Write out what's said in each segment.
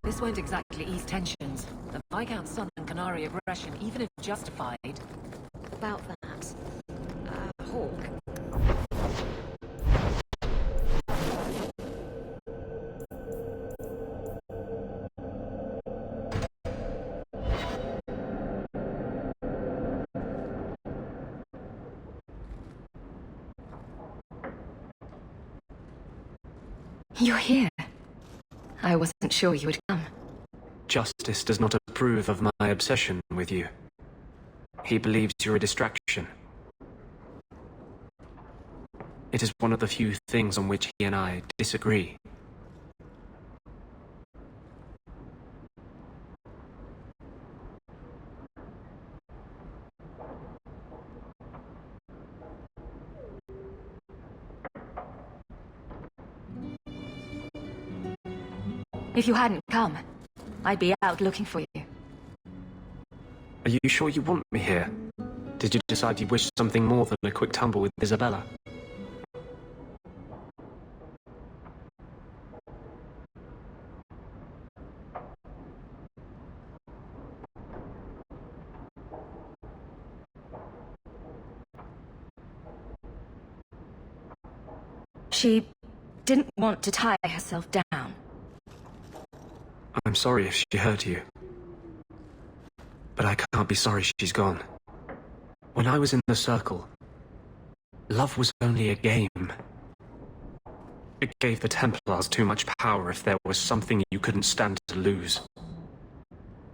This won't exactly ease tensions. The Viscount's son and Qunari aggression, even if justified... About that. Hawke. You're here. I wasn't sure you would come. Justice does not approve of my obsession with you. He believes you're a distraction. It is one of the few things on which he and I disagree. If you hadn't come, I'd be out looking for you. Are you sure you want me here? Did you decide you wished something more than a quick tumble with Isabella? She didn't want to tie herself down. I'm sorry if she hurt you. But I can't be sorry she's gone. When I was in the Circle, love was only a game. It gave the Templars too much power if there was something you couldn't stand to lose.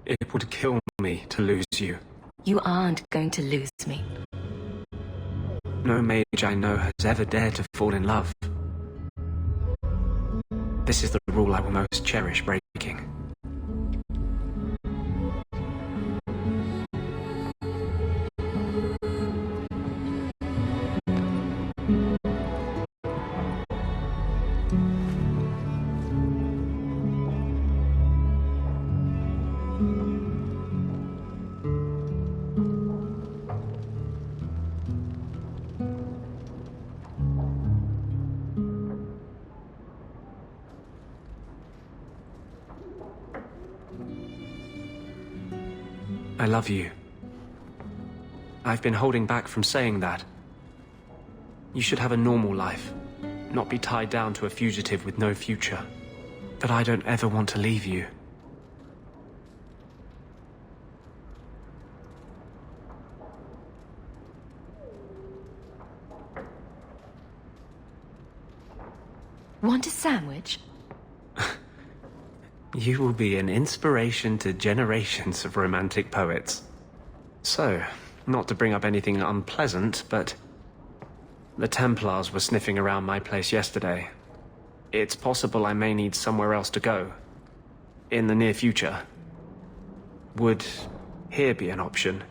It would kill me to lose you. You aren't going to lose me. No mage I know has ever dared to fall in love. This is the rule I will most cherish breaking. I love you. I've been holding back from saying that. You should have a normal life, not be tied down to a fugitive with no future. But I don't ever want to leave you. Want a sandwich? You will be an inspiration to generations of romantic poets. So, not to bring up anything unpleasant, but... the Templars were sniffing around my place yesterday. It's possible I may need somewhere else to go. In the near future. Would here be an option?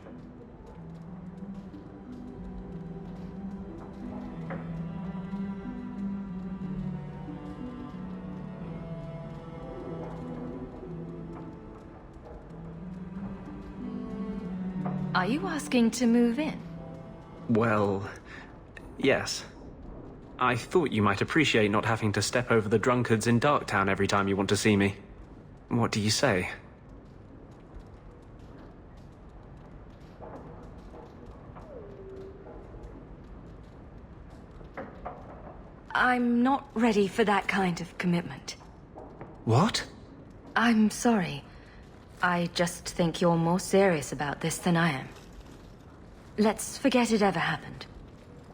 Are you asking to move in? Well, yes. I thought you might appreciate not having to step over the drunkards in Darktown every time you want to see me. What do you say? I'm not ready for that kind of commitment. What? I'm sorry. I just think you're more serious about this than I am. Let's forget it ever happened.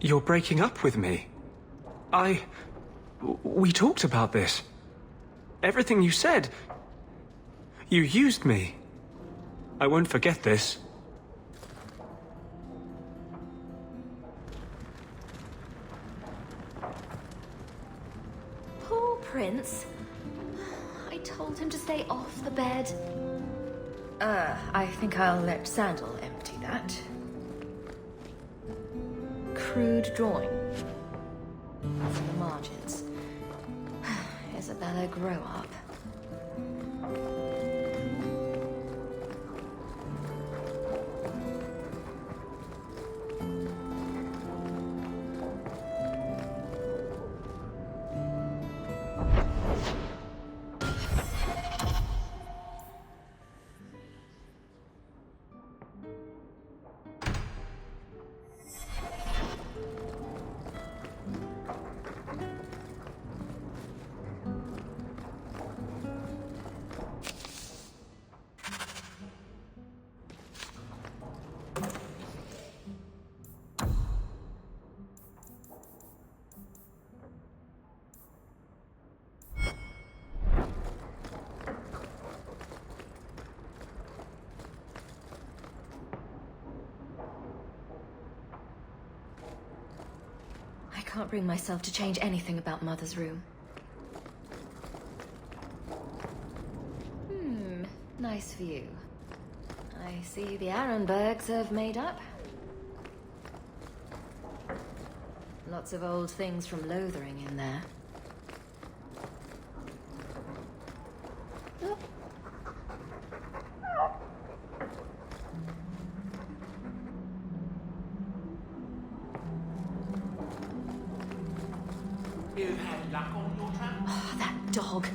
You're breaking up with me. We talked about this. Everything you said. You used me. I won't forget this. Poor Prince. I told him to stay off the bed. I think I'll let Sandal empty that. Crude drawing. From the margins. Isabella, grow up. can't bring myself to change anything about Mother's room. Nice view. I see the Arenbergs have made up. Lots of old things from Lothering in there. Oh. You had luck on your travels? Oh, that dog.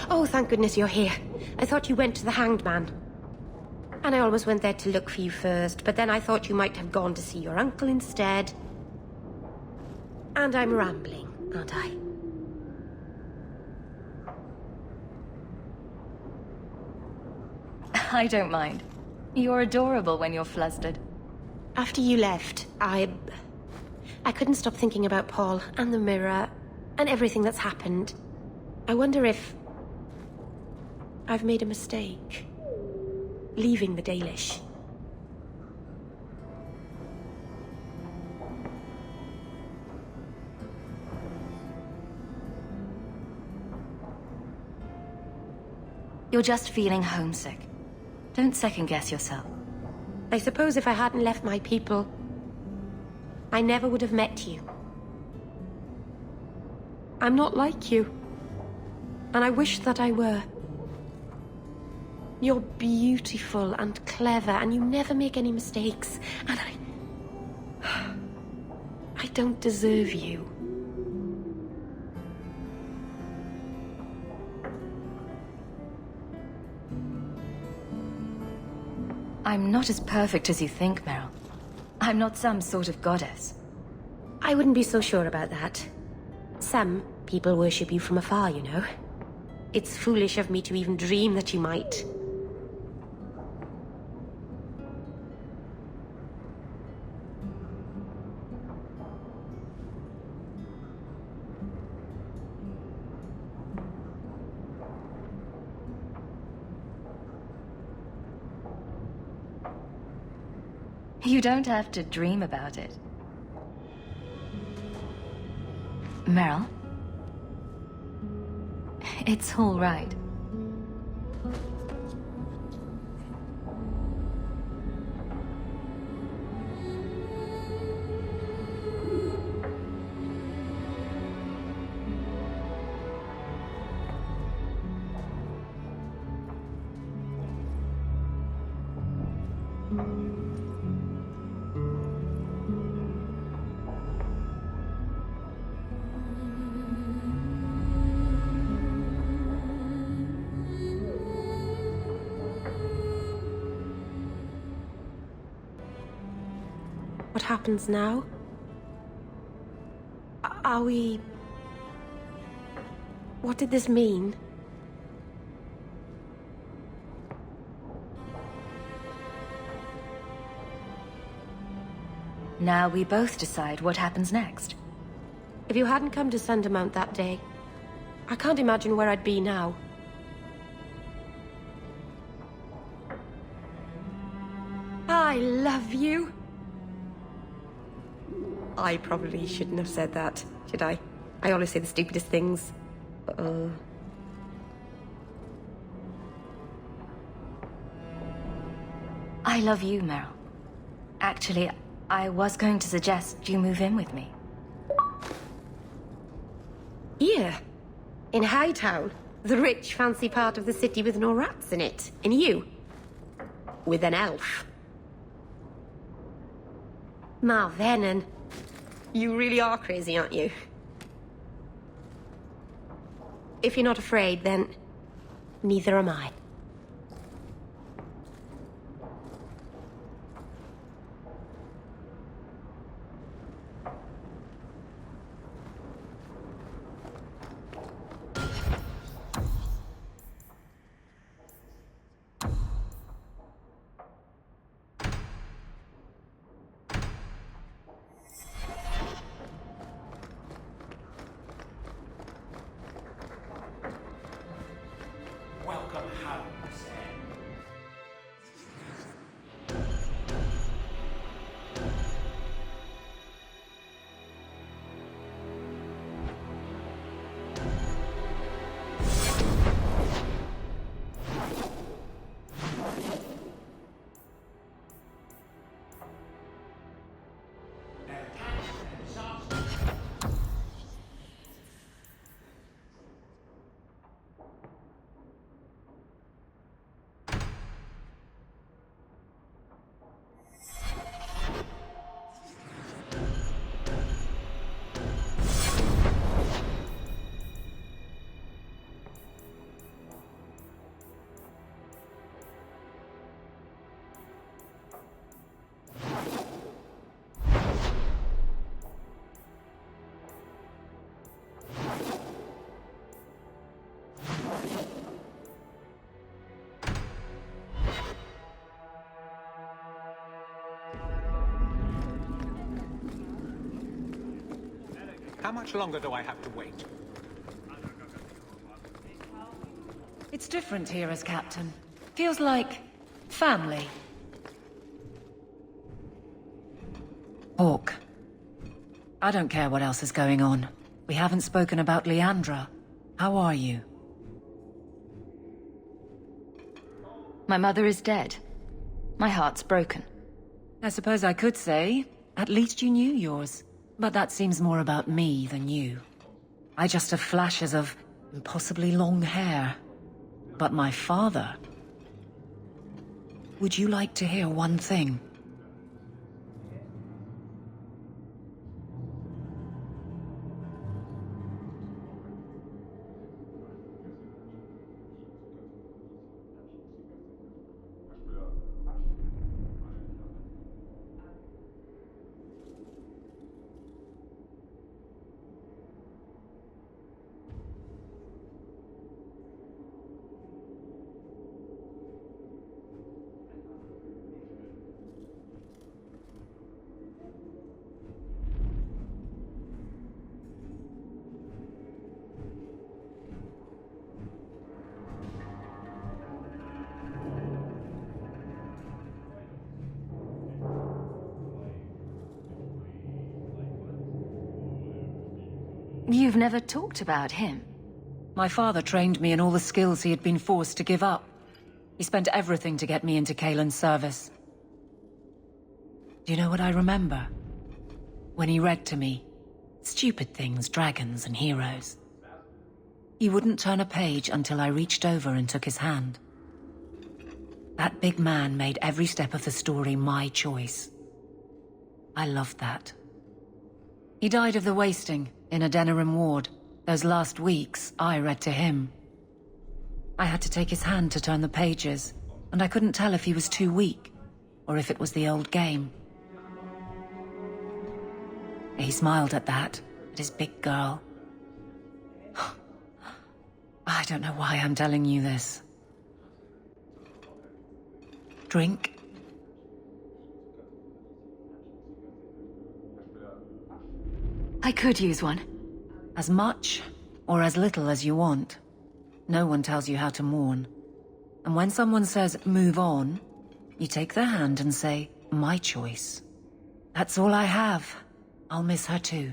Oh, thank goodness you're here. I thought you went to the Hanged Man. And I almost went there to look for you first, but then I thought you might have gone to see your uncle instead. And I'm rambling, aren't I? I don't mind. You're adorable when you're flustered. After you left, I couldn't stop thinking about Paul and the mirror and everything that's happened. I wonder if I've made a mistake leaving the Dalish. You're just feeling homesick. Don't second-guess yourself. I suppose if I hadn't left my people, I never would have met you. I'm not like you, and I wish that I were. You're beautiful and clever, and you never make any mistakes, and I don't deserve you. I'm not as perfect as you think, Meryl. I'm not some sort of goddess. I wouldn't be so sure about that. Some people worship you from afar, you know. It's foolish of me to even dream that you might. You don't have to dream about it. Meryl? It's all right. What happens now? Are we... What did this mean? Now we both decide what happens next. If you hadn't come to Sundermount that day, I can't imagine where I'd be now. I love you. I probably shouldn't have said that, should I? I always say the stupidest things. Uh-oh. I love you, Meryl. Actually, I was going to suggest you move in with me. Here? In Hightown? The rich, fancy part of the city with no rats in it. And you? With an elf. Marvenon. You really are crazy, aren't you? If you're not afraid, then neither am I. How much longer do I have to wait? It's different here as captain. Feels like family. Hawke. I don't care what else is going on. We haven't spoken about Leandra. How are you? My mother is dead. My heart's broken. I suppose I could say, at least you knew yours. But that seems more about me than you. I just have flashes of impossibly long hair. But my father... Would you like to hear one thing? You've never talked about him. My father trained me in all the skills he had been forced to give up. He spent everything to get me into Cailan's service. Do you know what I remember? When he read to me. Stupid things, dragons and heroes. He wouldn't turn a page until I reached over and took his hand. That big man made every step of the story my choice. I loved that. He died of the wasting in a Denerim ward. Those last weeks, I read to him. I had to take his hand to turn the pages, and I couldn't tell if he was too weak, or if it was the old game. He smiled at that, at his big girl. I don't know why I'm telling you this. Drink? I could use one. As much or as little as you want. No one tells you how to mourn. And when someone says, move on, you take their hand and say, my choice. That's all I have. I'll miss her too.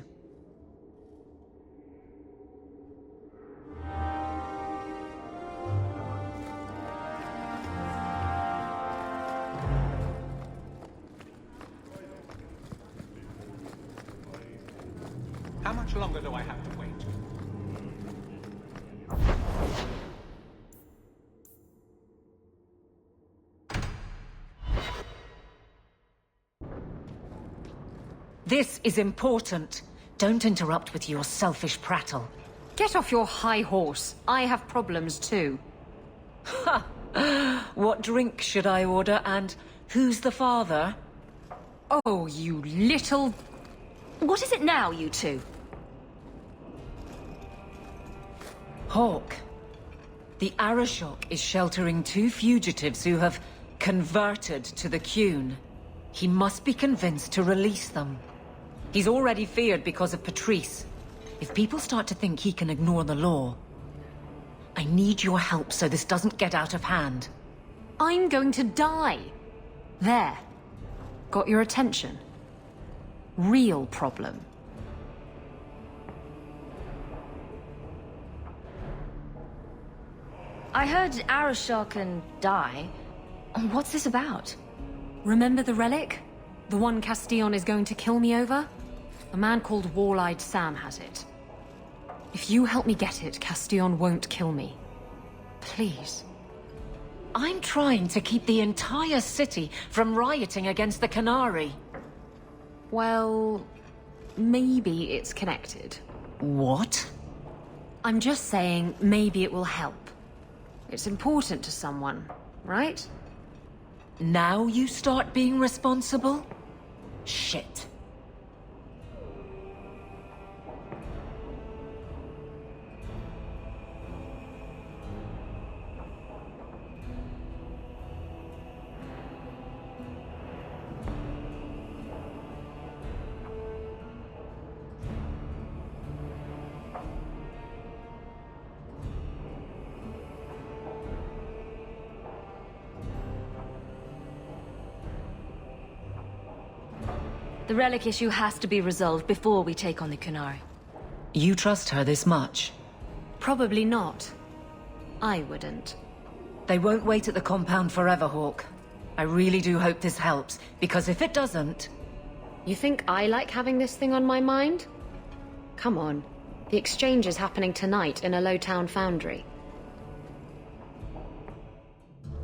How much longer do I have to wait? This is important. Don't interrupt with your selfish prattle. Get off your high horse. I have problems too. Ha! What drink should I order, and who's the father? Oh, you little... What is it now, you two? Hawke. The Arashok is sheltering 2 fugitives who have converted to the Qun. He must be convinced to release them. He's already feared because of Patrice. If people start to think he can ignore the law, I need your help so this doesn't get out of hand. I'm going to die. There. Got your attention? Real problem. I heard Arashok can die. What's this about? Remember the relic? The one Castillon is going to kill me over? A man called Wall-Eyed Sam has it. If you help me get it, Castillon won't kill me. Please. I'm trying to keep the entire city from rioting against the Qunari. Well, maybe it's connected. What? I'm just saying maybe it will help. It's important to someone, right? Now you start being responsible? Shit. The relic issue has to be resolved before we take on the Qunari. You trust her this much? Probably not. I wouldn't. They won't wait at the compound forever, Hawk. I really do hope this helps, because if it doesn't... You think I like having this thing on my mind? Come on. The exchange is happening tonight in a low-town foundry.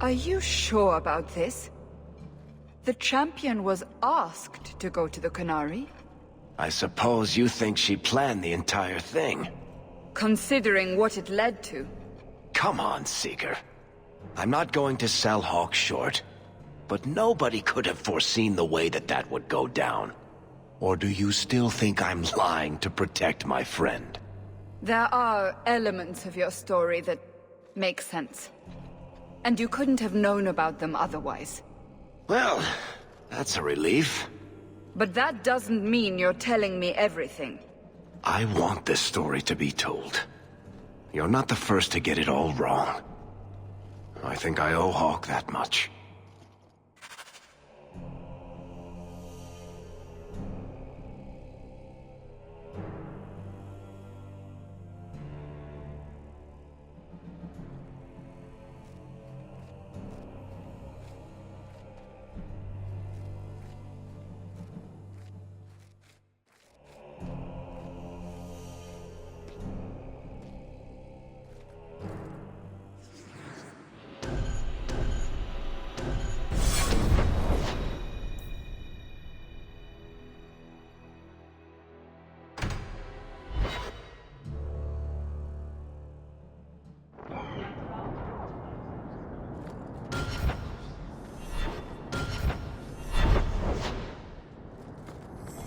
Are you sure about this? The champion was asked to go to the Qunari. I suppose you think she planned the entire thing. Considering what it led to. Come on, Seeker. I'm not going to sell Hawk short, but nobody could have foreseen the way that would go down. Or do you still think I'm lying to protect my friend? There are elements of your story that make sense. And you couldn't have known about them otherwise. Well, that's a relief. But that doesn't mean you're telling me everything. I want this story to be told. You're not the first to get it all wrong. I think I owe Hawk that much.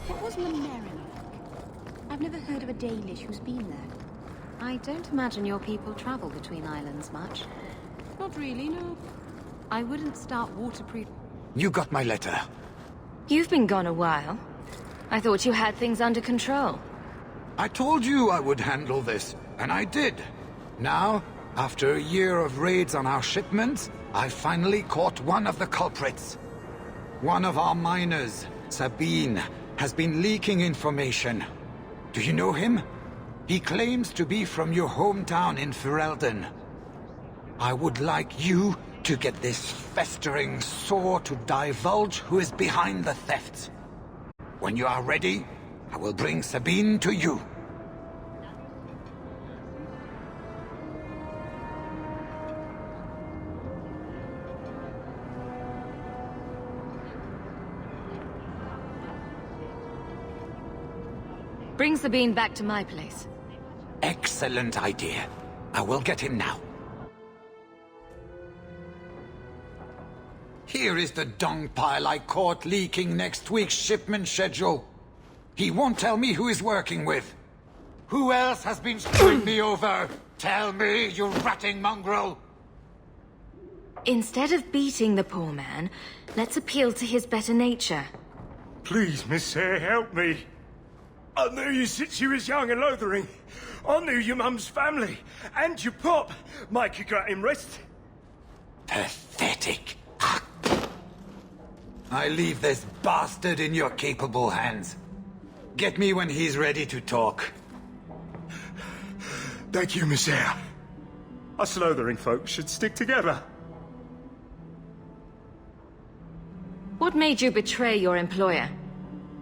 What was Manarin like? I've never heard of a Dalish who's been there. I don't imagine your people travel between islands much. Not really, no. I wouldn't start waterproof... You got my letter. You've been gone a while. I thought you had things under control. I told you I would handle this, and I did. Now, after a year of raids on our shipments, I finally caught one of the culprits. One of our miners, Sabine, has been leaking information. Do you know him? He claims to be from your hometown in Ferelden. I would like you to get this festering sore to divulge who is behind the thefts. When you are ready, I will bring Sabine to you. Bring Sabine back to my place. Excellent idea. I will get him now. Here is the dung pile I caught leaking next week's shipment schedule. He won't tell me who he's working with. Who else has been screwing me over? Tell me, you ratting mongrel! Instead of beating the poor man, let's appeal to his better nature. Please, Miss Sayre, help me. I knew you since you was young and Lothering. I knew your mum's family, and your pop. Mike could got him rest. Pathetic. I leave this bastard in your capable hands. Get me when he's ready to talk. Thank you, Miss Sayre. Us Lothering folks should stick together. What made you betray your employer?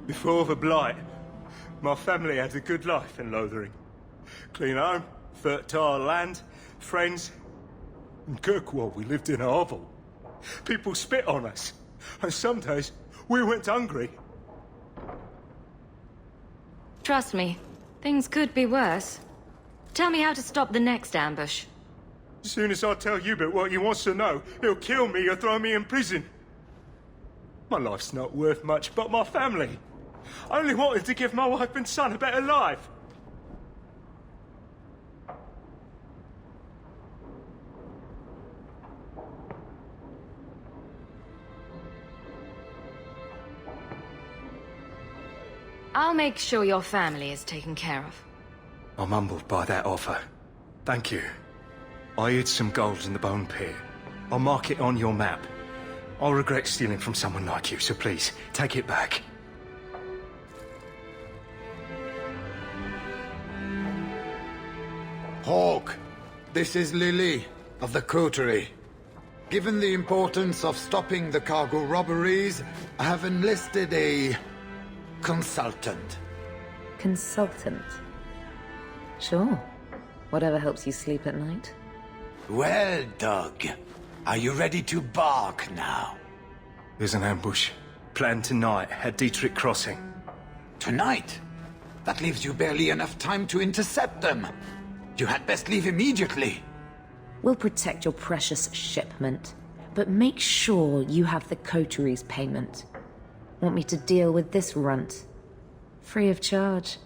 Before the Blight, my family had a good life in Lothering. Clean home, fertile land, friends. In Kirkwall, we lived in a hovel. People spit on us, and some days we went hungry. Trust me, things could be worse. Tell me how to stop the next ambush. As soon as I tell Hubert what he wants to know, he'll kill me or throw me in prison. My life's not worth much, but my family. I only wanted to give my wife and son a better life. I'll make sure your family is taken care of. I'm humbled by that offer. Thank you. I hid some gold in the bone pit. I'll mark it on your map. I'll regret stealing from someone like you, so please, take it back. Hawk, this is Lily of the Coterie. Given the importance of stopping the cargo robberies, I have enlisted a consultant. Consultant? Sure. Whatever helps you sleep at night. Well, Doug, are you ready to bark now? There's an ambush planned tonight at Dietrich Crossing. Tonight? That leaves you barely enough time to intercept them. You had best leave immediately. We'll protect your precious shipment, but make sure you have the Coterie's payment. Want me to deal with this runt? Free of charge.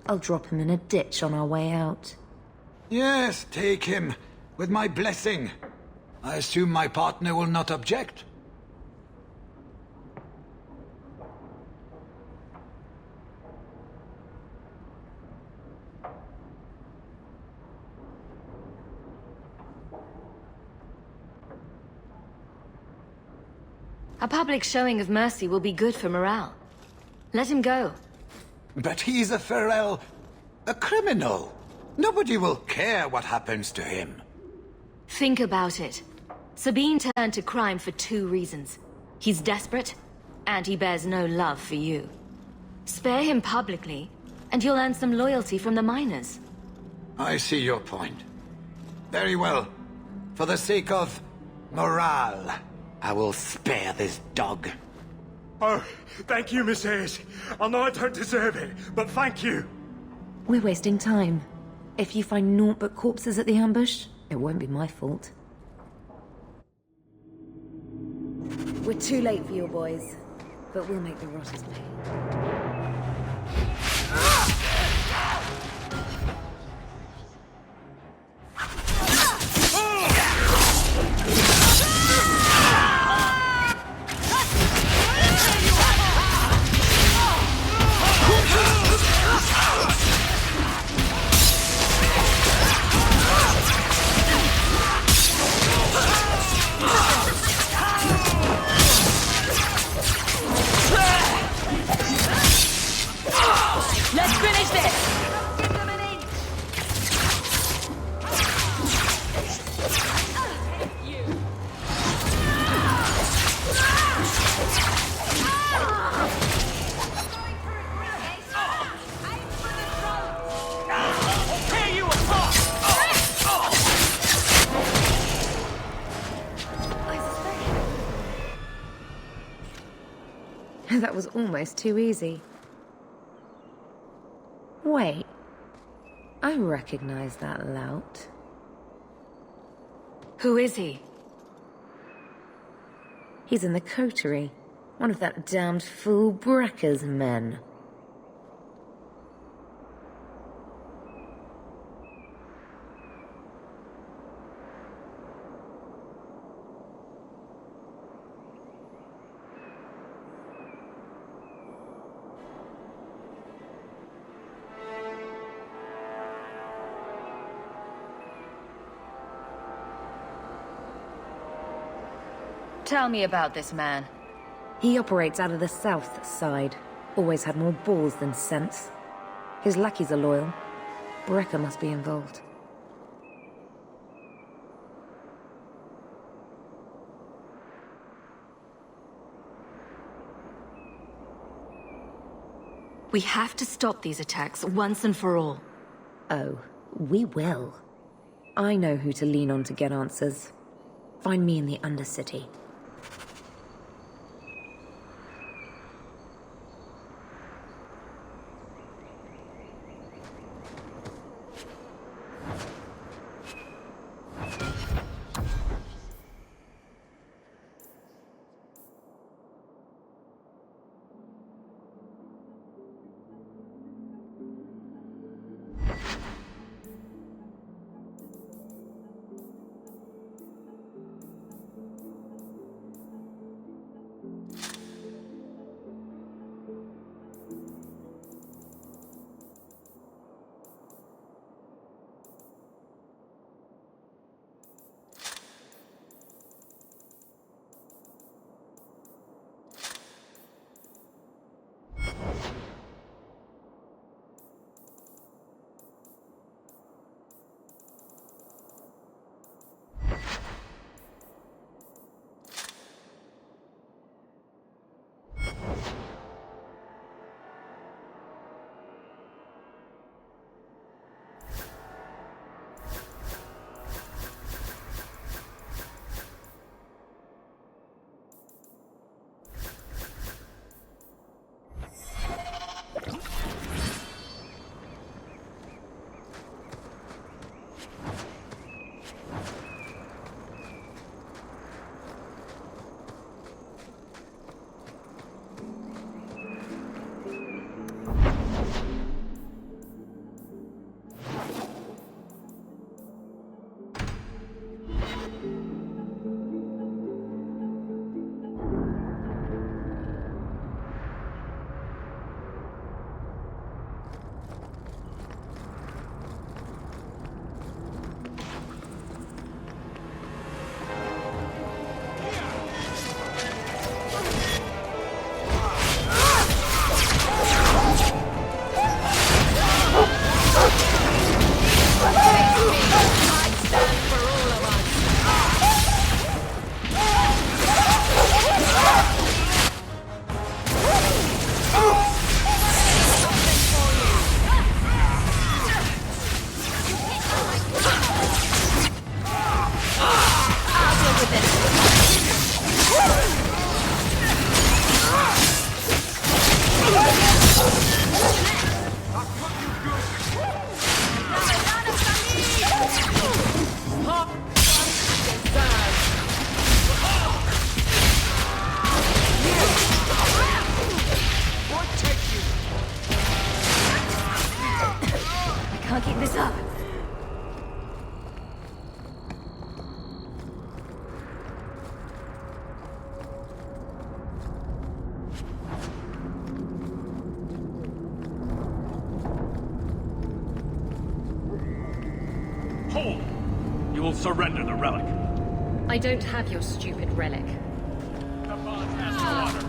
I'll drop him in a ditch on our way out. Yes, take him, with my blessing. I assume my partner will not object? A public showing of mercy will be good for morale. Let him go. But he's a Ferel, a criminal. Nobody will care what happens to him. Think about it. Sabine turned to crime for 2 reasons. He's desperate, and he bears no love for you. Spare him publicly, and you'll earn some loyalty from the miners. I see your point. Very well. For the sake of morale, I will spare this dog. Oh, thank you, Miss Ayres. I know I don't deserve it, but thank you. We're wasting time. If you find naught but corpses at the ambush, it won't be my fault. We're too late for you boys, but we'll make the rotters pay. Let's finish this! That was almost too easy. Wait. I recognize that lout. Who is he? He's in the coterie. One of that damned fool Brekka's men. Tell me about this man. He operates out of the south side. Always had more balls than sense. His lackeys are loyal. Brekka must be involved. We have to stop these attacks once and for all. Oh, we will. I know who to lean on to get answers. Find me in the Undercity. up! Hold! You will surrender the relic. I don't have your stupid relic. The boss has water.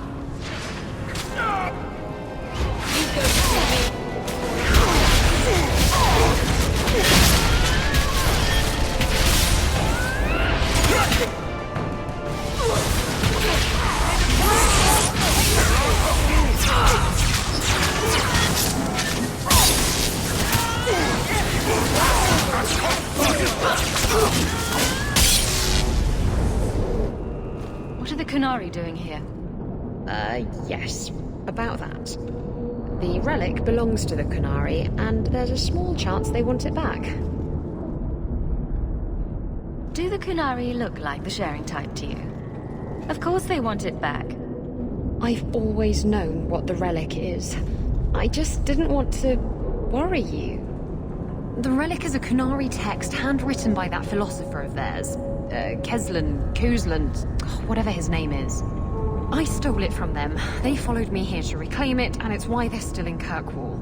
What are the Kunari doing here? Yes, about that. The relic belongs to the Kunari, and there's a small chance they want it back. Do the Kunari look like the sharing type to you? Of course they want it back. I've always known what the relic is. I just didn't want to worry you. The relic is a Kunari text handwritten by that philosopher of theirs. Kuzlan, whatever his name is. I stole it from them. They followed me here to reclaim it, and it's why they're still in Kirkwall.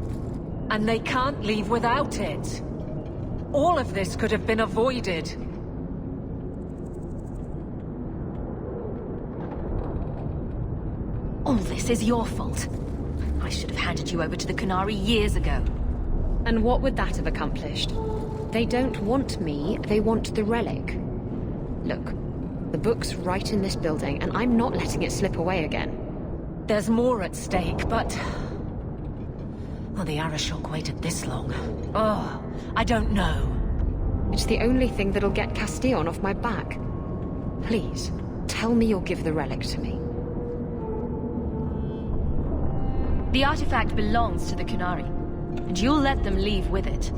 And they can't leave without it. All of this could have been avoided. All this is your fault. I should have handed you over to the Kunari years ago. And what would that have accomplished? They don't want me, they want the relic. Look, the book's right in this building, and I'm not letting it slip away again. There's more at stake, but... Well, the Arashok waited this long. Oh, I don't know. It's the only thing that'll get Castillon off my back. Please, tell me you'll give the relic to me. The artifact belongs to the Kunari, and you'll let them leave with it.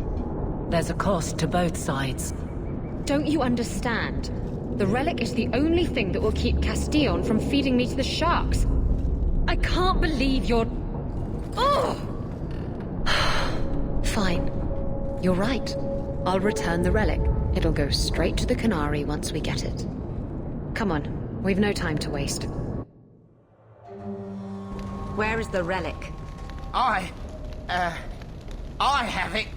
There's a cost to both sides. Don't you understand? The relic is the only thing that will keep Castillon from feeding me to the sharks. I can't believe you're... Oh! Fine. You're right. I'll return the relic. It'll go straight to the Kunari once we get it. Come on, we've no time to waste. Where is the relic? I have it.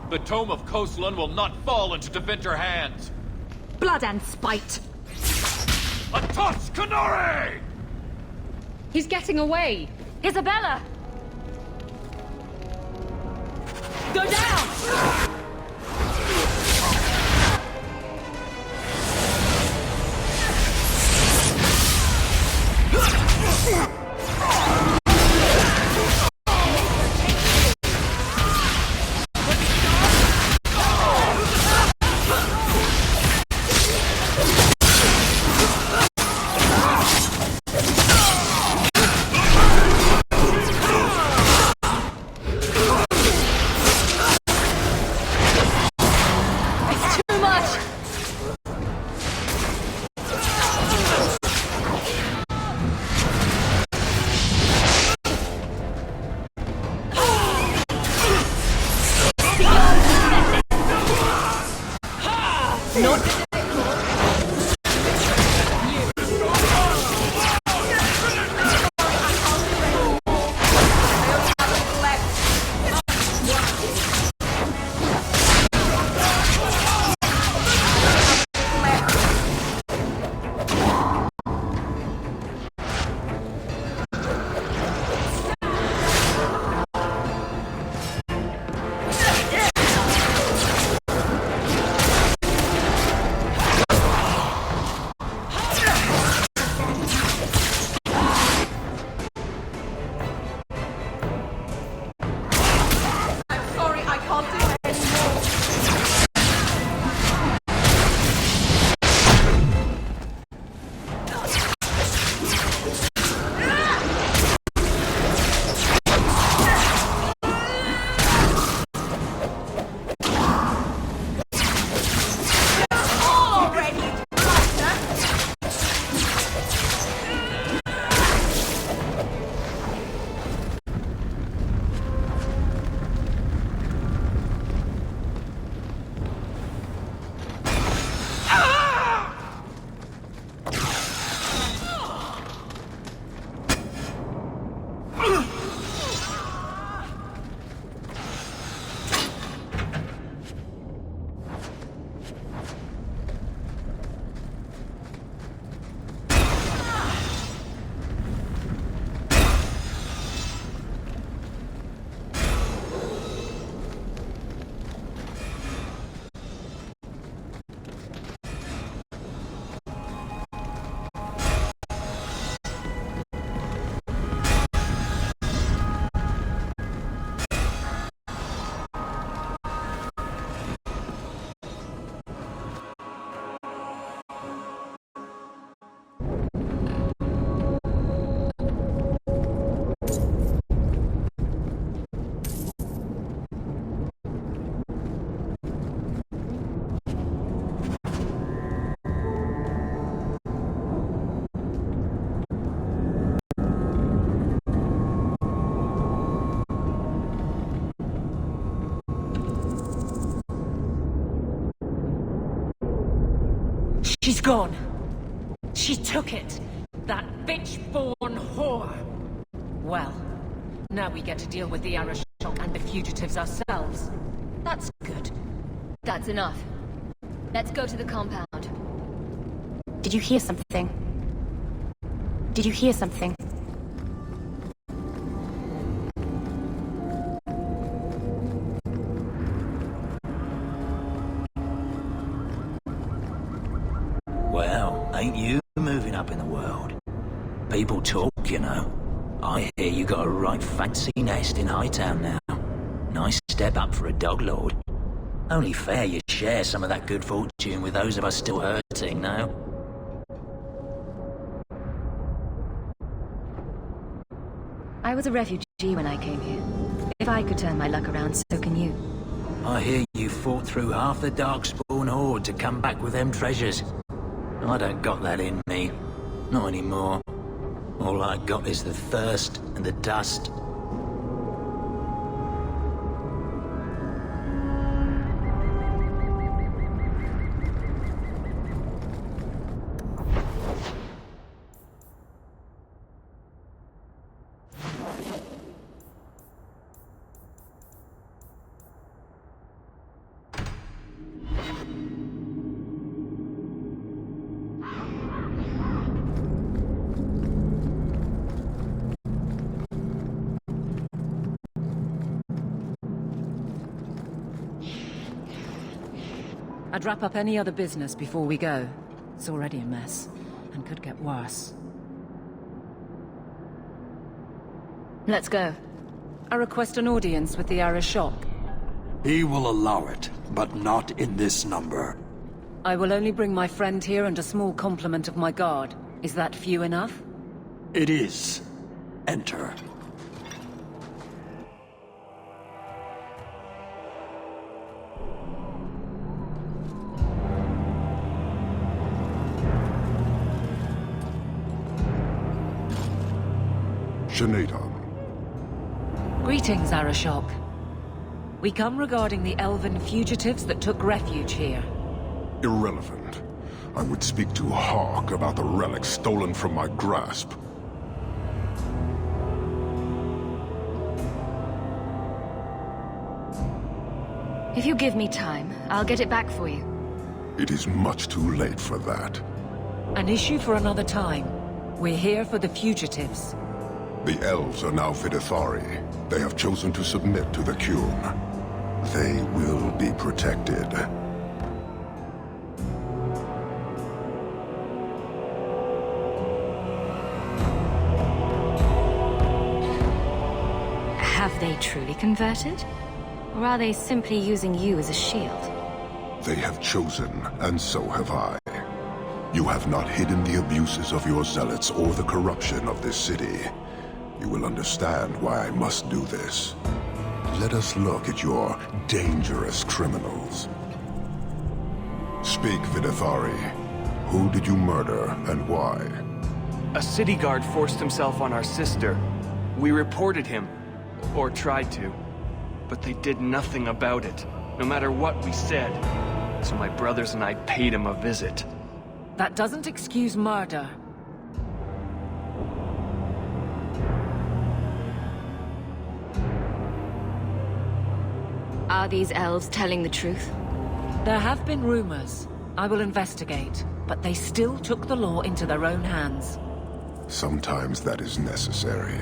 The Tome of Koslan will not fall into Tevinter hands. Blood and spite. Atos Kunari! He's getting away! Isabella! Go down! She's gone. She took it. That bitch-born whore. Well, now we get to deal with the Arashok and the fugitives ourselves. That's good. That's enough. Let's go to the compound. Did you hear something? Did you hear something? Well, ain't you moving up in the world? People talk, you know. I hear you got a right fancy nest in Hightown now. Nice step up for a dog lord. Only fair you share some of that good fortune with those of us still hurting now. I was a refugee when I came here. If I could turn my luck around, so can you. I hear you fought through half the Darkspawn horde to come back with them treasures. I don't got that in me. Not anymore. All I got is the thirst and the dust. I'd wrap up any other business before we go. It's already a mess, and could get worse. Let's go. I request an audience with the Arashok. He will allow it, but not in this number. I will only bring my friend here and a small complement of my guard. Is that few enough? It is. Enter. Shaneta. Greetings, Arashok. We come regarding the elven fugitives that took refuge here. Irrelevant. I would speak to Hawk about the relic stolen from my grasp. If you give me time, I'll get it back for you. It is much too late for that. An issue for another time. We're here for the fugitives. The elves are now Vidithari. They have chosen to submit to the Qun. They will be protected. Have they truly converted? Or are they simply using you as a shield? They have chosen, and so have I. You have not hidden the abuses of your zealots or the corruption of this city. You will understand why I must do this. Let us look at your dangerous criminals. Speak, Vidithari. Who did you murder, and why? A city guard forced himself on our sister. We reported him, or tried to, but they did nothing about it, no matter what we said. So my brothers and I paid him a visit. That doesn't excuse murder. Are these elves telling the truth? There have been rumors. I will investigate, but they still took the law into their own hands. Sometimes that is necessary.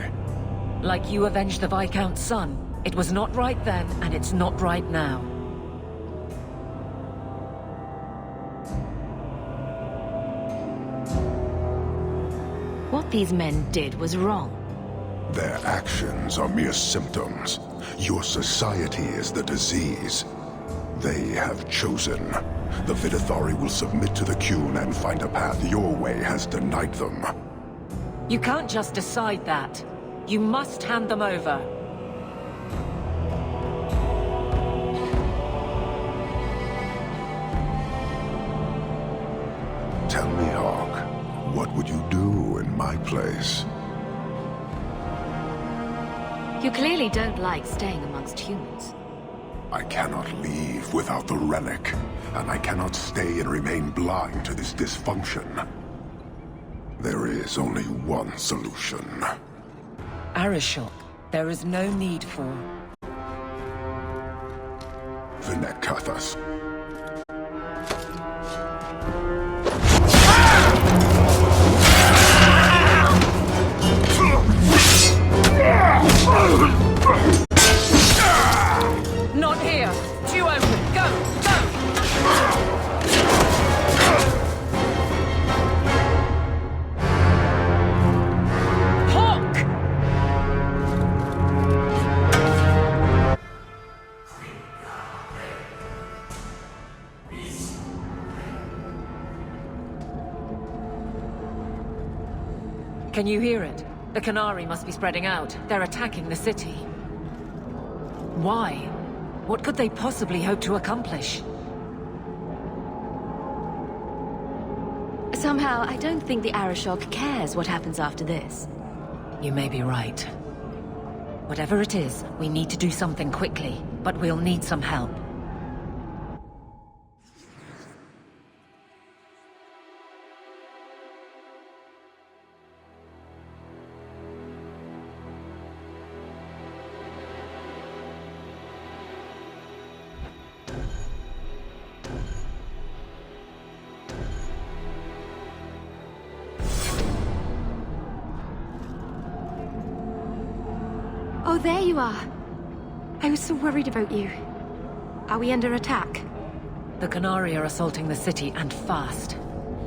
Like you avenged the Viscount's son. It was not right then, and it's not right now. What these men did was wrong. Their actions are mere symptoms. Your society is the disease. They have chosen. The Vidithari will submit to the Qun and find a path your way has denied them. You can't just decide that. You must hand them over. Tell me, Hawk, what would you do in my place? You clearly don't like staying amongst humans. I cannot leave without the relic, and I cannot stay and remain blind to this dysfunction. There is only one solution. Arishok, there is no need for... Venekathas. Not here! Too open! Go! Go! Hawk! Can you hear it? The Qunari must be spreading out. They're attacking the city. Why? What could they possibly hope to accomplish? Somehow, I don't think the Arishok cares what happens after this. You may be right. Whatever it is, we need to do something quickly, but we'll need some help. Oh, there you are. I was so worried about you. Are we under attack? The Qunari are assaulting the city, and fast.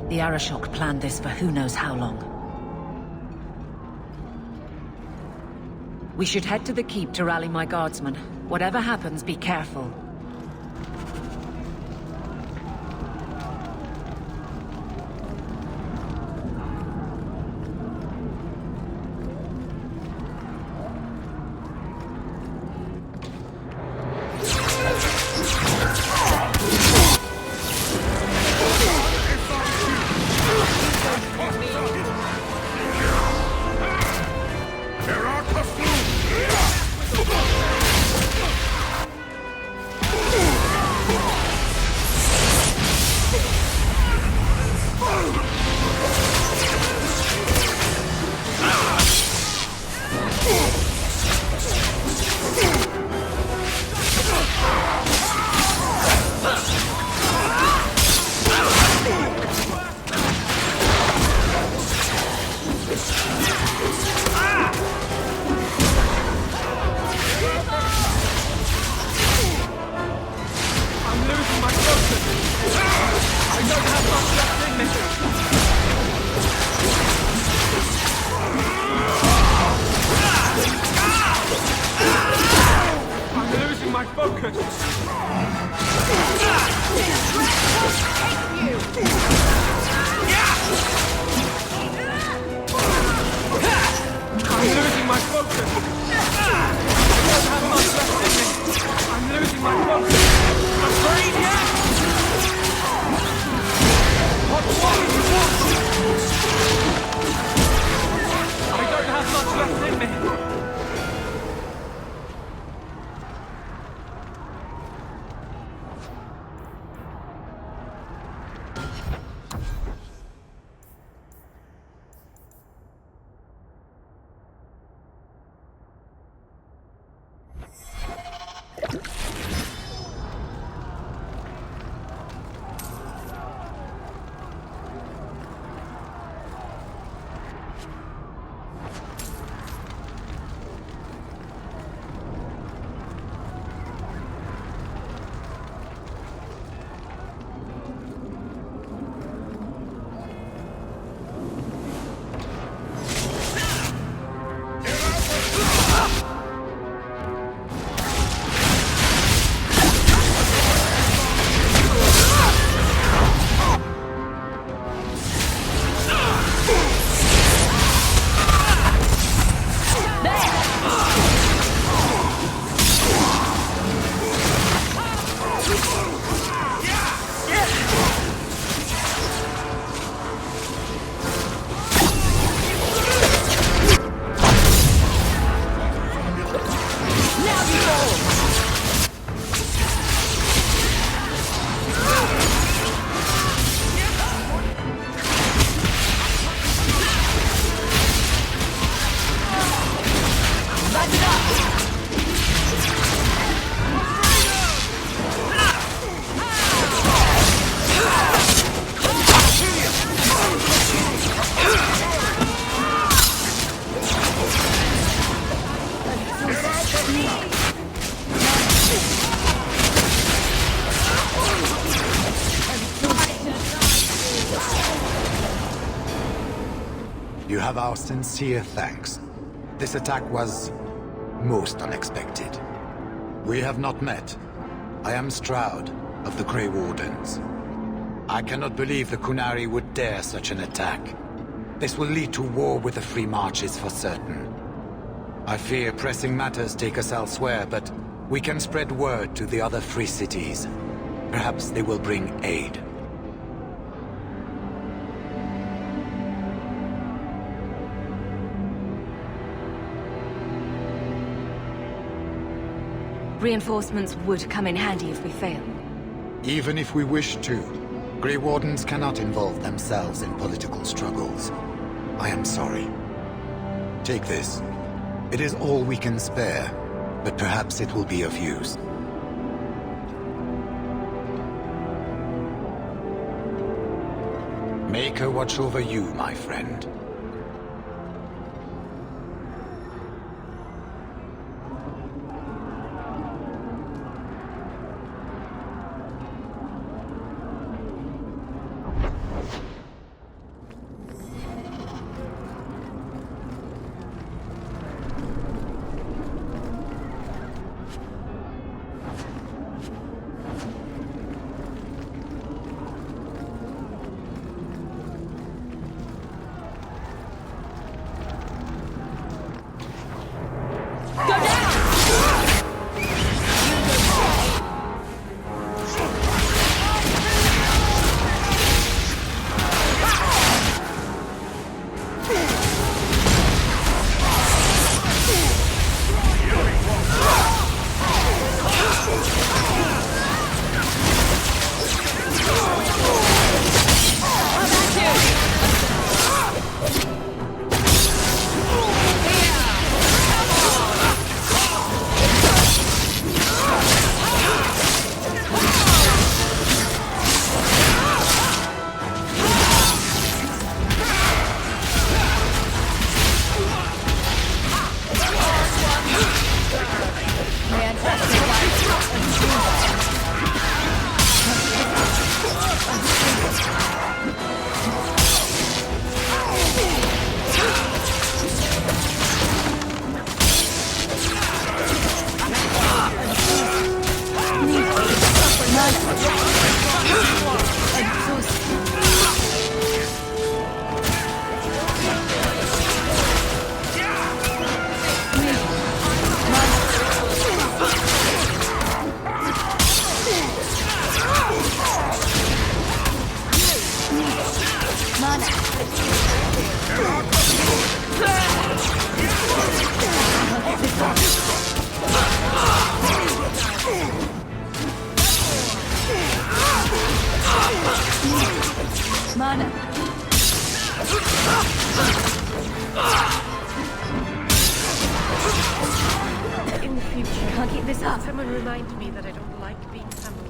The Arishok planned this for who knows how long. We should head to the keep to rally my guardsmen. Whatever happens, be careful. have our sincere thanks. This attack was most unexpected. We have not met. I am Stroud of the Grey Wardens. I cannot believe the Qunari would dare such an attack. This will lead to war with the Free Marches for certain. I fear pressing matters take us elsewhere, but we can spread word to the other free cities. Perhaps they will bring aid. Reinforcements would come in handy if we fail. Even if we wish to, Grey Wardens cannot involve themselves in political struggles. I am sorry. Take this. It is all we can spare, but perhaps it will be of use. Make her watch over you, my friend. In the future, Can't keep this up. someone remind me that I don't like being pummeled.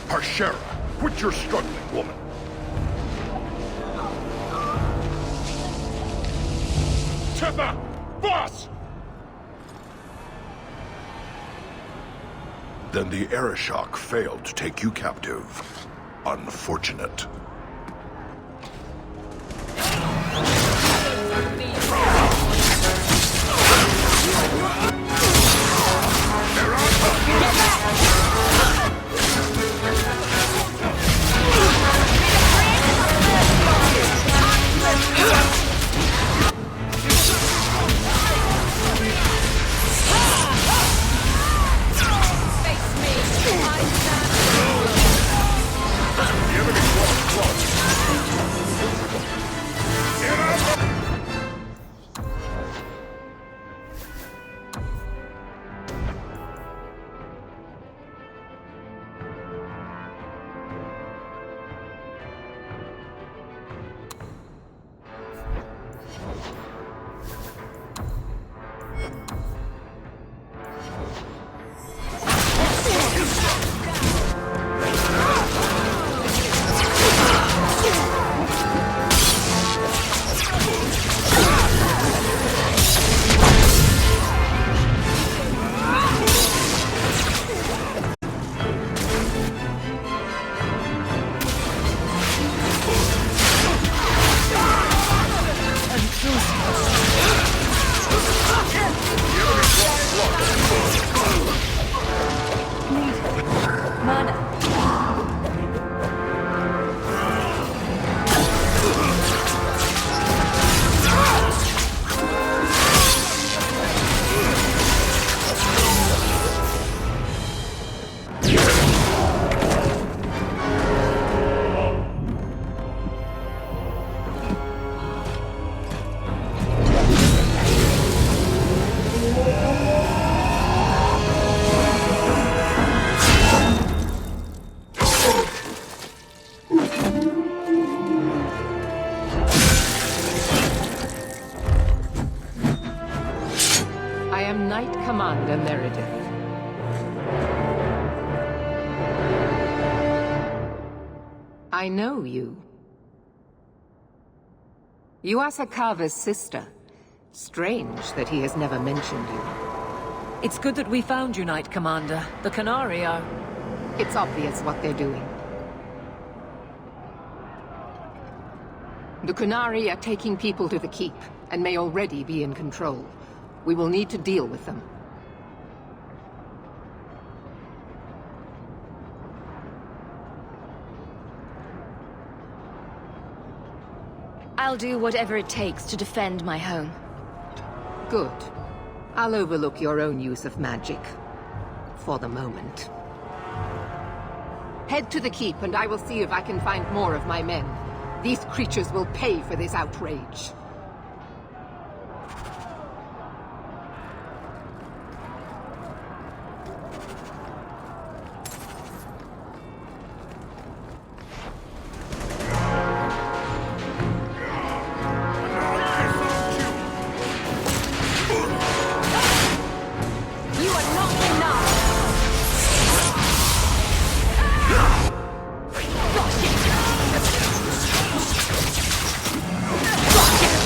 Harshera, quit your struggling, woman. Tether! Boss! Then the Arishok failed to take you captive. Unfortunate. The enemy am Knight Commander Meredith. I know you. You are Sakava's sister. Strange that he has never mentioned you. It's good that we found you, Knight Commander. The Qunari are... It's obvious what they're doing. The Qunari are taking people to the Keep, and may already be in control. We will need to deal with them. I'll do whatever it takes to defend my home. Good. I'll overlook your own use of magic. For the moment. Head to the Keep, and I will see if I can find more of my men. These creatures will pay for this outrage. Watch it!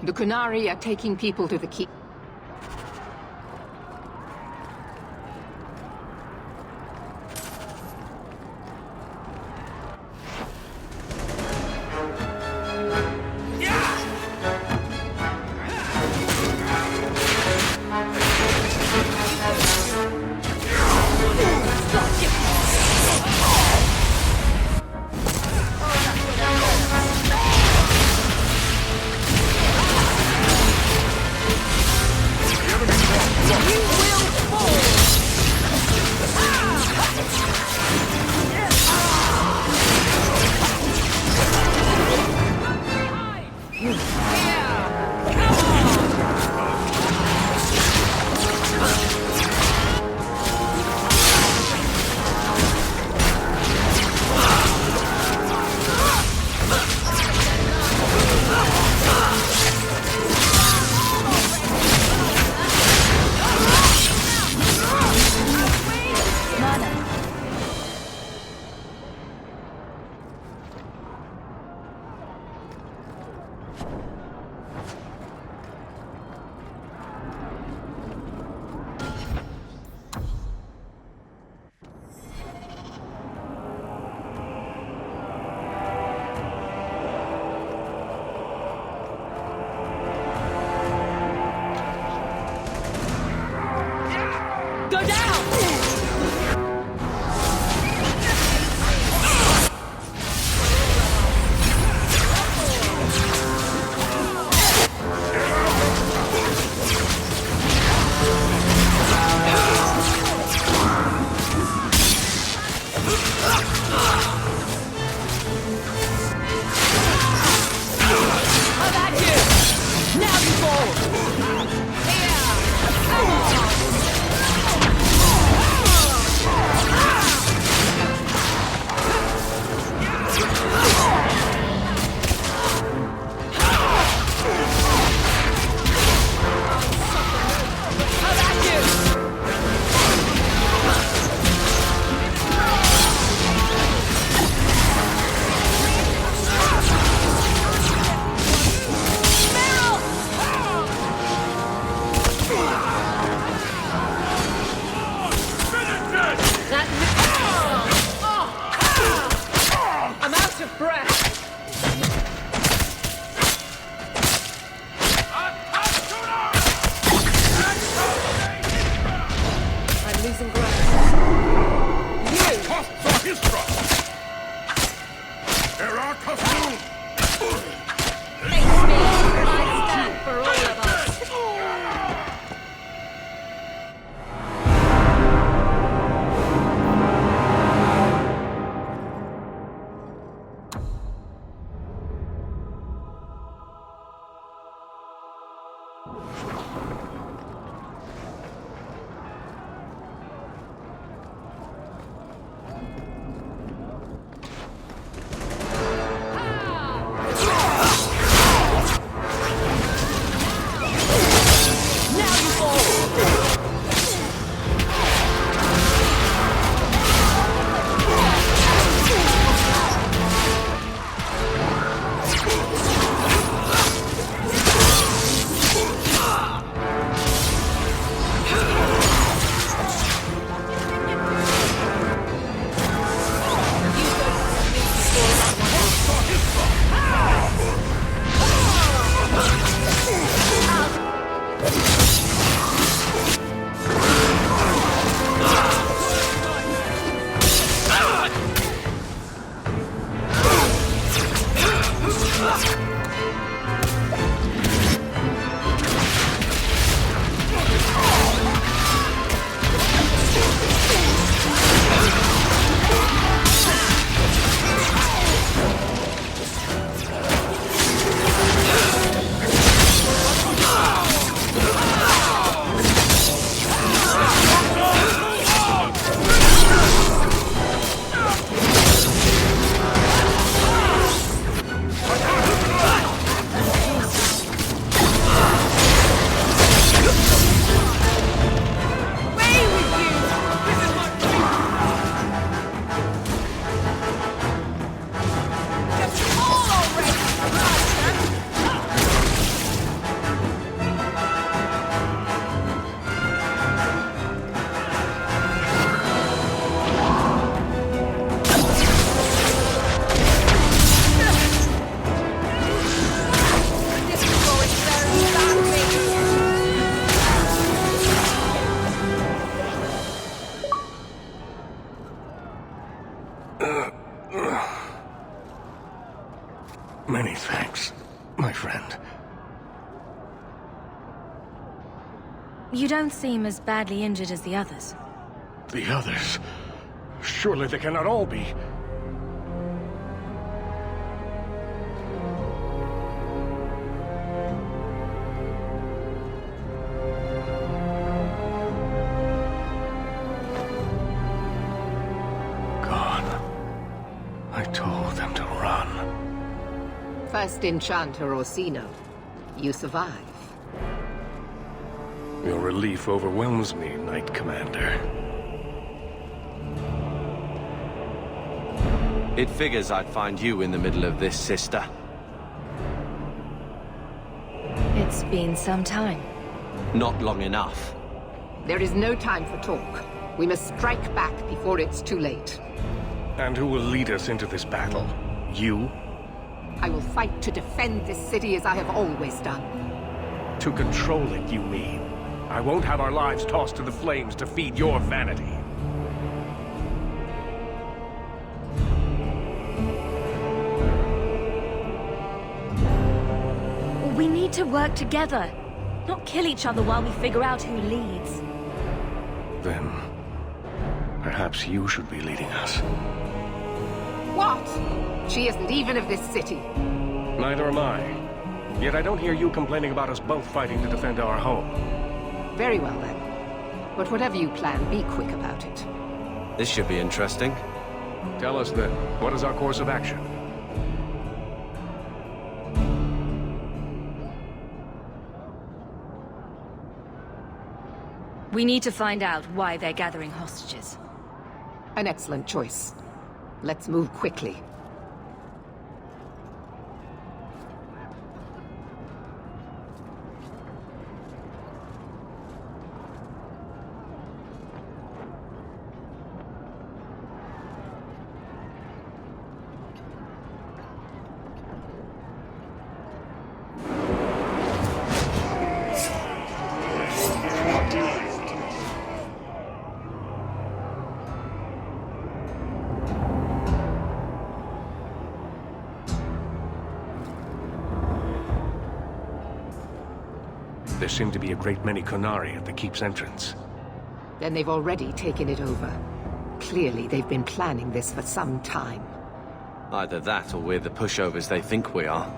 The Qunari are taking people to the keep. You don't seem as badly injured as the others. The others? Surely they cannot all be. I told them to run. First Enchanter Orsino. You survive. Your relief overwhelms me, Knight Commander. It figures I'd find you in the middle of this, sister. It's been some time. Not long enough. There is no time for talk. We must strike back before it's too late. And who will lead us into this battle? You? I will fight to defend this city as I have always done. To control it, you mean? I won't have our lives tossed to the flames to feed your vanity. We need to work together, not kill each other while we figure out who leads. Then, perhaps you should be leading us. What? She isn't even of this city. Neither am I. Yet I don't hear you complaining about us both fighting to defend our home. Very well then. But whatever you plan, be quick about it. This should be interesting. Tell us then, what is our course of action? We need to find out why they're gathering hostages. An excellent choice. Let's move quickly. There seem to be a great many Qunari at the keep's entrance. Then they've already taken it over. Clearly, they've been planning this for some time. Either that, or we're the pushovers they think we are.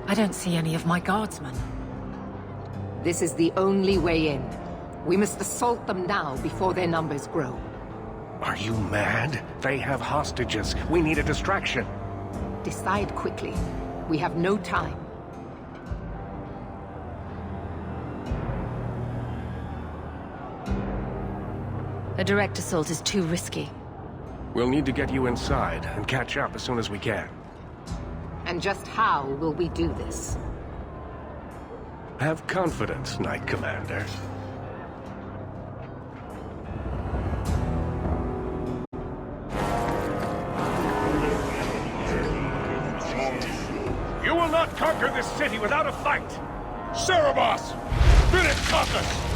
I don't see any of my guardsmen. This is the only way in. We must assault them now before their numbers grow. Are you mad? They have hostages. We need a distraction. Decide quickly. We have no time. A direct assault is too risky. We'll need to get you inside and catch up as soon as we can. And just how will we do this? Have confidence, Knight Commander. You will not conquer this city without a fight! Cerebos! Finish Caucus!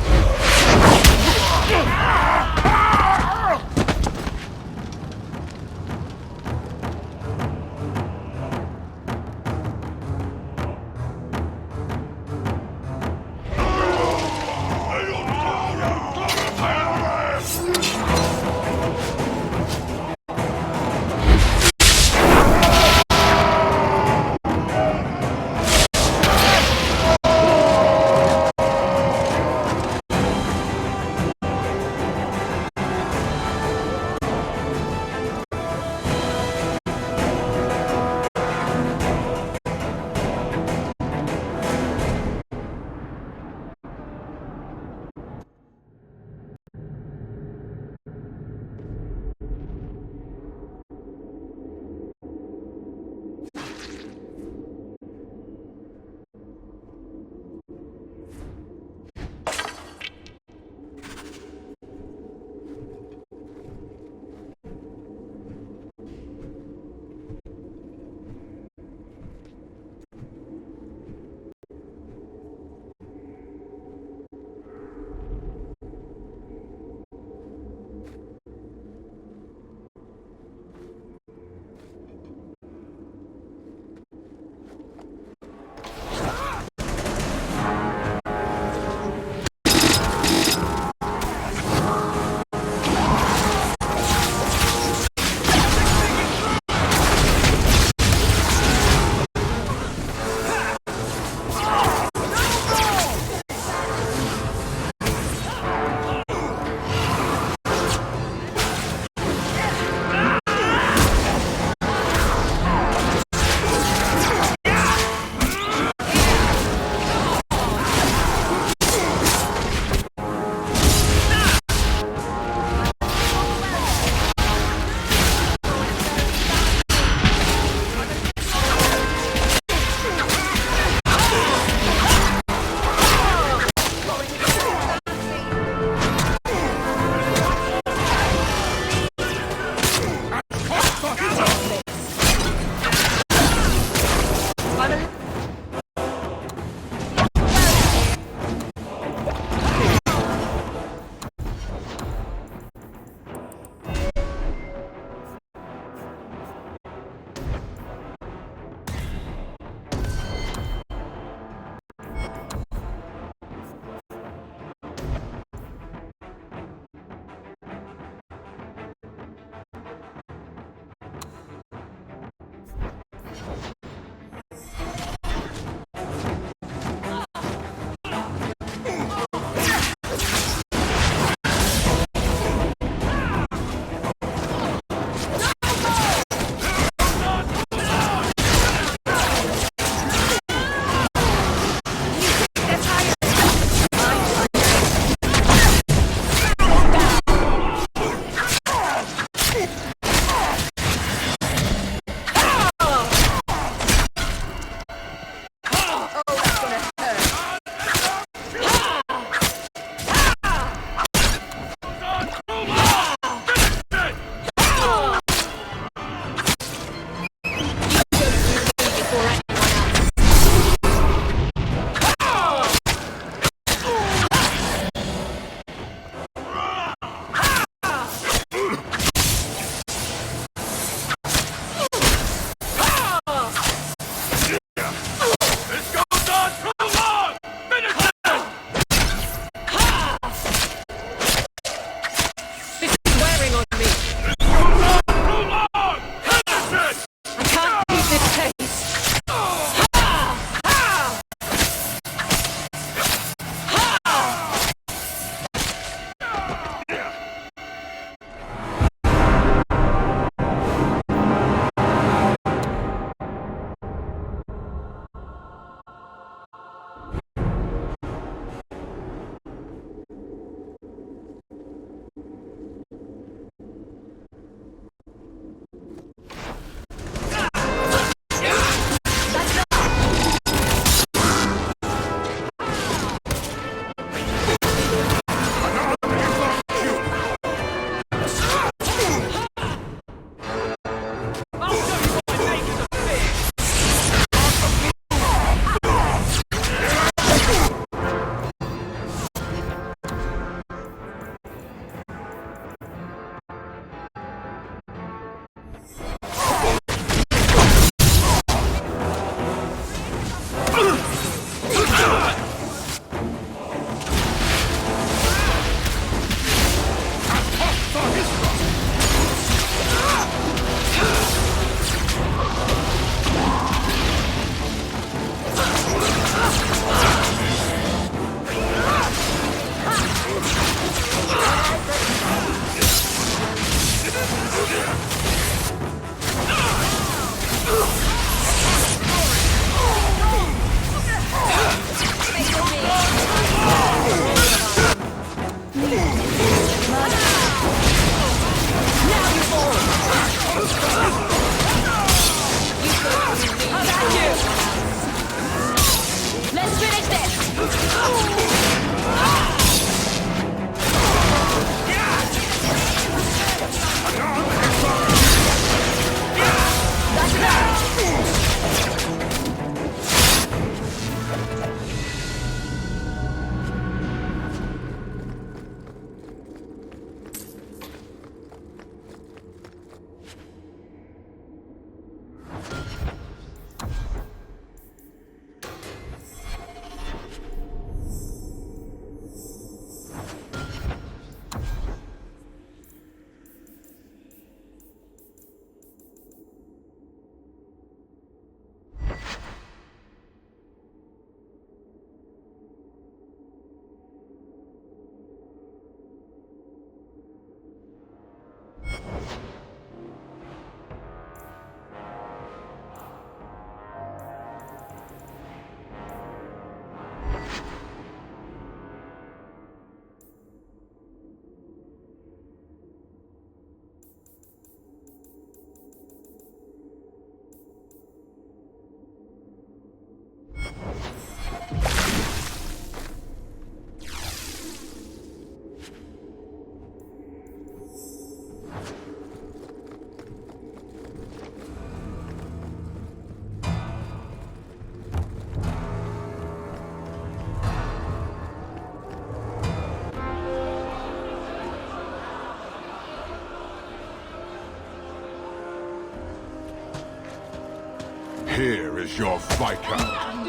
Here is your Viscount.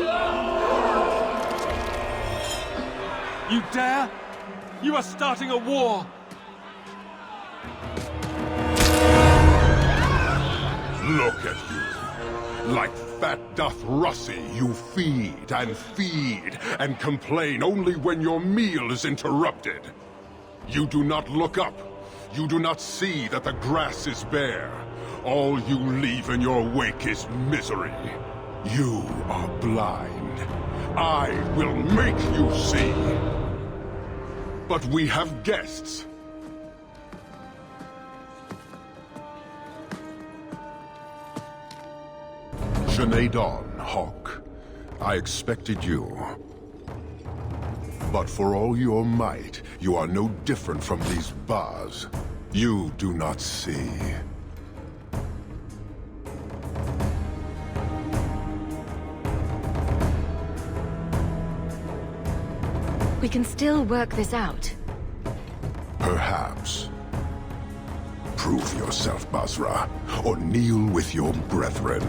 You dare? You are starting a war! Look at you. Like fat doth Russie, you feed and complain only when your meal is interrupted. You do not look up. You do not see that the grass is bare. All you leave in your wake is misery. You are blind. I will make you see. But we have guests. Sinead Dawn, Hawke. I expected you. But for all your might, you are no different from these bars. You do not see. We can still work this out. Perhaps. Prove yourself, Basra, or kneel with your brethren.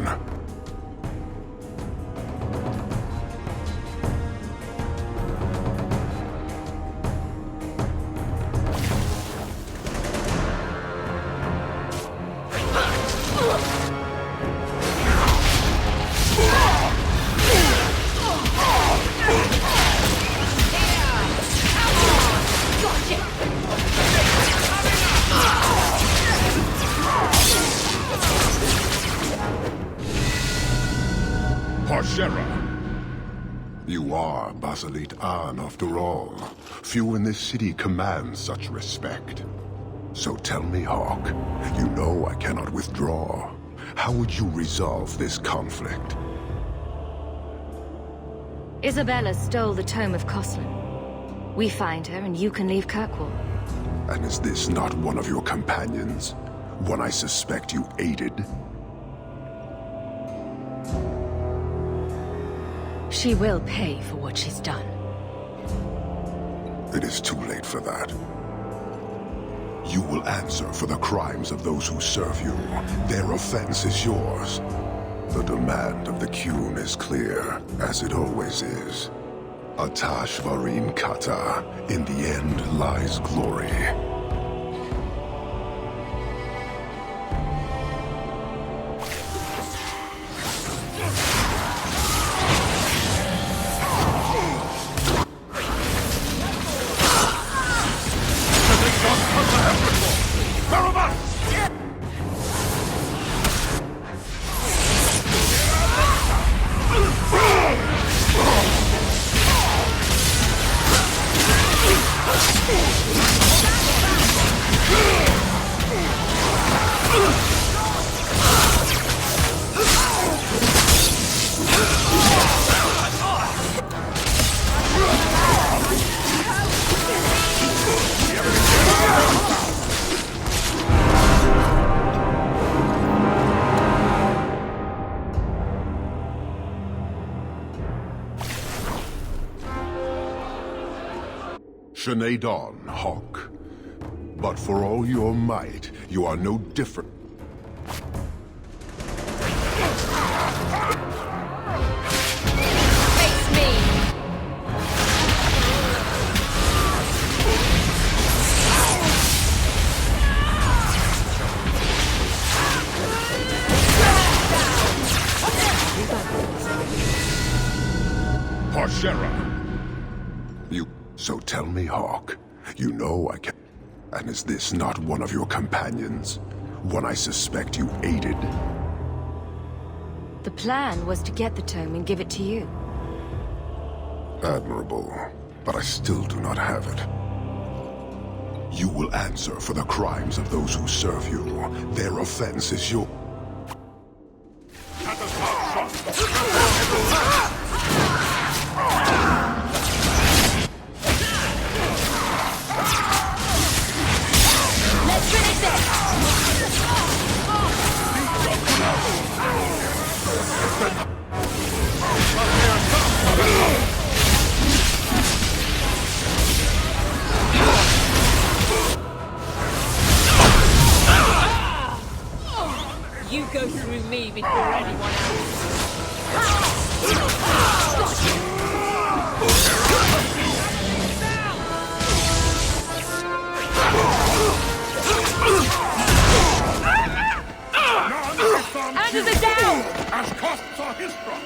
You are Basilit An, after all. Few in this city command such respect. So tell me, Hawke, you know I cannot withdraw. How would you resolve this conflict? Isabella stole the Tome of Coslin. We find her and you can leave Kirkwall. And is this not one of your companions? One I suspect you aided? She will pay for what she's done. It is too late for that. You will answer for the crimes of those who serve you. Their offense is yours. The demand of the Qun is clear, as it always is. Atash Varin Kata, in the end lies glory. Sinead Dawn, Hawk. But for all your might, you are no different. Face me! Parshera! So tell me, Hawk, you know I can... And is this not one of your companions? One I suspect you aided? The plan was to get the tome and give it to you. Admirable, but I still do not have it. You will answer for the crimes of those who serve you. Their offense is your... Let's finish this! You go through me before anyone Anders are down! As costs are his strong.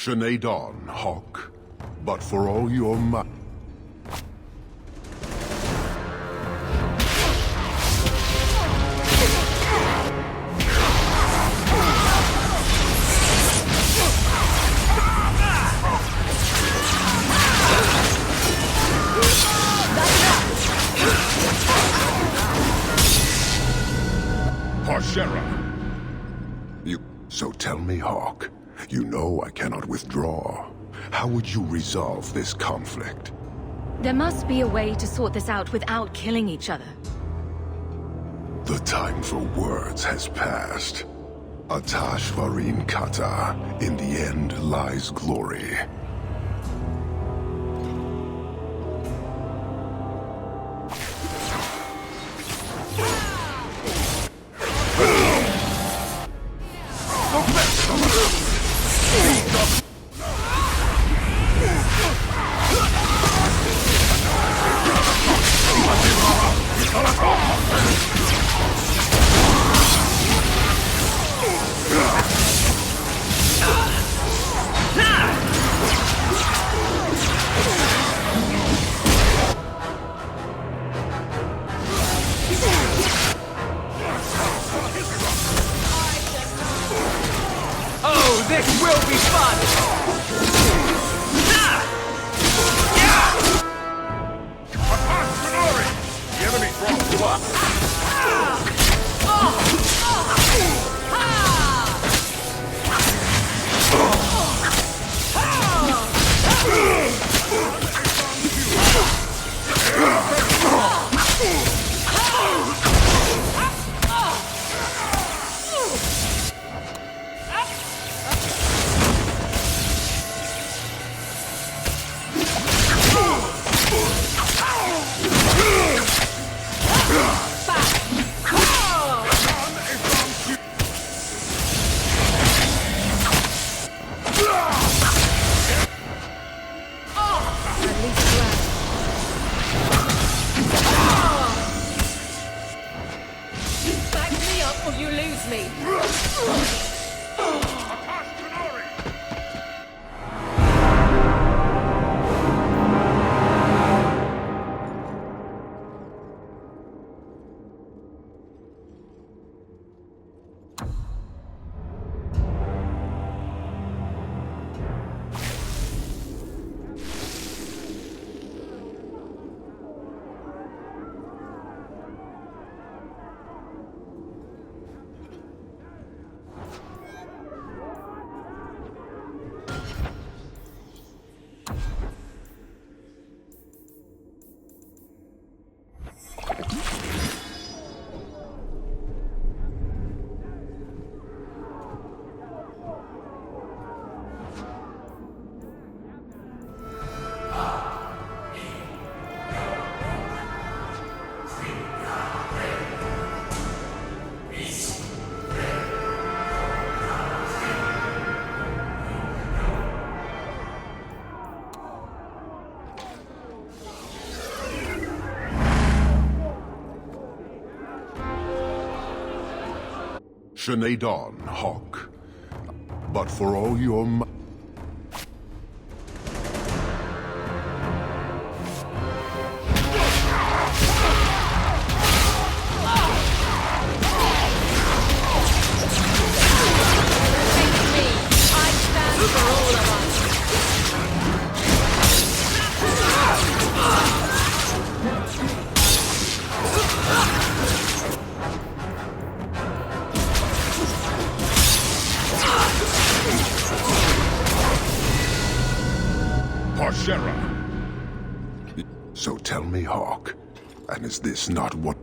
Sinead Dawn, Hawk. But for all your might... Parshera! So tell me, Hawk. You know I cannot withdraw. How would you resolve this conflict? There must be a way to sort this out without killing each other. The time for words has passed. Atash Varin Kata. In the end lies glory. Sinead Dawn, Hawk. But for all your Parshera. So tell me, Hawk, and is this not what...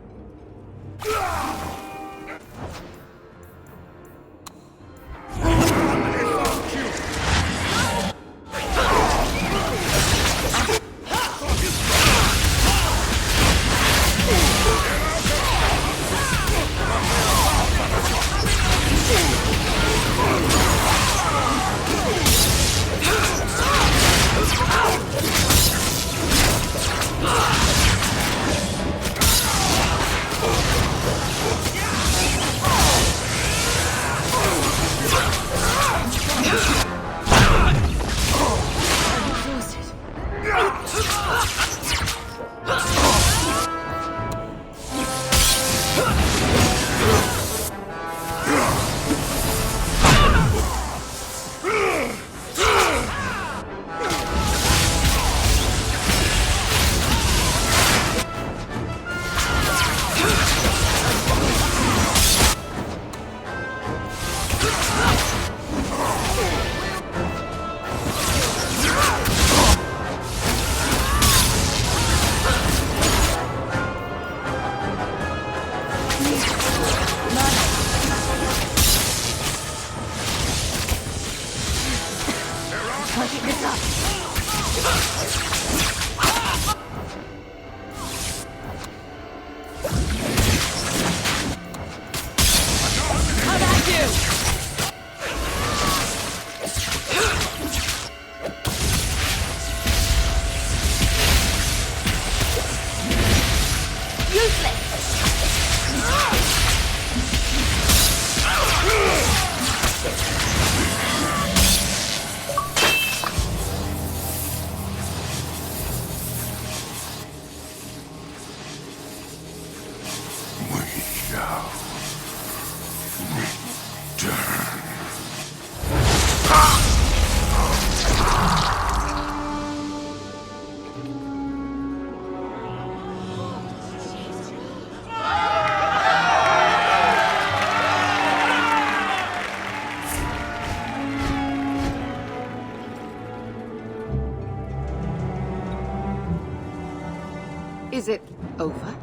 Is it over?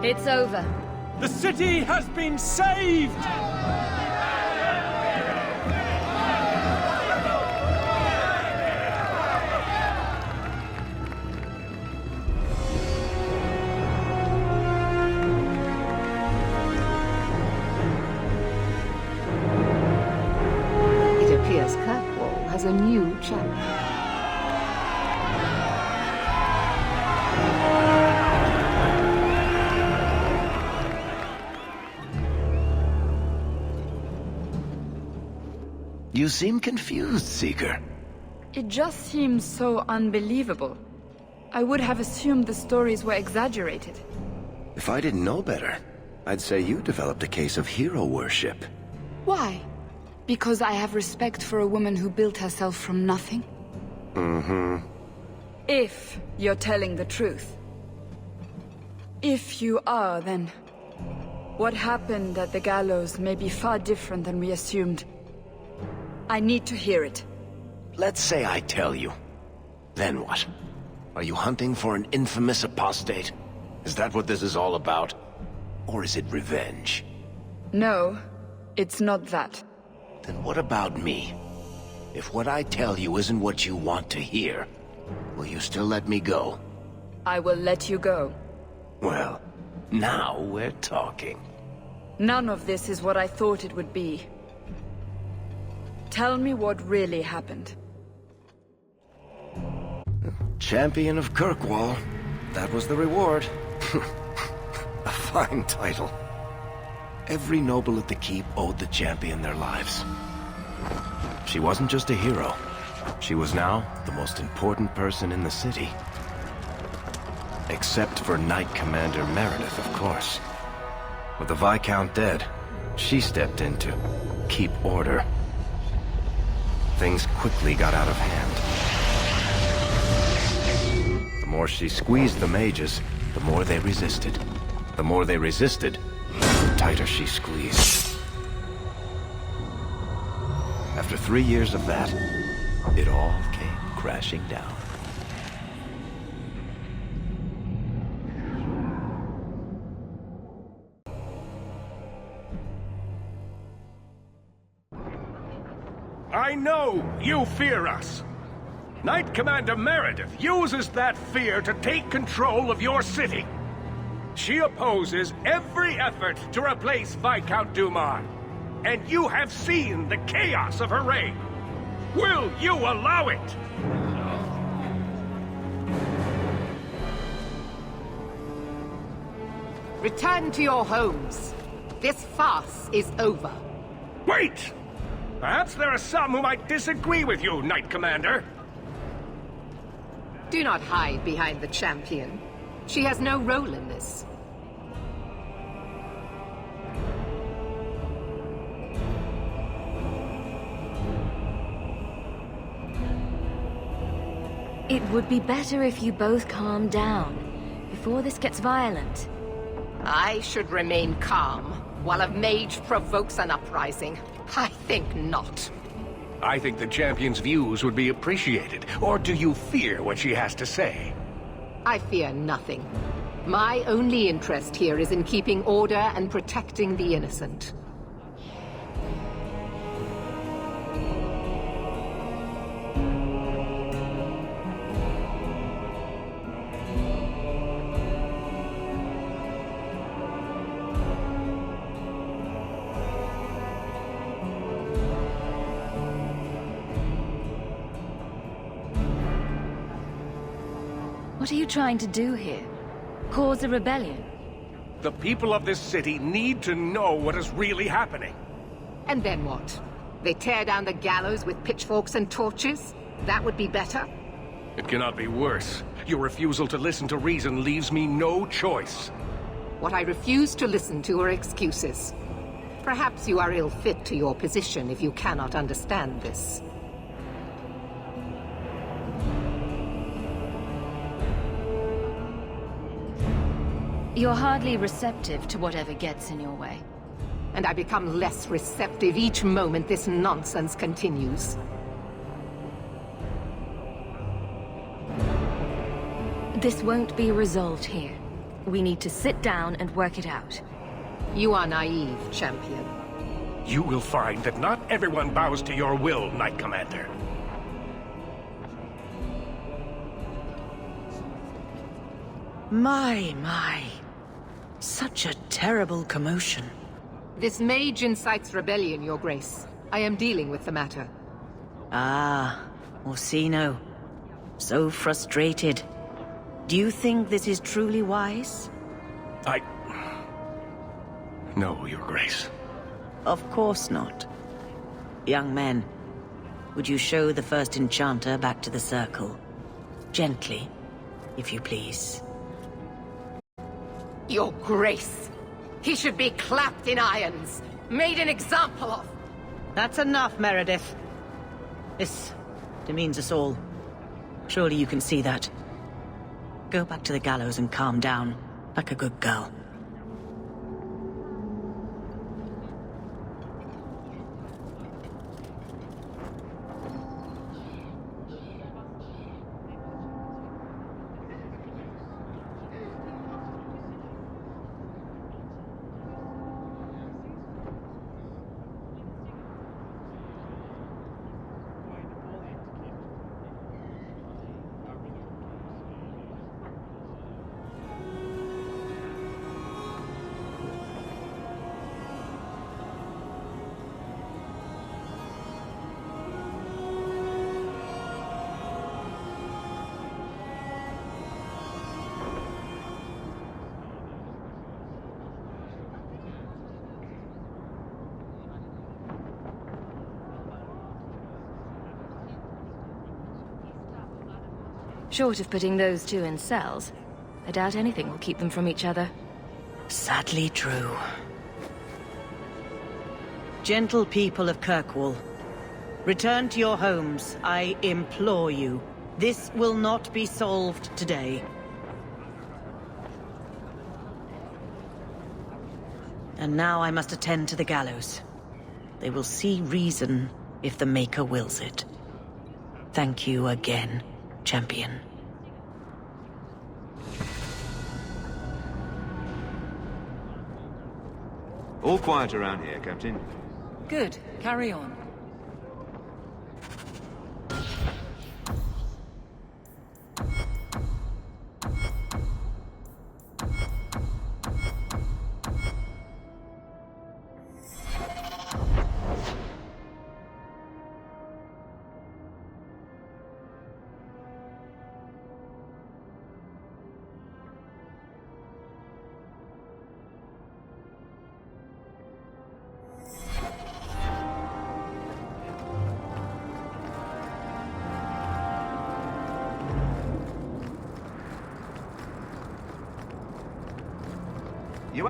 It's over. The city has been saved! It appears Kirkwall has a new champion. You seem confused, Seeker. It just seems so unbelievable. I would have assumed the stories were exaggerated. If I didn't know better, I'd say you developed a case of hero worship. Why? Because I have respect for a woman who built herself from nothing? Mm-hmm. If you're telling the truth. If you are, then what happened at the gallows may be far different than we assumed. I need to hear it. Let's say I tell you. Then what? Are you hunting for an infamous apostate? Is that what this is all about? Or is it revenge? No, it's not that. Then what about me? If what I tell you isn't what you want to hear, will you still let me go? I will let you go. Well, now we're talking. None of this is what I thought it would be. Tell me what really happened. Champion of Kirkwall. That was the reward. A fine title. Every noble at the keep owed the champion their lives. She wasn't just a hero. She was now the most important person in the city. Except for Knight Commander Meredith, of course. With the Viscount dead, she stepped in to keep order. Things quickly got out of hand. The more she squeezed the mages, the more they resisted. The more they resisted, the tighter she squeezed. After 3 years of that, it all came crashing down. I know you fear us. Knight Commander Meredith uses that fear to take control of your city. She opposes every effort to replace Viscount Dumas. And you have seen the chaos of her reign. Will you allow it? Return to your homes. This farce is over. Wait! Perhaps there are some who might disagree with you, Knight Commander. Do not hide behind the champion. She has no role in this. It would be better if you both calm down before this gets violent. I should remain calm while a mage provokes an uprising. I think not. I think the champion's views would be appreciated. Or do you fear what she has to say? I fear nothing. My only interest here is in keeping order and protecting the innocent. What are you trying to do here? Cause a rebellion? The people of this city need to know what is really happening. And then what? They tear down the gallows with pitchforks and torches? That would be better? It cannot be worse. Your refusal to listen to reason leaves me no choice. What I refuse to listen to are excuses. Perhaps you are ill-fit to your position if you cannot understand this. You're hardly receptive to whatever gets in your way. And I become less receptive each moment this nonsense continues. This won't be resolved here. We need to sit down and work it out. You are naive, champion. You will find that not everyone bows to your will, Knight Commander. My. Such a terrible commotion. This mage incites rebellion, Your Grace. I am dealing with the matter. Ah, Orsino. So frustrated. Do you think this is truly wise? No, Your Grace. Of course not. Young men, would you show the first enchanter back to the circle? Gently, if you please. Your Grace! He should be clapped in irons, made an example of! That's enough, Meredith. This demeans us all. Surely you can see that. Go back to the gallows and calm down, like a good girl. Short of putting those two in cells, I doubt anything will keep them from each other. Sadly true. Gentle people of Kirkwall, return to your homes, I implore you. This will not be solved today. And now I must attend to the gallows. They will see reason if the Maker wills it. Thank you again, champion. All quiet around here, Captain. Good. Carry on. You...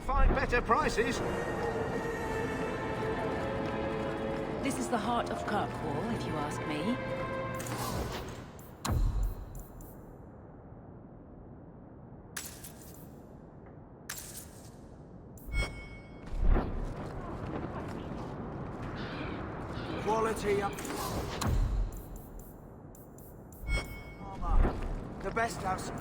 Find better prices. This is the heart of Kirkwall, if you ask me. Quality up. Armor. The best house.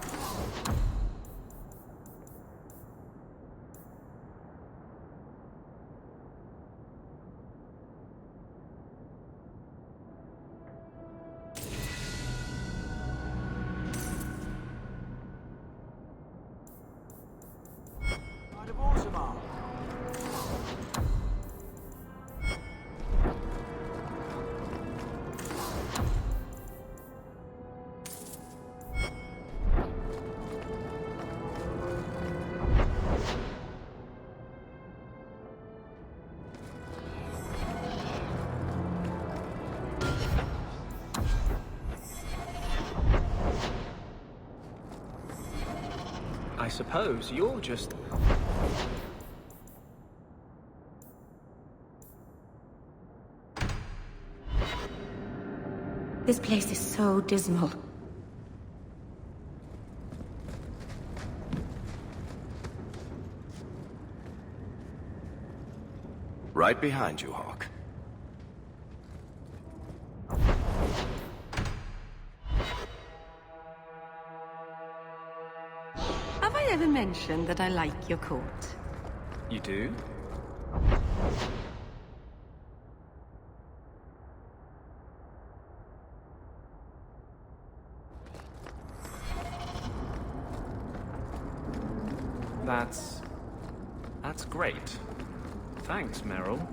I suppose you're just... This place is so dismal. Right behind you, Hawk. Have I ever mentioned that I like your coat? You do? That's great. Thanks, Meryl.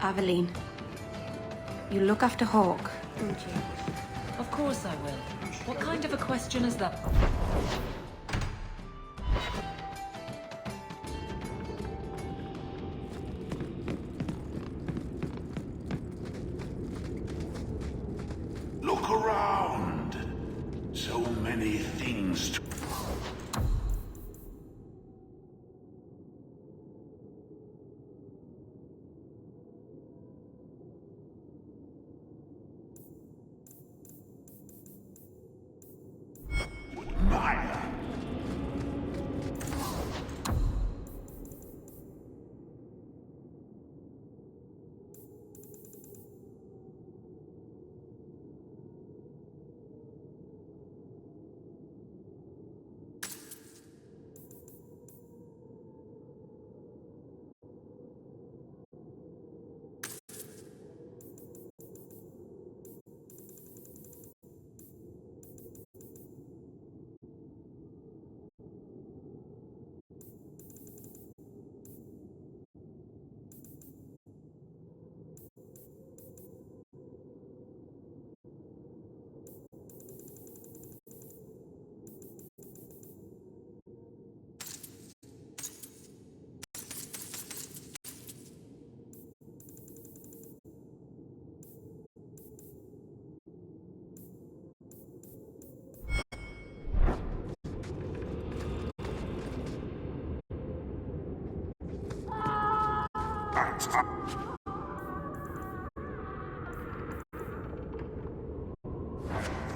Aveline. You look after Hawke, don't you? Of course I will. What kind of a question is that? Look around. So many things to...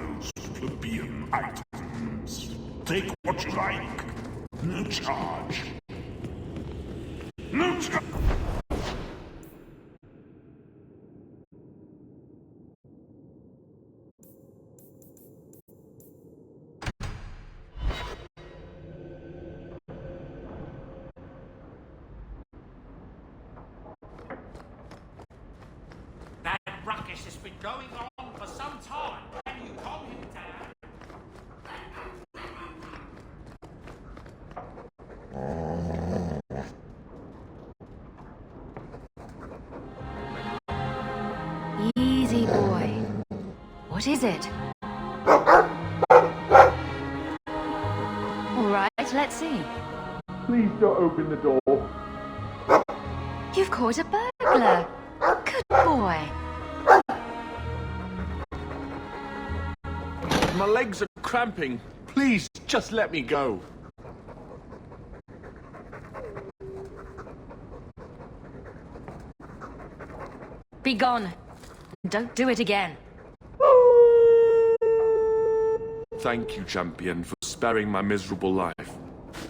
Those plebeian items. Take what you like. No charge. No charge. Ruckus has been going on for some time. Can you calm him down? Easy, boy. What is it? All right, let's see. Please don't open the door. You've caught a burglar. Good boy. My legs are cramping. Please, just let me go. Be gone. Don't do it again. Thank you, champion, for sparing my miserable life.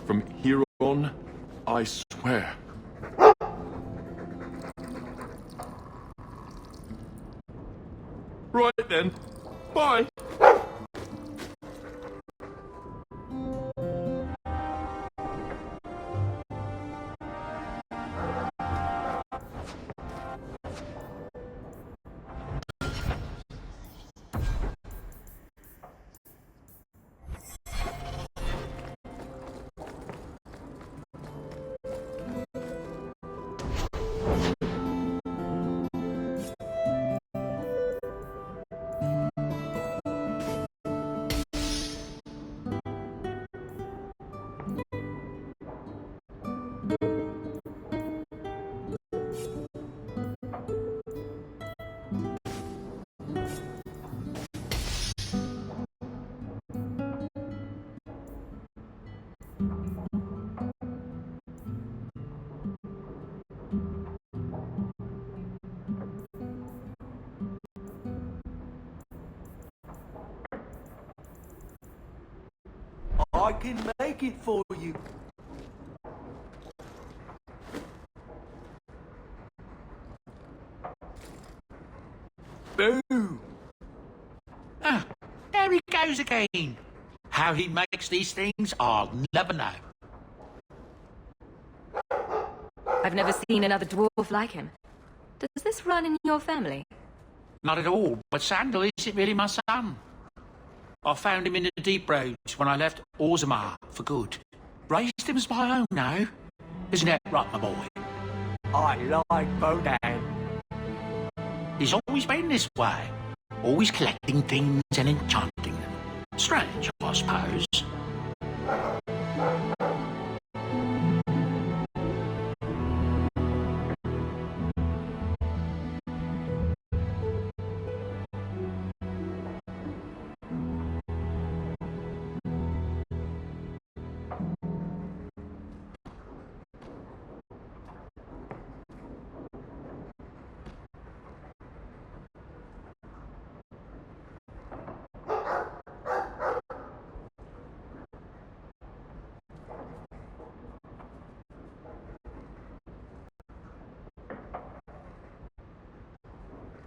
From here on, I swear. Right then. Bye. I can make it for you. Boo! Ah, there he goes again. How he makes these things, I'll never know. I've never seen another dwarf like him. Does this run in your family? Not at all, but Sandal isn't really my son. I found him in the deep roads when I left Orzammar for good. Raised him as my own now. Isn't that right, my boy? I like Bodan. He's always been this way. Always collecting things and enchanting them. Strange, I suppose.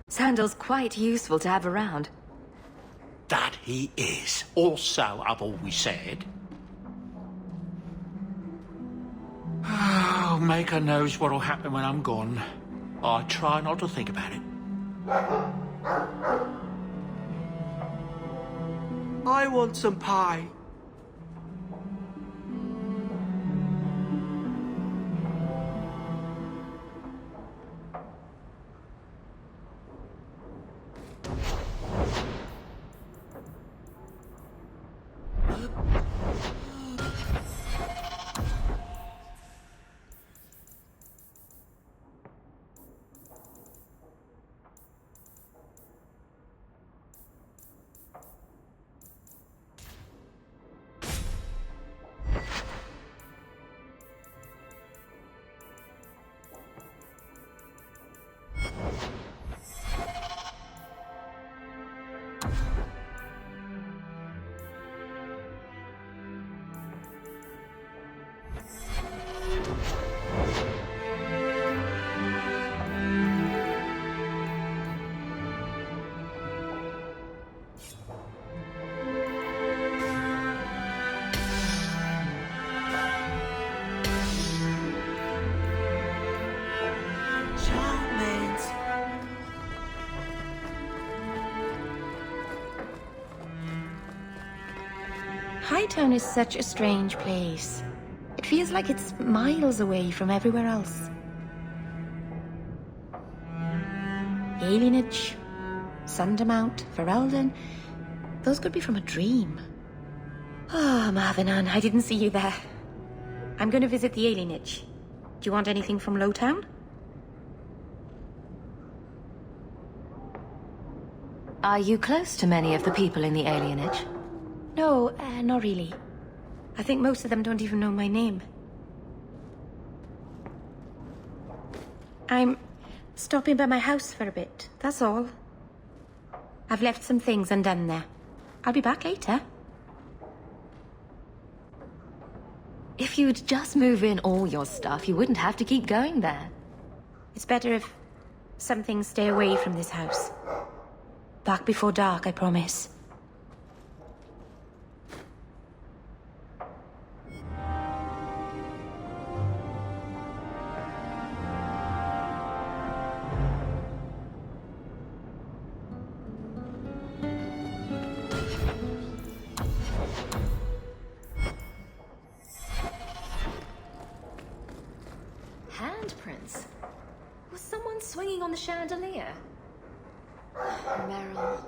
Sandal's quite useful to have around. That he is. Also, I've always said. Oh, Maker knows what'll happen when I'm gone. I try not to think about it. I want some pie. Hightown is such a strange place. It feels like it's miles away from everywhere else. Alienage, Sundermount, Ferelden, those could be from a dream. Ah, Marvinan, I didn't see you there. I'm going to visit the Alienage. Do you want anything from Lowtown? Are you close to many of the people in the alienage? No, not really. I think most of them don't even know my name. I'm stopping by my house for a bit, that's all. I've left some things undone there. I'll be back later. If you'd just move in all your stuff, you wouldn't have to keep going there. It's better if some things stay away from this house. Back before dark, I promise. Handprints? Was someone swinging on the chandelier? Meryl.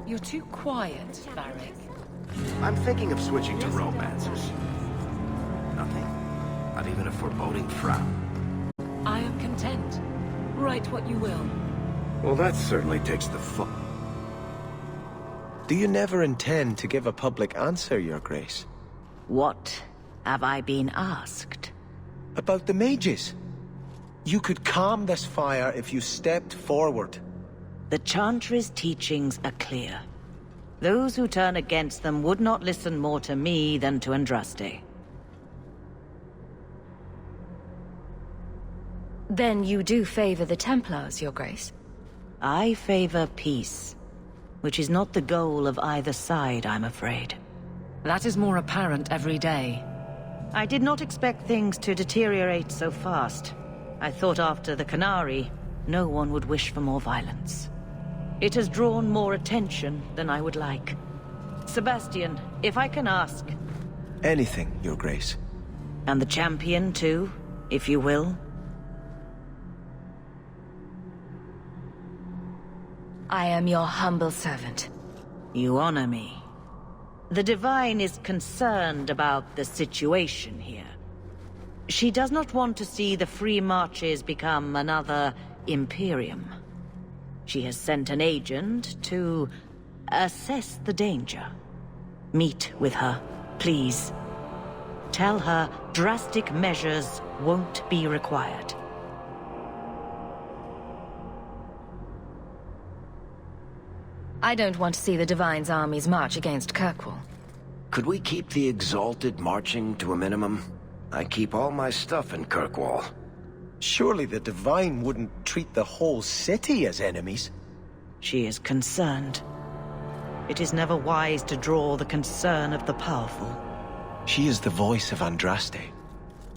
You're too quiet, Varric. I'm thinking of switching to romances. Nothing? Not even a foreboding frown? I am content. Write what you will. Well, that certainly takes the fun. Do you never intend to give a public answer, Your Grace? What have I been asked? About the mages. You could calm this fire if you stepped forward. The Chantry's teachings are clear. Those who turn against them would not listen more to me than to Andraste. Then you do favor the Templars, Your Grace? I favor peace, which is not the goal of either side, I'm afraid. That is more apparent every day. I did not expect things to deteriorate so fast. I thought after the Qunari, no one would wish for more violence. It has drawn more attention than I would like. Sebastian, if I can ask... Anything, Your Grace. And the champion, too, if you will? I am your humble servant. You honor me. The Divine is concerned about the situation here. She does not want to see the Free Marches become another Imperium. She has sent an agent to assess the danger. Meet with her, please. Tell her drastic measures won't be required. I don't want to see the Divine's armies march against Kirkwall. Could we keep the Exalted marching to a minimum? I keep all my stuff in Kirkwall. Surely the Divine wouldn't treat the whole city as enemies. She is concerned. It is never wise to draw the concern of the powerful. She is the voice of Andraste.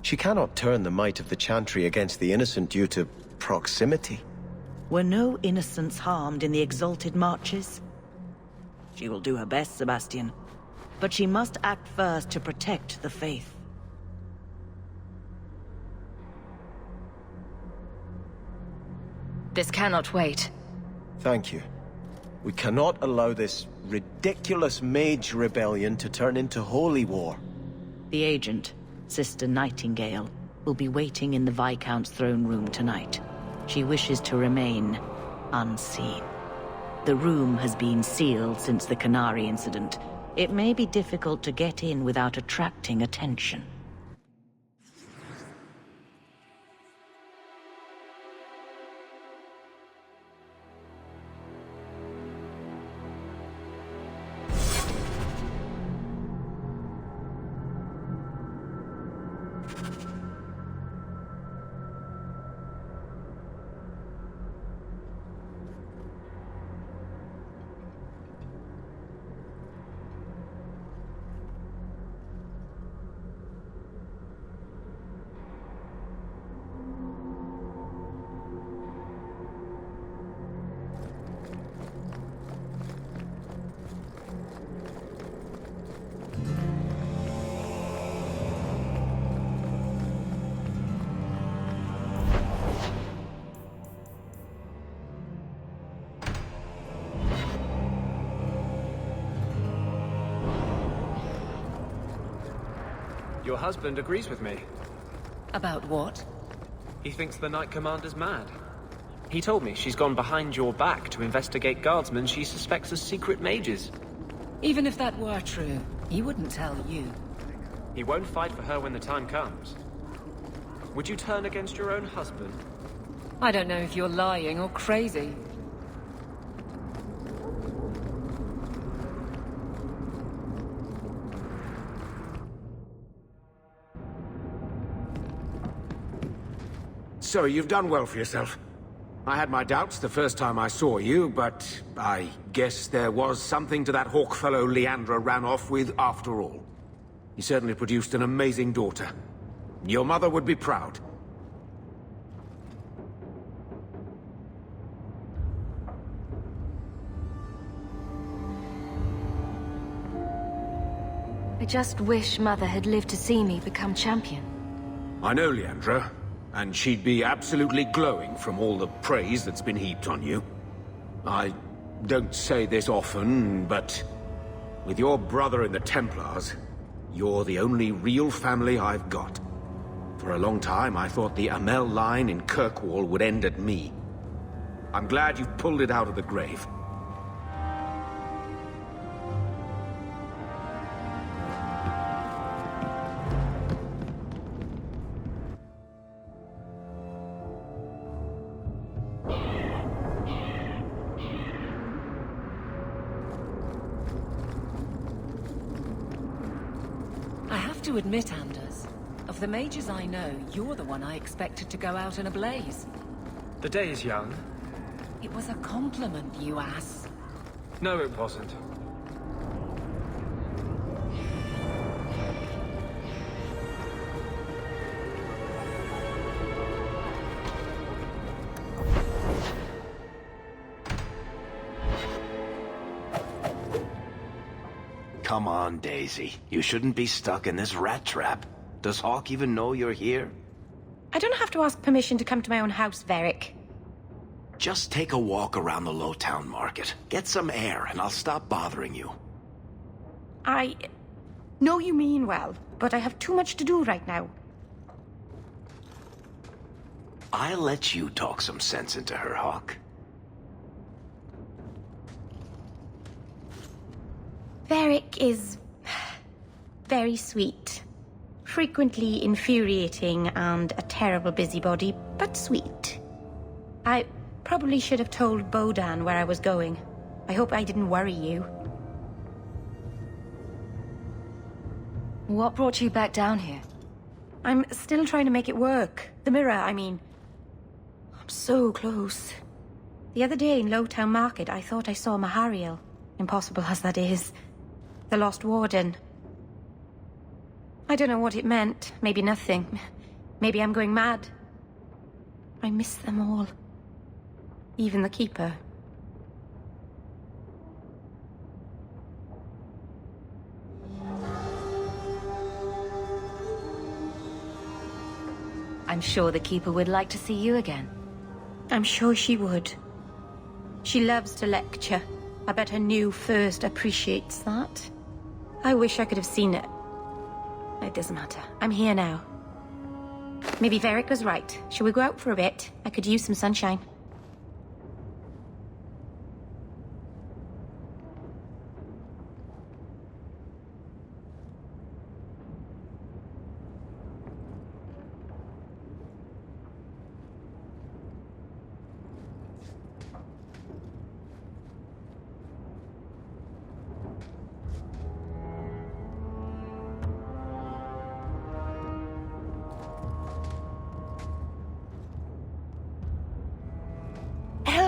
She cannot turn the might of the Chantry against the innocent due to proximity. Were no innocents harmed in the Exalted marches? She will do her best, Sebastian. But she must act first to protect the faith. This cannot wait. Thank you. We cannot allow this ridiculous mage rebellion to turn into holy war. The agent, Sister Nightingale, will be waiting in the Viscount's throne room tonight. She wishes to remain unseen. The room has been sealed since the Qunari incident. It may be difficult to get in without attracting attention. Your husband agrees with me. About what? He thinks the Knight Commander's mad. He told me she's gone behind your back to investigate guardsmen she suspects as secret mages. Even if that were true, he wouldn't tell you. He won't fight for her when the time comes. Would you turn against your own husband? I don't know if you're lying or crazy. So, you've done well for yourself. I had my doubts the first time I saw you, but I guess there was something to that hawk fellow Leandra ran off with after all. He certainly produced an amazing daughter. Your mother would be proud. I just wish Mother had lived to see me become champion. I know Leandra, and she'd be absolutely glowing from all the praise that's been heaped on you. I don't say this often, but with your brother in the Templars, you're the only real family I've got. For a long time, I thought the Amell line in Kirkwall would end at me. I'm glad you've pulled it out of the grave. I have to admit, Anders, of the mages I know, you're the one I expected to go out in a blaze. The day is young. It was a compliment, you ass. No, it wasn't. Come on, Daisy. You shouldn't be stuck in this rat trap. Does Hawk even know you're here? I don't have to ask permission to come to my own house, Varric. Just take a walk around the Lowtown Market. Get some air, and I'll stop bothering you. I know you mean well, but I have too much to do right now. I'll let you talk some sense into her, Hawk. Varric is very sweet. Frequently infuriating and a terrible busybody, but sweet. I probably should have told Bodan where I was going. I hope I didn't worry you. What brought you back down here? I'm still trying to make it work. The mirror, I mean. I'm so close. The other day in Lowtown Market, I thought I saw Mahariel. Impossible as that is. The Lost Warden. I don't know what it meant. Maybe nothing. Maybe I'm going mad. I miss them all. Even the Keeper. I'm sure the Keeper would like to see you again. I'm sure she would. She loves to lecture. I bet her new first appreciates that. I wish I could have seen it. It doesn't matter. I'm here now. Maybe Varric was right. Shall we go out for a bit? I could use some sunshine.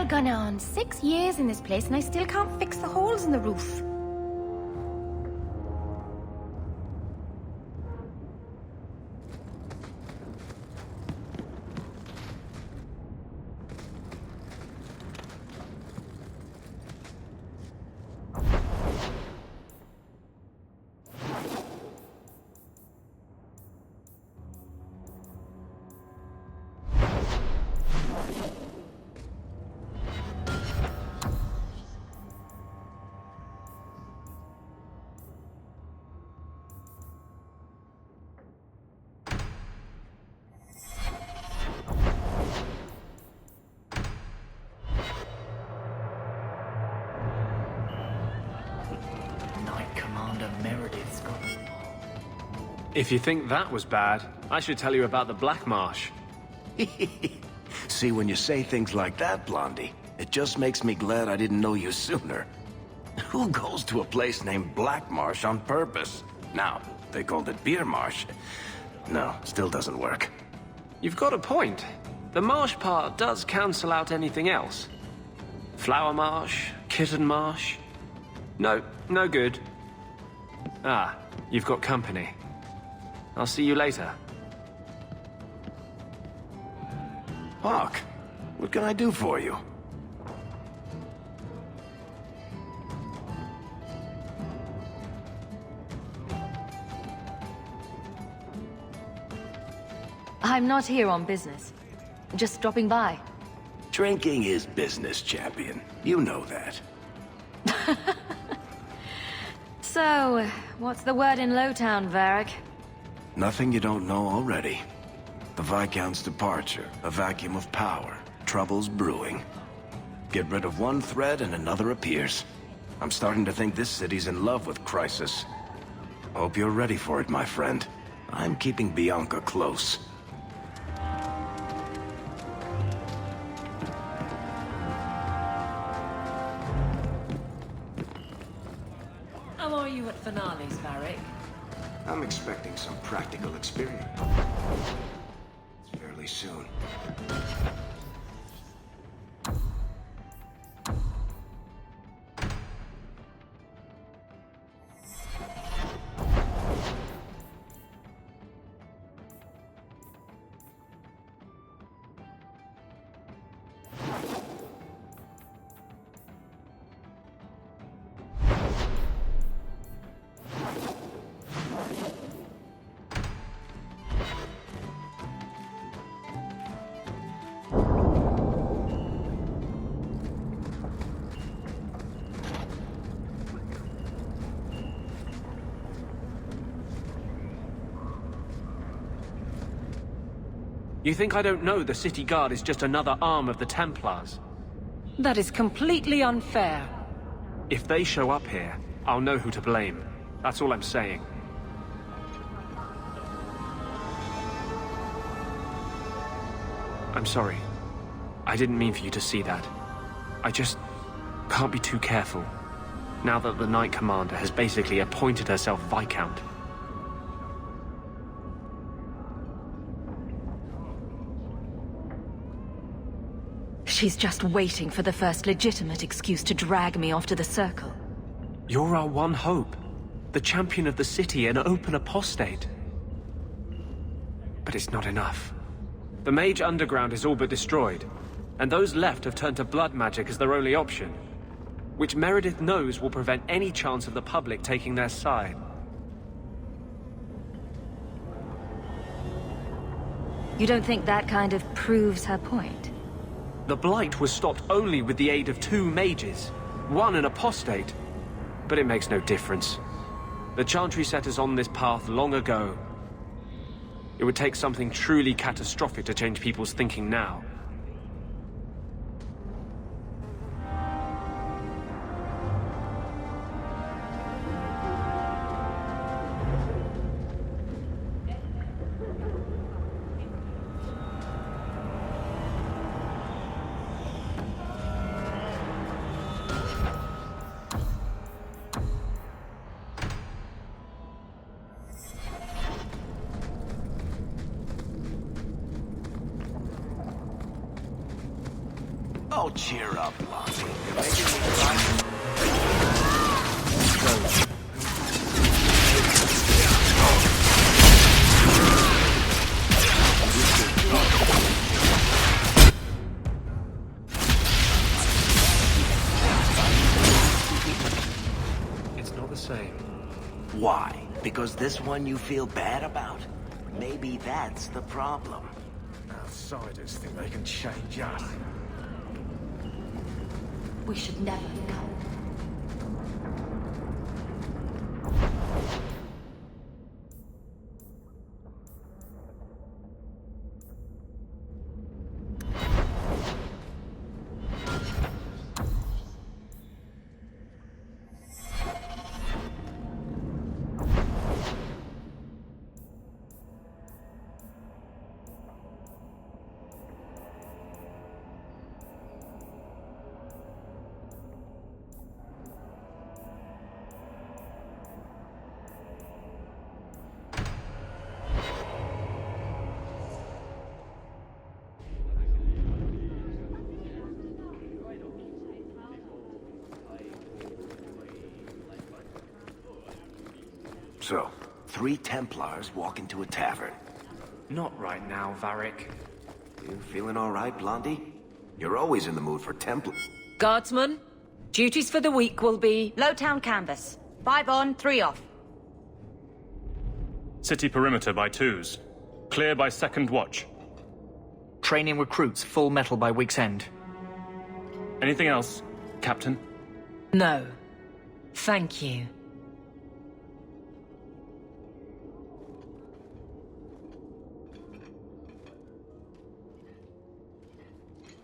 Gone on 6 years in this place and I still can't fix the holes in the roof. If you think that was bad, I should tell you about the Black Marsh. See, when you say things like that, Blondie, it just makes me glad I didn't know you sooner. Who goes to a place named Black Marsh on purpose? Now, they called it Beer Marsh. No, still doesn't work. You've got a point. The marsh part does cancel out anything else. Flower Marsh, Kitten Marsh. No, no good. Ah, you've got company. I'll see you later. Hawk, what can I do for you? I'm not here on business. Just dropping by. Drinking is business, champion. You know that. So, what's the word in Lowtown, Varric? Nothing you don't know already. The Viscount's departure, a vacuum of power, troubles brewing. Get rid of one thread and another appears. I'm starting to think this city's in love with Crisis. Hope you're ready for it, my friend. I'm keeping Bianca close. How are you at finales, Varric? I'm expecting some practical experience. Fairly soon. You think I don't know the City Guard is just another arm of the Templars? That is completely unfair. If they show up here, I'll know who to blame. That's all I'm saying. I'm sorry. I didn't mean for you to see that. I just can't be too careful, now that the Knight Commander has basically appointed herself Viscount. She's just waiting for the first legitimate excuse to drag me off to the Circle. You're our one hope. The champion of the city, an open apostate. But it's not enough. The Mage Underground is all but destroyed, and those left have turned to blood magic as their only option, which Meredith knows will prevent any chance of the public taking their side. You don't think that kind of proves her point? The Blight was stopped only with the aid of 2 mages, one an apostate. But it makes no difference. The Chantry set us on this path long ago. It would take something truly catastrophic to change people's thinking now. Oh, cheer up, Blondie. You're making me cry. It's not the same. Why? Because this one you feel bad about? Maybe that's the problem. Outsiders think they can change us. We should never come. So, 3 Templars walk into a tavern. Not right now, Varric. You feeling all right, Blondie? You're always in the mood for Templar. Guardsmen, duties for the week will be... Lowtown canvas. 5 on, 3 off. City perimeter by 2s. Clear by 2nd watch. Training recruits full metal by week's end. Anything else, Captain? No. Thank you.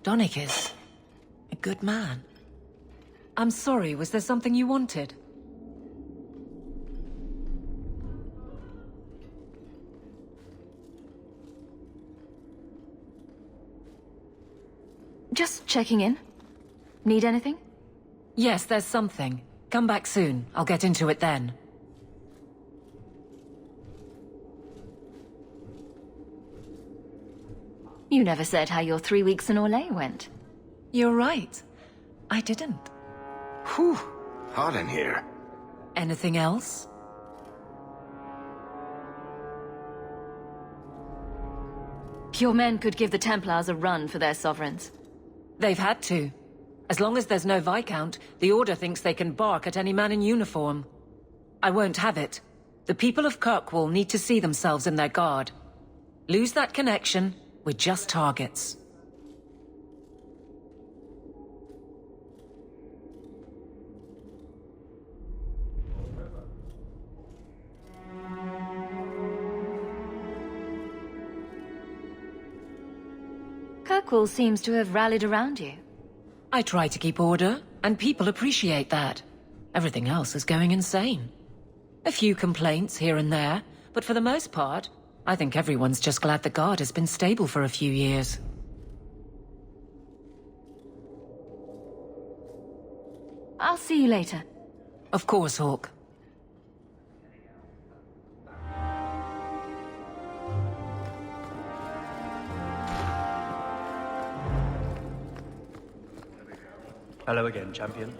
Donicus, good man. I'm sorry, was there something you wanted? Just checking in. Need anything? Yes, there's something. Come back soon. I'll get into it then. You never said how your 3 weeks in Orlais went. You're right. I didn't. Whew. Hot in here. Anything else? Your men could give the Templars a run for their sovereigns. They've had to. As long as there's no Viscount, the Order thinks they can bark at any man in uniform. I won't have it. The people of Kirkwall need to see themselves in their guard. Lose that connection, we're just targets. Kirkwall seems to have rallied around you. I try to keep order, and people appreciate that. Everything else is going insane. A few complaints here and there, but for the most part, I think everyone's just glad the Guard has been stable for a few years. I'll see you later. Of course, Hawke. Hello again, champion.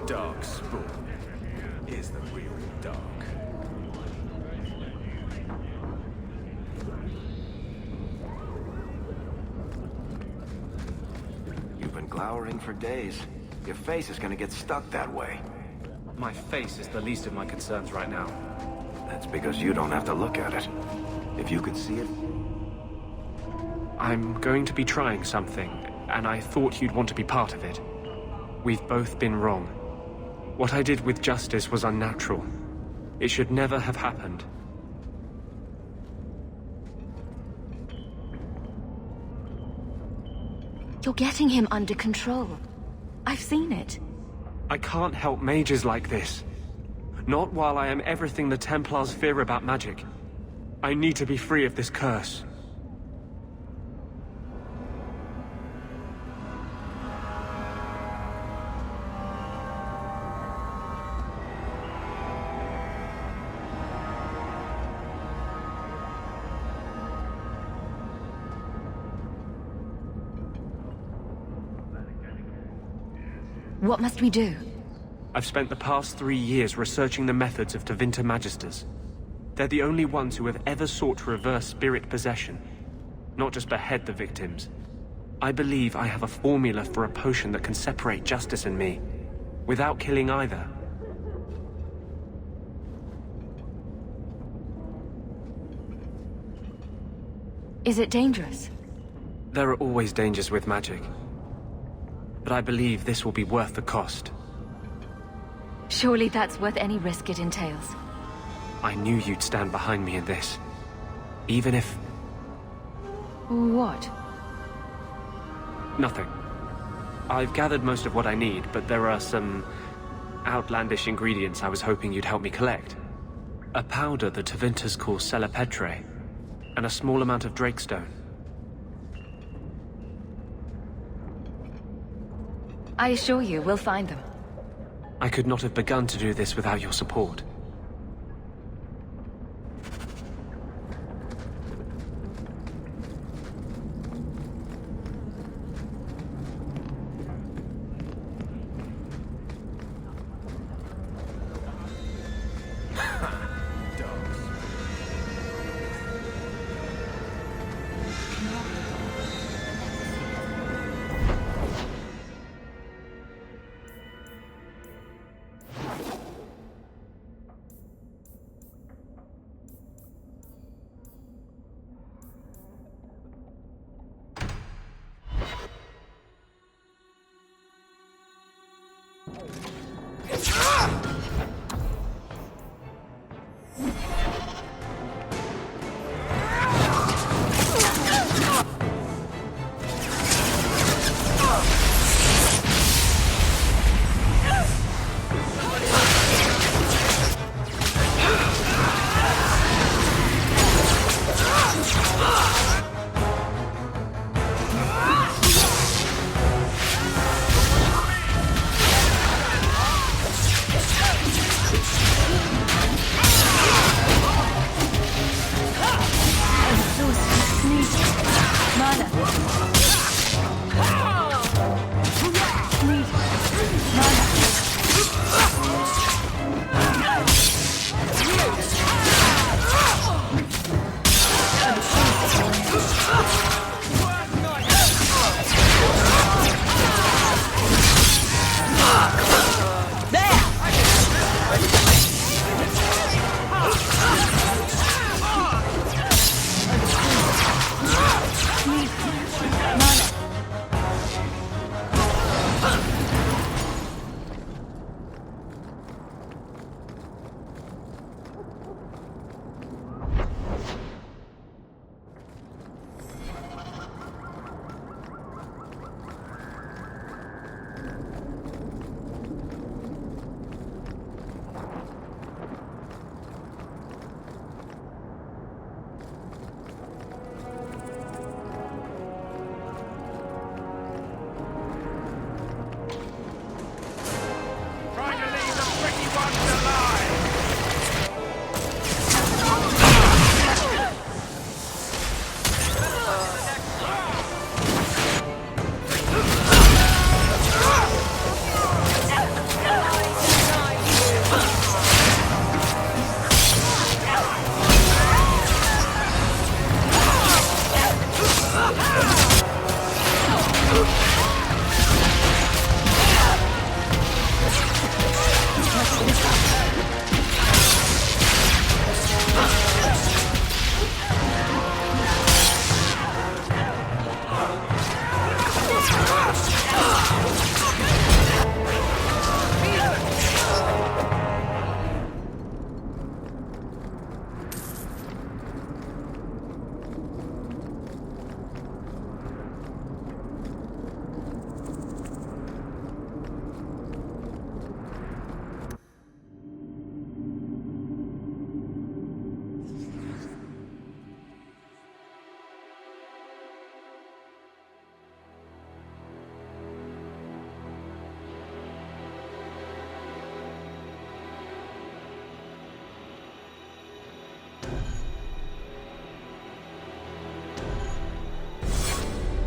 Dark Spawn is the real dark. You've been glowering for days. Your face is gonna get stuck that way. My face is the least of my concerns right now. That's because you don't have to look at it. If you could see it... I'm going to be trying something, and I thought you'd want to be part of it. We've both been wrong. What I did with Justice was unnatural. It should never have happened. You're getting him under control. I've seen it. I can't help mages like this. Not while I am everything the Templars fear about magic. I need to be free of this curse. What must we do? I've spent the past 3 years researching the methods of Tevinter Magisters. They're the only ones who have ever sought to reverse spirit possession, not just behead the victims. I believe I have a formula for a potion that can separate Justice and me, without killing either. Is it dangerous? There are always dangers with magic. But I believe this will be worth the cost. Surely that's worth any risk it entails. I knew you'd stand behind me in this. Even if... What? Nothing. I've gathered most of what I need, but there are some outlandish ingredients I was hoping you'd help me collect. A powder the Tevinters call Celepetre, and a small amount of Drakestone. I assure you, we'll find them. I could not have begun to do this without your support. Dark.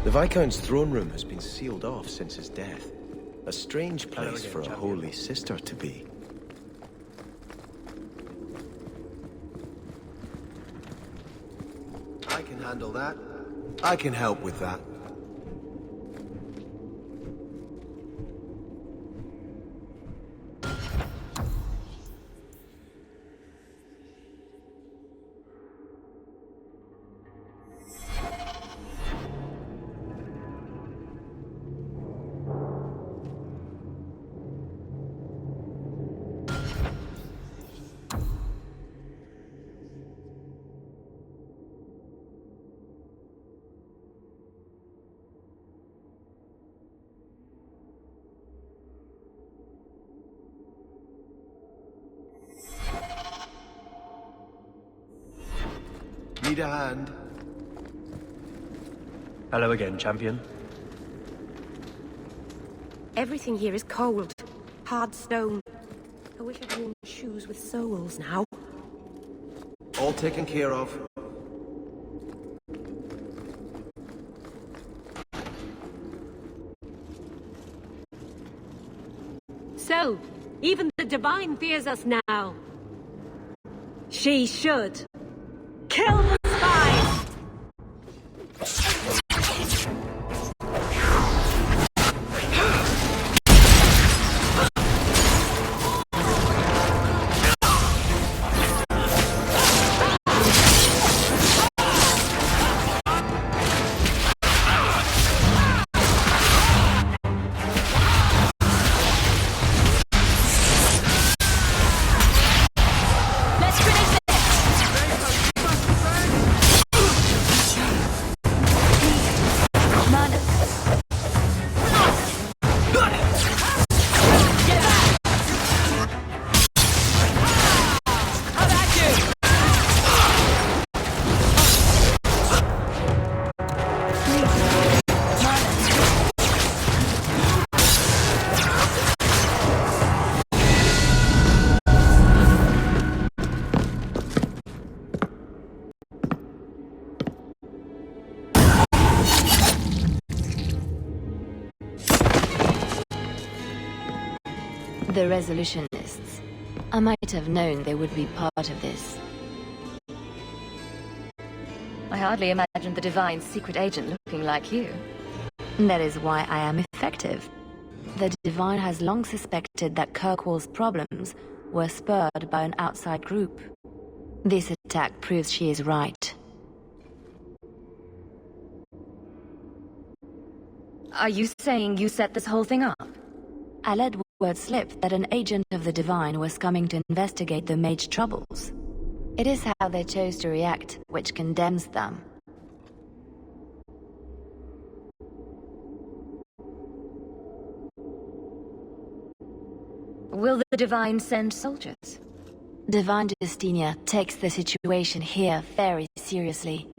The Viscount's throne room has been sealed off since his death. A strange place for a holy sister to be. I can handle that. I can help with that. Need a hand? Hello again, champion. Everything here is cold. Hard stone. I wish I'd worn shoes with soles now. All taken care of. So, even the Divine fears us now. She should. Kill the spies! The Resolutionists. I might have known they would be part of this. I hardly imagined the Divine's secret agent looking like you. That is why I am effective. The Divine has long suspected that Kirkwall's problems were spurred by an outside group. This attack proves she is right. Are you saying you set this whole thing up? I let word slip that an agent of the Divine was coming to investigate the Mage troubles. It is how they chose to react, which condemns them. Will the Divine send soldiers? Divine Justinia takes the situation here very seriously.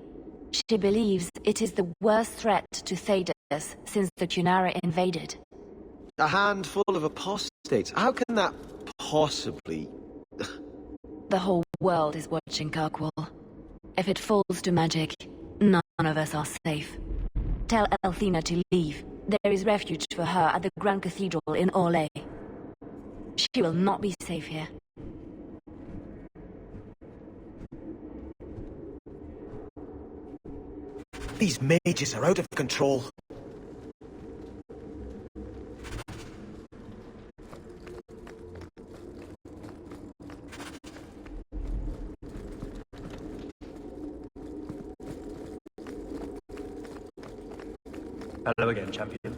She believes it is the worst threat to Thedas since the Qunari invaded. A handful of apostates. How can that possibly... The whole world is watching Kirkwall. If it falls to magic, none of us are safe. Tell Elthina to leave. There is refuge for her at the Grand Cathedral in Orlais. She will not be safe here. These mages are out of control. Hello again, champion.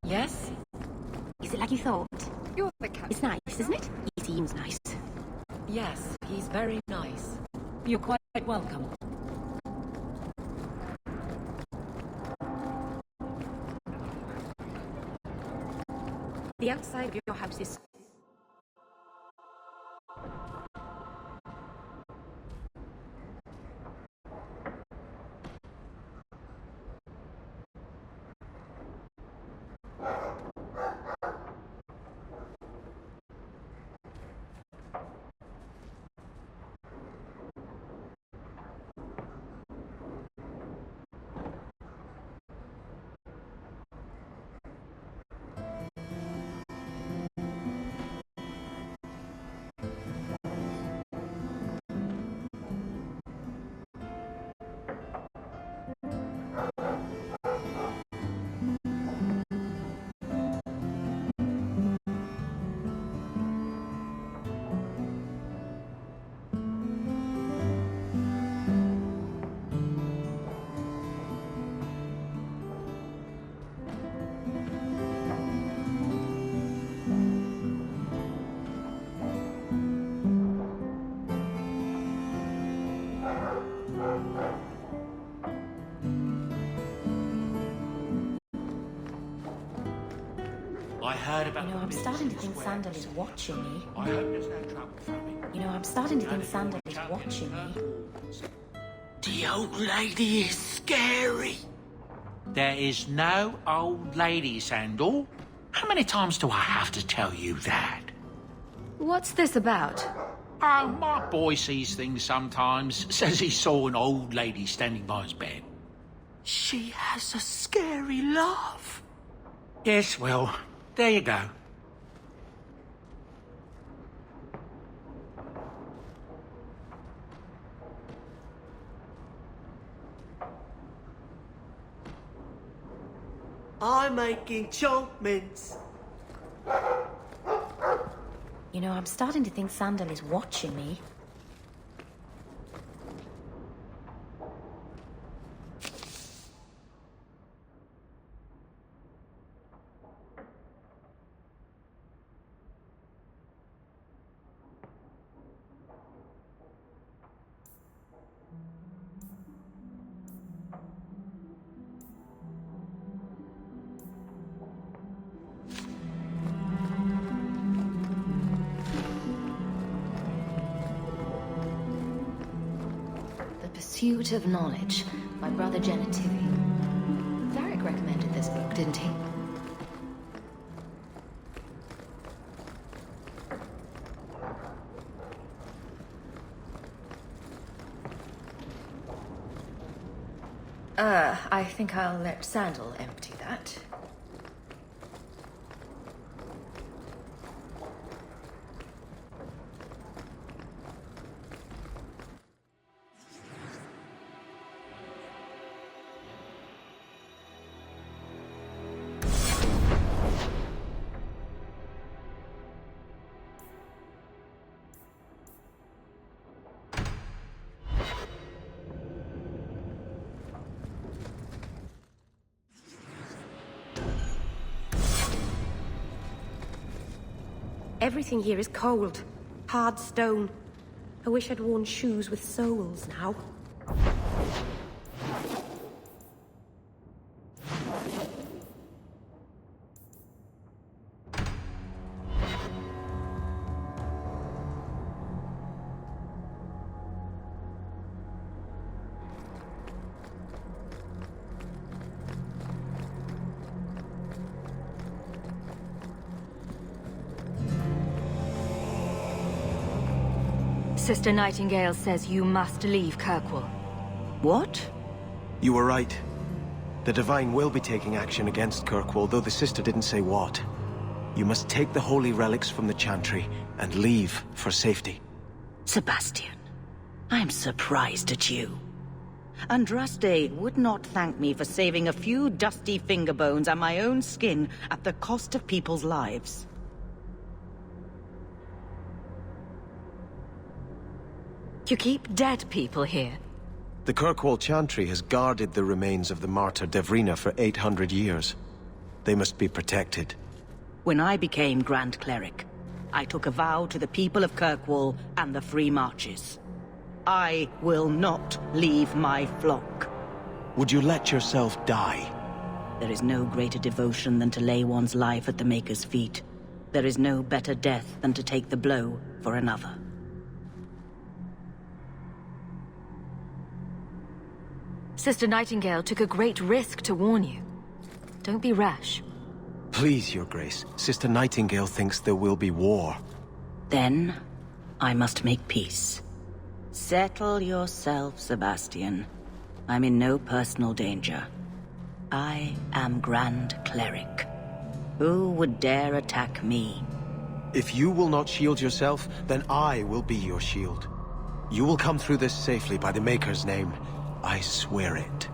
Yes? Is it like you thought? You're the cat. It's nice, isn't it? He seems nice. Yes, he's very nice. You're quite welcome. The outside of your house is... I heard about... You know, I'm starting to think Sandal is watching me. I hope there's no trouble from it. You know, I'm starting to think Sandal is watching me. The old lady is scary. There is no old lady, Sandal. How many times do I have to tell you that? What's this about? Oh, my boy sees things sometimes. Says he saw an old lady standing by his bed. She has a scary laugh. Yes, well, there you go. I'm making chunk mince. You know, I'm starting to think Sandal is watching me. Pursuit of Knowledge by Brother Genitivi. Varric recommended this book, didn't he? I think I'll let Sandal empty that. Everything here is cold. Hard stone. I wish I'd worn shoes with soles now. Sister Nightingale says you must leave Kirkwall. What? You were right. The Divine will be taking action against Kirkwall, though the sister didn't say what. You must take the holy relics from the Chantry and leave for safety. Sebastian, I'm surprised at you. Andraste would not thank me for saving a few dusty finger bones and my own skin at the cost of people's lives. You keep dead people here. The Kirkwall Chantry has guarded the remains of the martyr Devrina for 800 years. They must be protected. When I became Grand Cleric, I took a vow to the people of Kirkwall and the Free Marches. I will not leave my flock. Would you let yourself die? There is no greater devotion than to lay one's life at the Maker's feet. There is no better death than to take the blow for another. Sister Nightingale took a great risk to warn you. Don't be rash. Please, Your Grace. Sister Nightingale thinks there will be war. Then, I must make peace. Settle yourself, Sebastian. I'm in no personal danger. I am Grand Cleric. Who would dare attack me? If you will not shield yourself, then I will be your shield. You will come through this safely by the Maker's name. I swear it.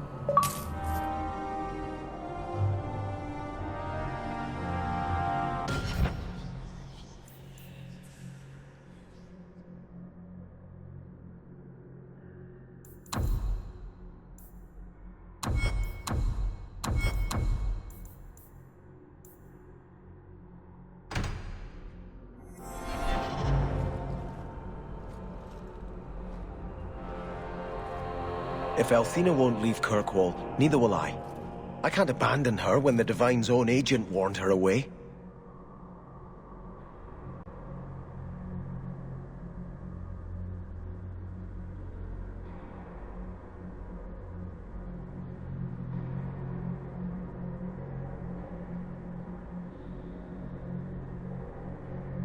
If Althena won't leave Kirkwall, neither will I. I can't abandon her when the Divine's own agent warned her away.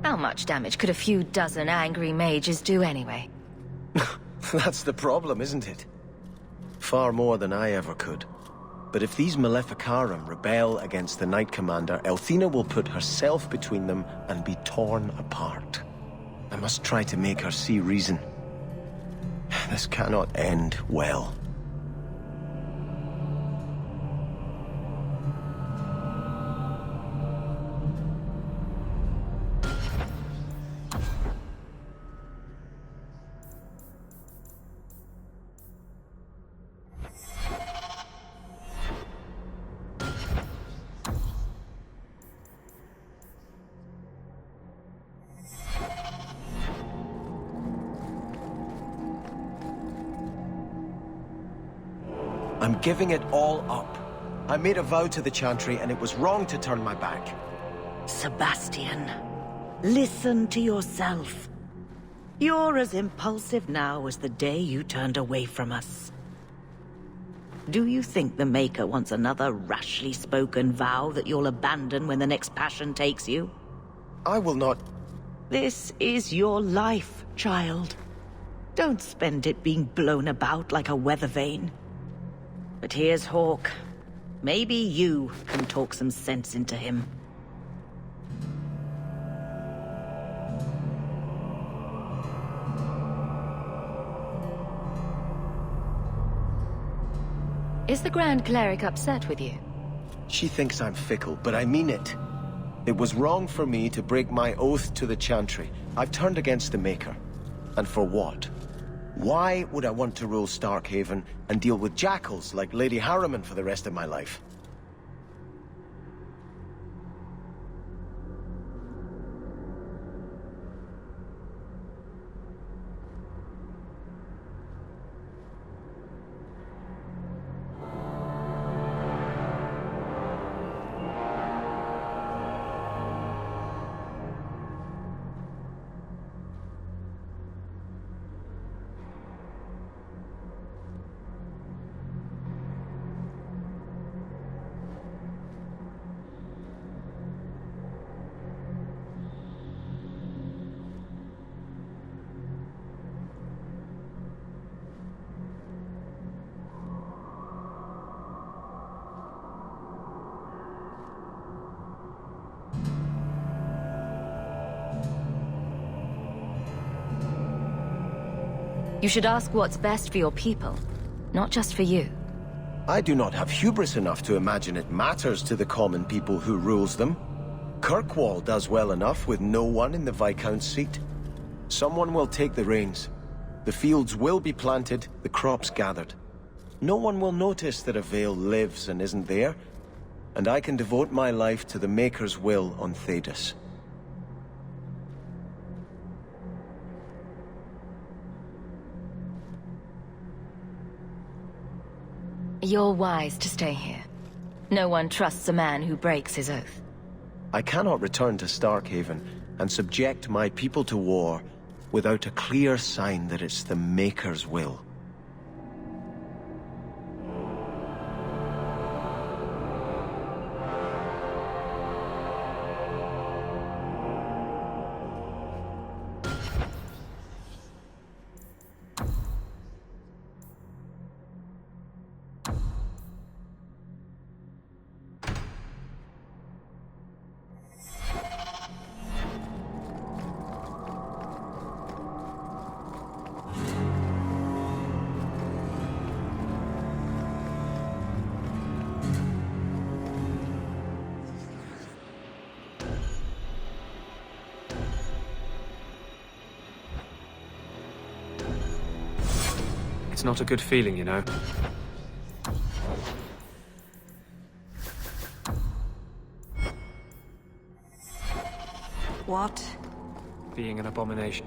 How much damage could a few dozen angry mages do anyway? That's the problem, isn't it? Far more than I ever could. But if these Maleficarum rebel against the Knight Commander, Althena will put herself between them and be torn apart. I must try to make her see reason. This cannot end well. I'm giving it all up. I made a vow to the Chantry, and it was wrong to turn my back. Sebastian, listen to yourself. You're as impulsive now as the day you turned away from us. Do you think the Maker wants another rashly spoken vow that you'll abandon when the next passion takes you? I will not... This is your life, child. Don't spend it being blown about like a weather vane. But here's Hawke. Maybe you can talk some sense into him. Is the Grand Cleric upset with you? She thinks I'm fickle, but I mean it. It was wrong for me to break my oath to the Chantry. I've turned against the Maker. And for what? Why would I want to rule Starkhaven and deal with jackals like Lady Harriman for the rest of my life? You should ask what's best for your people, not just for you. I do not have hubris enough to imagine it matters to the common people who rules them. Kirkwall does well enough with no one in the Viscount's seat. Someone will take the reins. The fields will be planted, the crops gathered. No one will notice that a Vale lives and isn't there, and I can devote my life to the Maker's will on Thedas. You're wise to stay here. No one trusts a man who breaks his oath. I cannot return to Starkhaven and subject my people to war without a clear sign that it's the Maker's will. It's not a good feeling, you know. What? Being an abomination.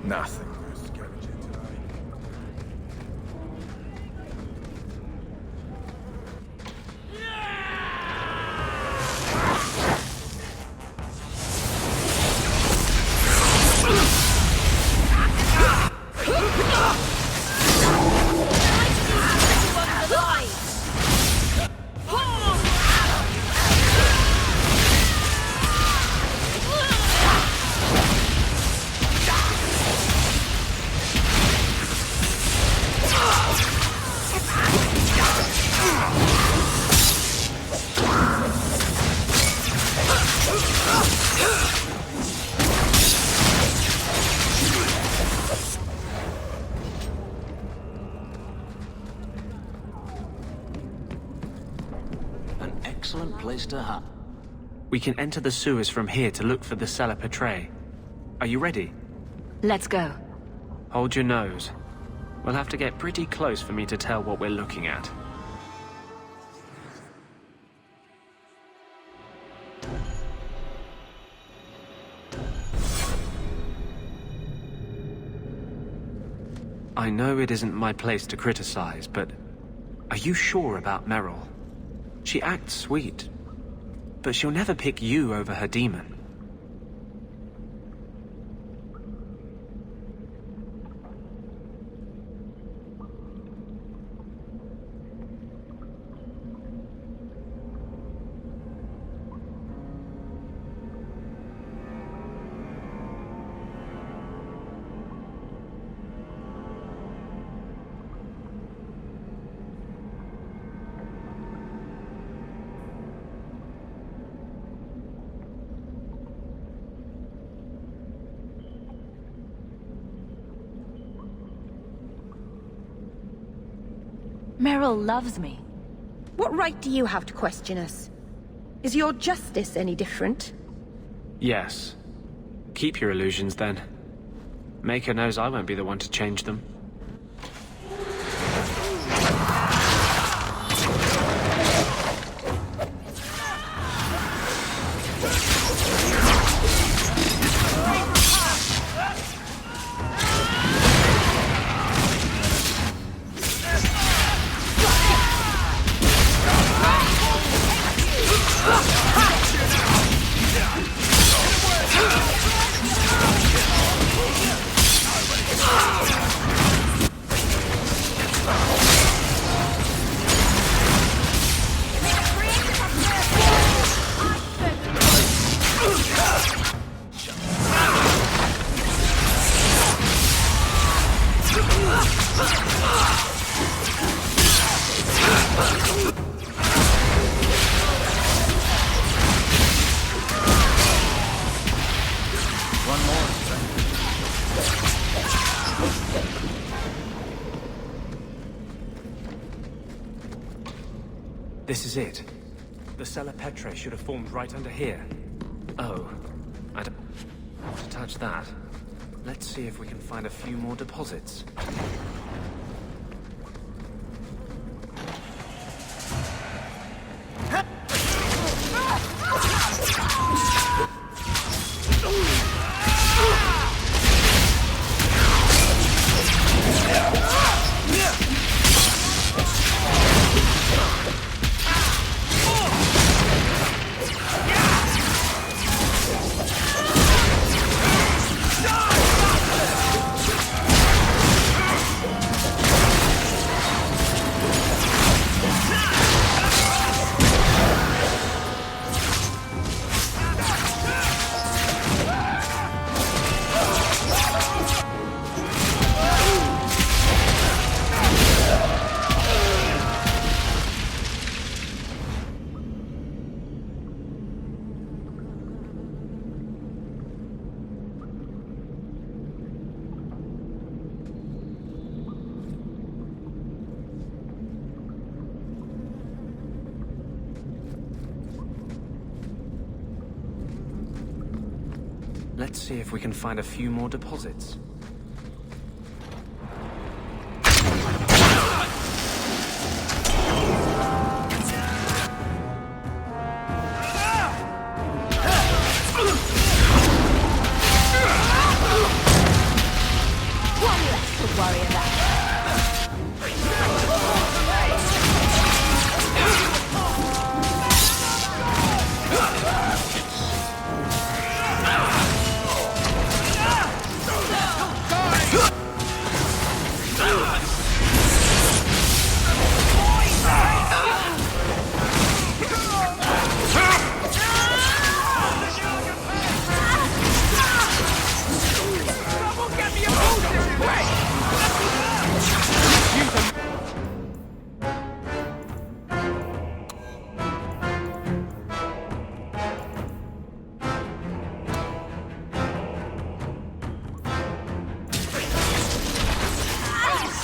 Nothing. Excellent place to hide. We can enter the sewers from here to look for the Cellar Petray. Are you ready? Let's go. Hold your nose. We'll have to get pretty close for me to tell what we're looking at. I know it isn't my place to criticize, but are you sure about Meryl? She acts sweet, but she'll never pick you over her demon. Meryl loves me. What right do you have to question us? Is your justice any different? Yes. Keep your illusions, then. Maker knows I won't be the one to change them. This is it. The Cella Petrae should have formed right under here. Oh, I don't want to touch that. Let's see if we can find a few more deposits. Let's see if we can find a few more deposits. One less to worry about.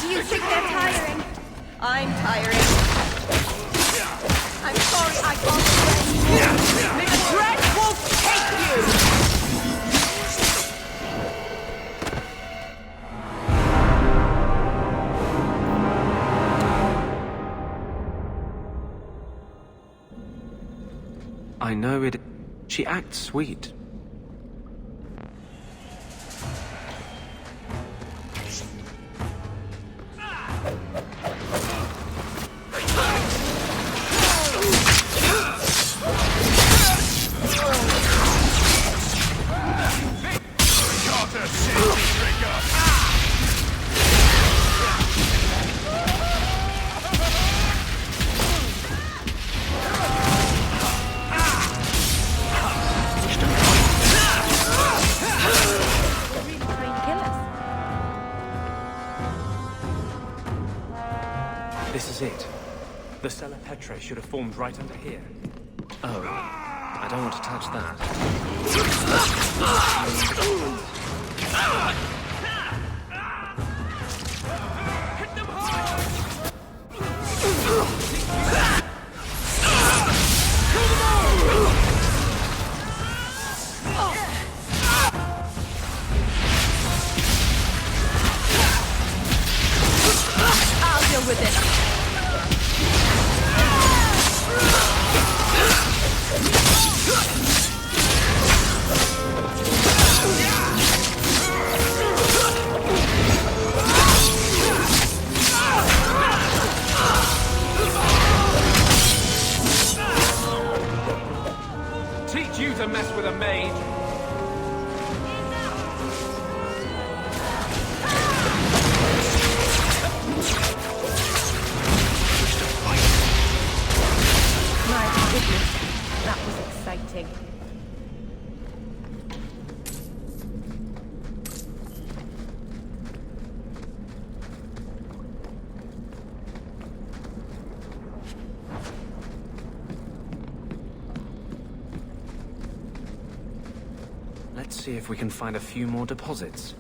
You think they're tiring? I'm tiring. I'm sorry I can't stay. May the dread wolf take you! I know it. She acts sweet. This is it. The Cella Petrae should have formed right under here. Oh, I don't want to touch that. Hit them hard! I'll deal with it. Teach you to mess with a maid! My goodness, that was exciting. Let's see if we can find a few more deposits.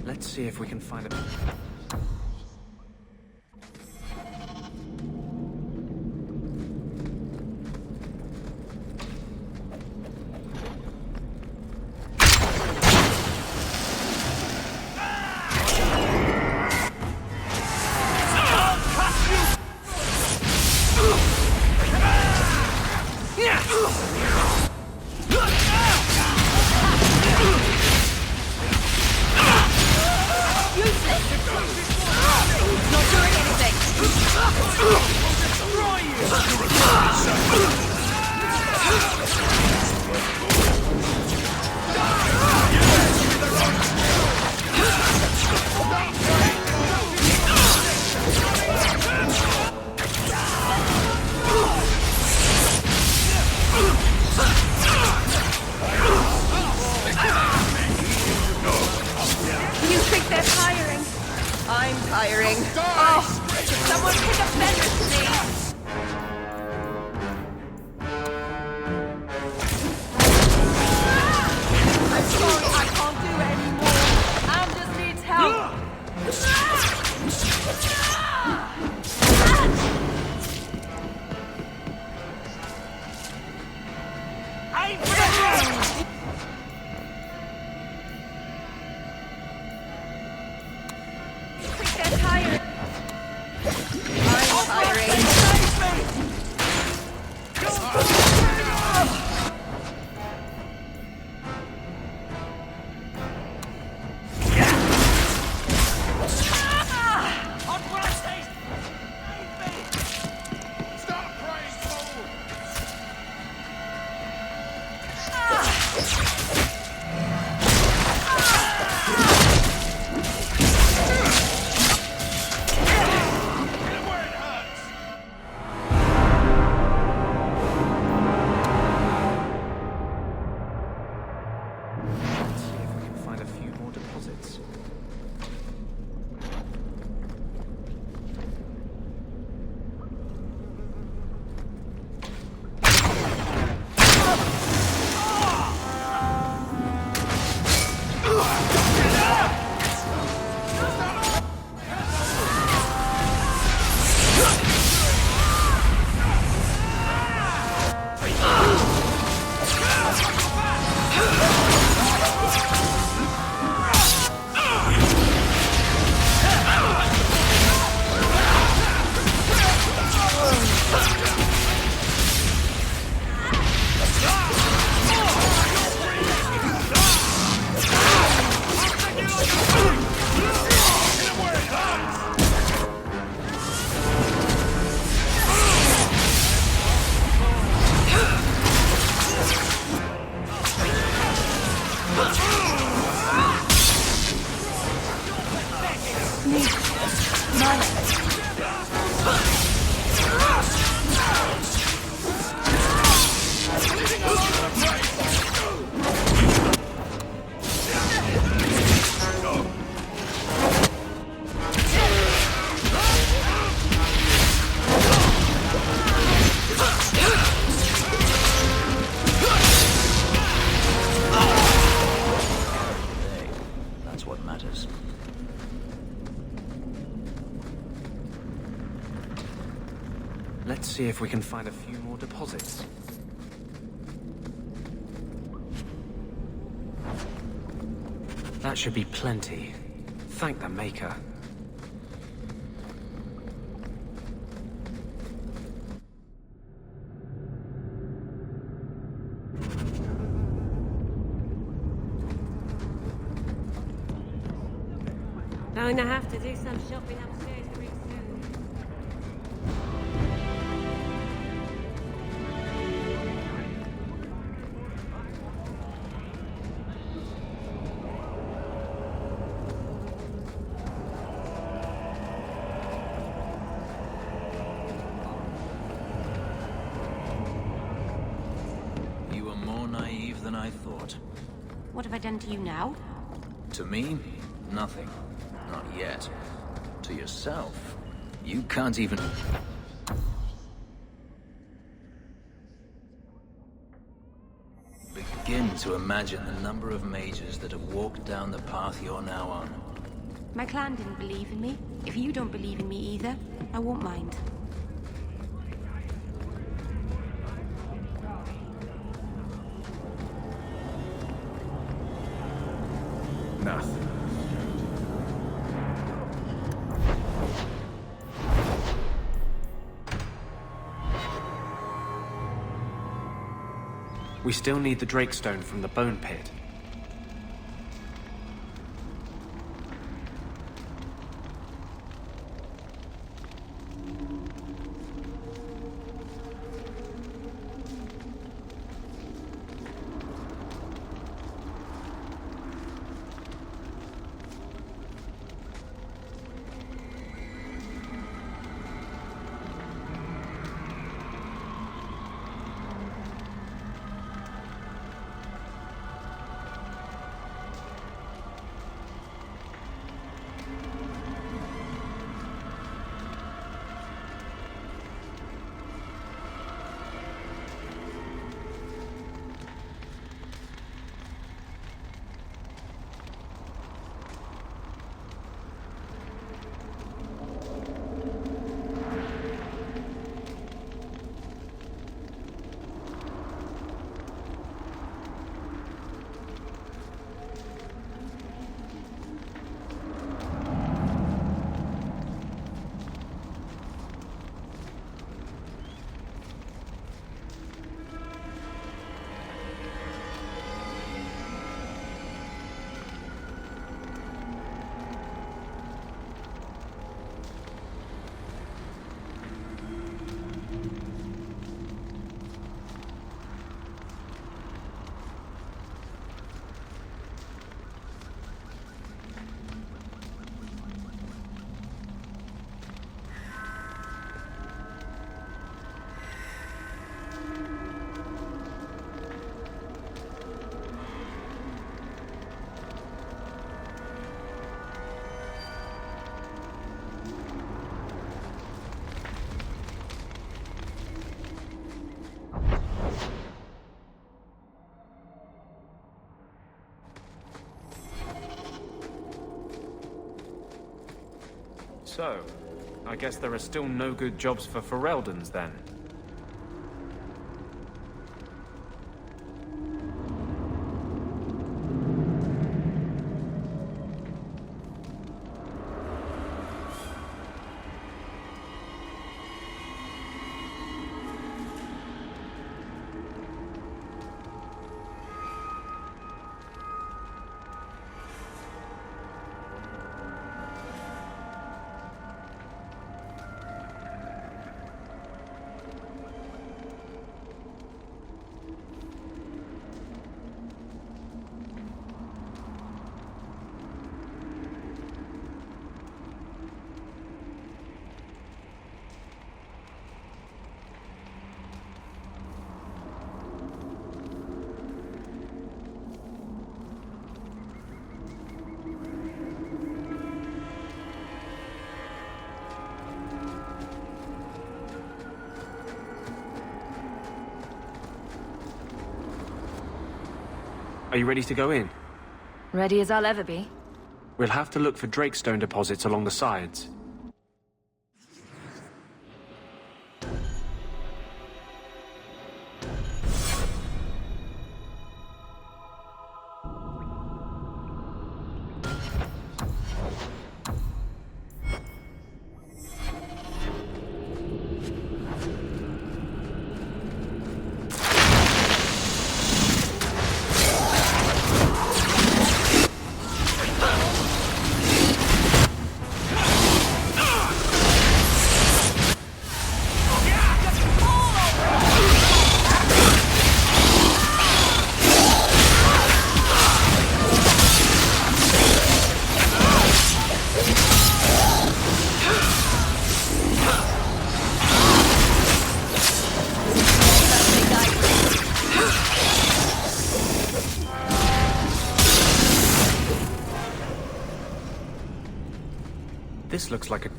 Let's see if we can find a... You think they're tiring? I'm tiring. Oh, someone pick up Fenris, please. I'm sorry, I can't do it anymore. Am just needs help. They're tired. I'm tiring. Let's see if we can find a few more deposits. That should be plenty. Thank the Maker. Going to have to do some shopping upstairs pretty soon. You were more naive than I thought. What have I done to you now? To me, nothing. Not yet. To yourself, you can't even... begin to imagine the number of mages that have walked down the path you're now on. My clan didn't believe in me. If you don't believe in me either, I won't mind. Nothing. We still need the Drakestone from the Bone Pit. So, I guess there are still no good jobs for Ferelden's then. Are you ready to go in? Ready as I'll ever be. We'll have to look for Drakestone deposits along the sides. This looks like a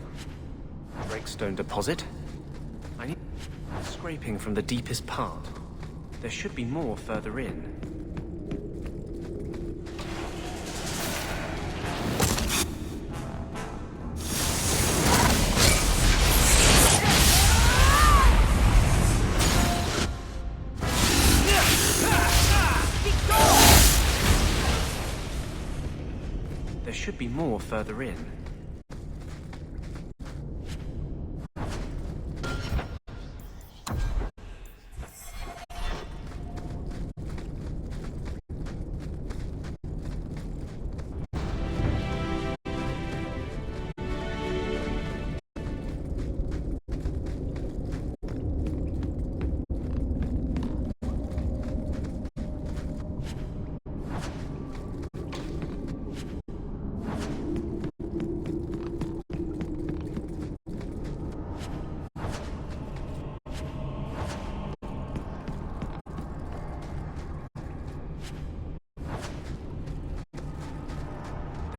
Drakestone deposit. I need scraping from the deepest part. There should be more further in. There should be more further in.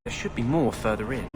There should be more further in.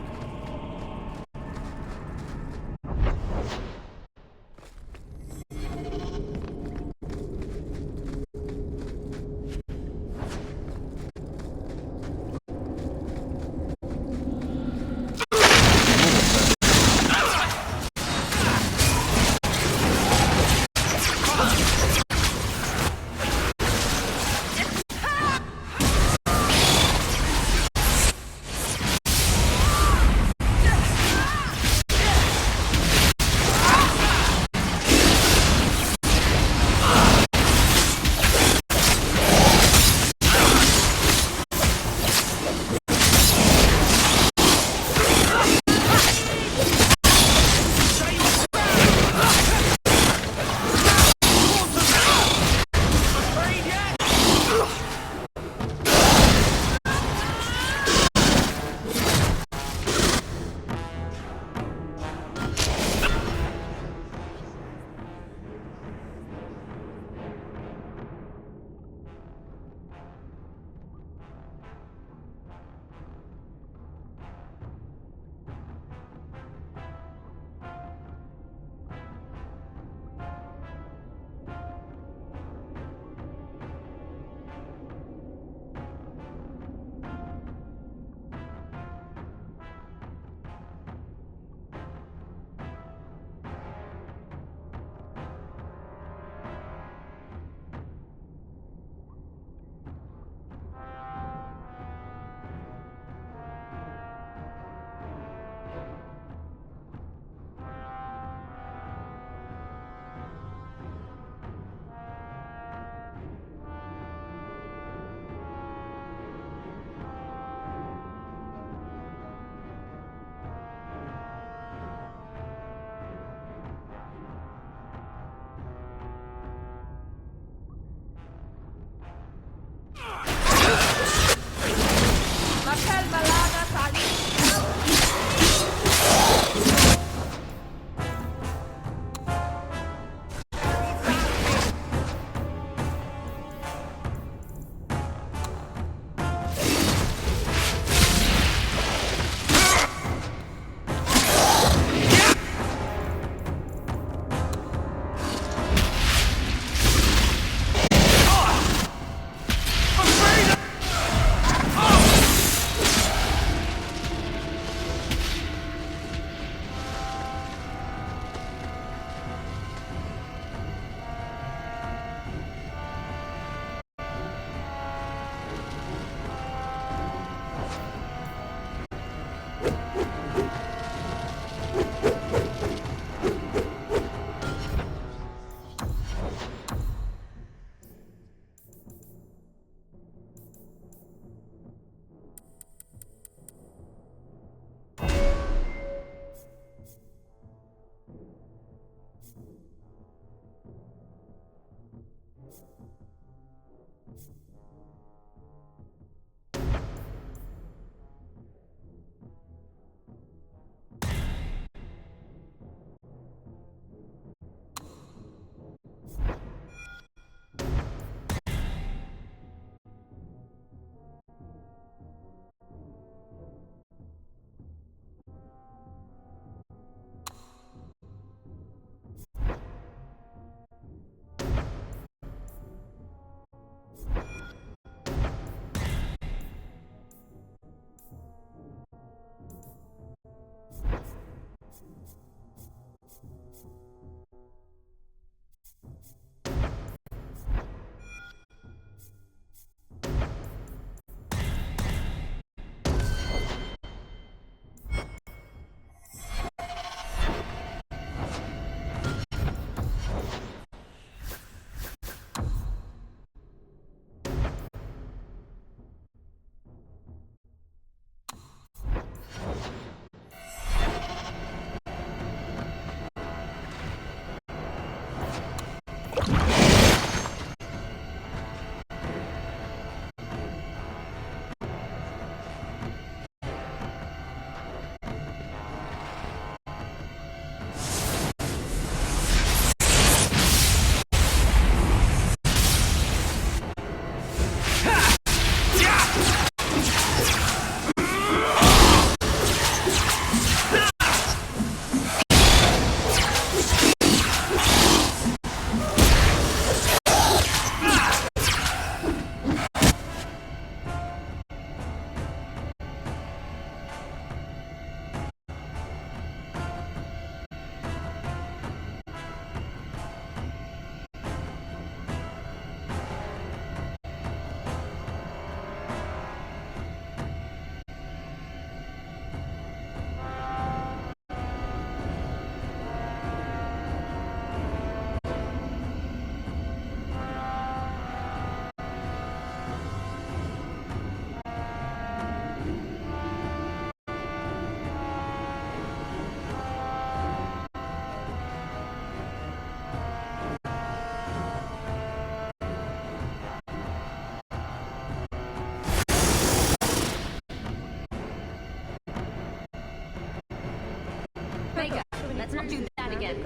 Let's not do that again.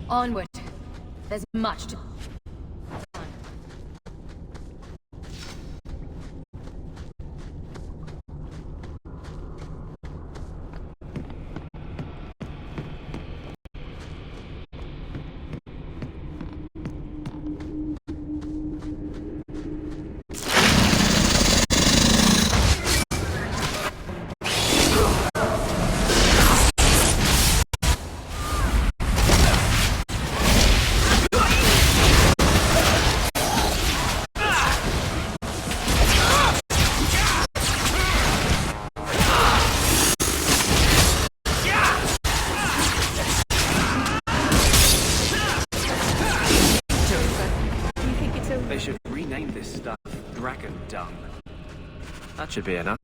Onward. There's much to... They should rename this stuff Dragon Dung. That should be enough.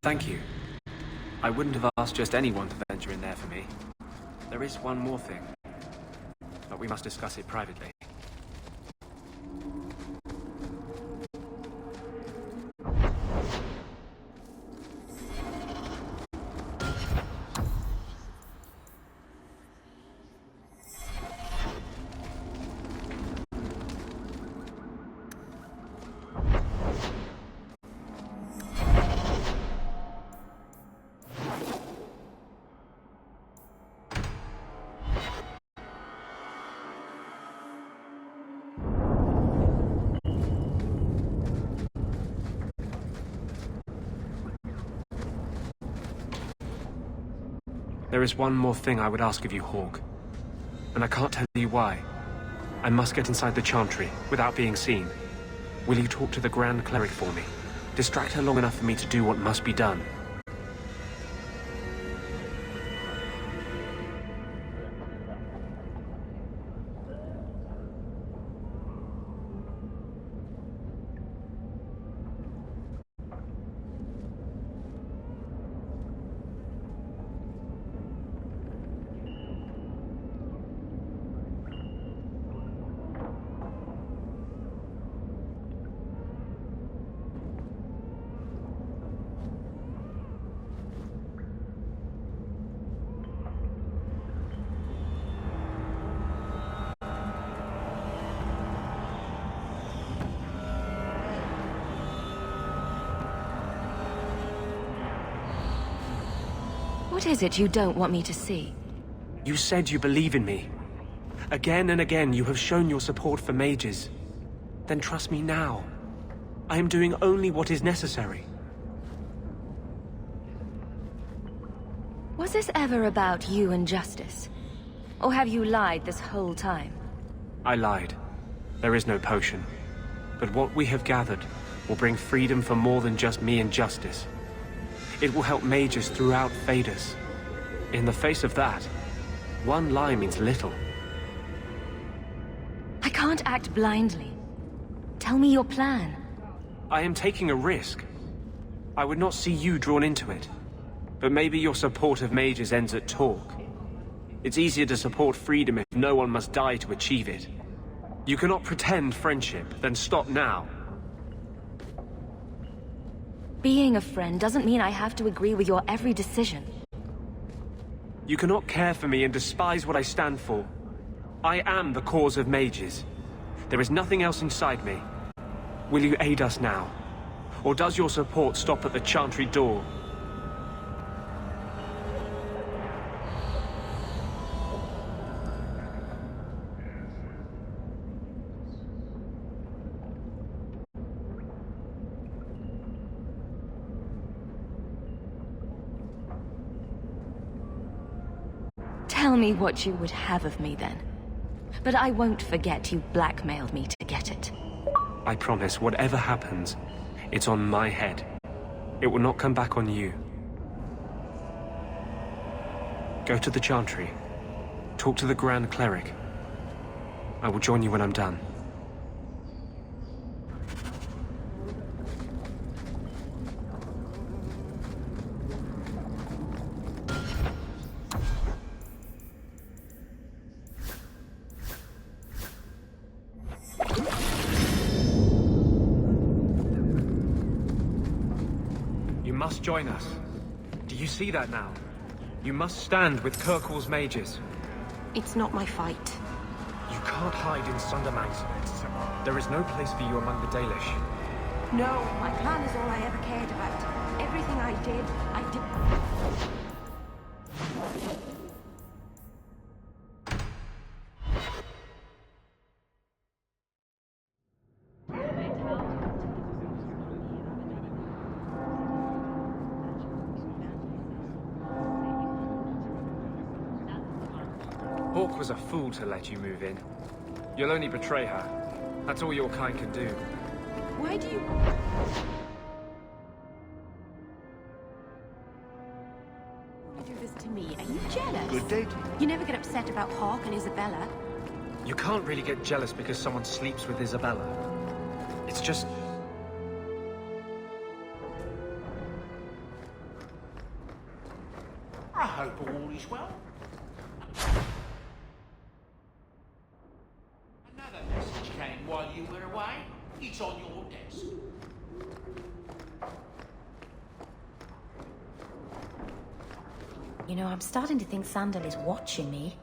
Thank you. I wouldn't have asked just anyone to venture in there for me. There is one more thing, but we must discuss it privately. There is one more thing I would ask of you, Hawke. And I can't tell you why. I must get inside the Chantry, without being seen. Will you talk to the Grand Cleric for me? Distract her long enough for me to do what must be done. What is it you don't want me to see? You said you believe in me. Again and again you have shown your support for mages. Then trust me now. I am doing only what is necessary. Was this ever about you and justice? Or have you lied this whole time? I lied. There is no potion. But what we have gathered will bring freedom for more than just me and justice. It will help mages throughout Thedas. In the face of that, one lie means little. I can't act blindly. Tell me your plan. I am taking a risk. I would not see you drawn into it. But maybe your support of mages ends at talk. It's easier to support freedom if no one must die to achieve it. You cannot pretend friendship, then stop now. Being a friend doesn't mean I have to agree with your every decision. You cannot care for me and despise what I stand for. I am the cause of mages. There is nothing else inside me. Will you aid us now? Or does your support stop at the Chantry door? Tell me what you would have of me then. But I won't forget you blackmailed me to get it. I promise, whatever happens, it's on my head. It will not come back on you. Go to the Chantry. Talk to the Grand Cleric. I will join you when I'm done. You must join us. Do you see that now? You must stand with Kirkwall's mages. It's not my fight. You can't hide in Sundermount. There is no place for you among the Dalish. No, my plan is all I ever cared about. Everything I did. Hawke was a fool to let you move in. You'll only betray her. That's all your kind can do. Why do you... do this to me? Are you jealous? Good date. You never get upset about Hawke and Isabella. You can't really get jealous because someone sleeps with Isabella. It's just... I hope all is well. Another message came while you were away. It's on your desk. You know, I'm starting to think Sandal is watching me.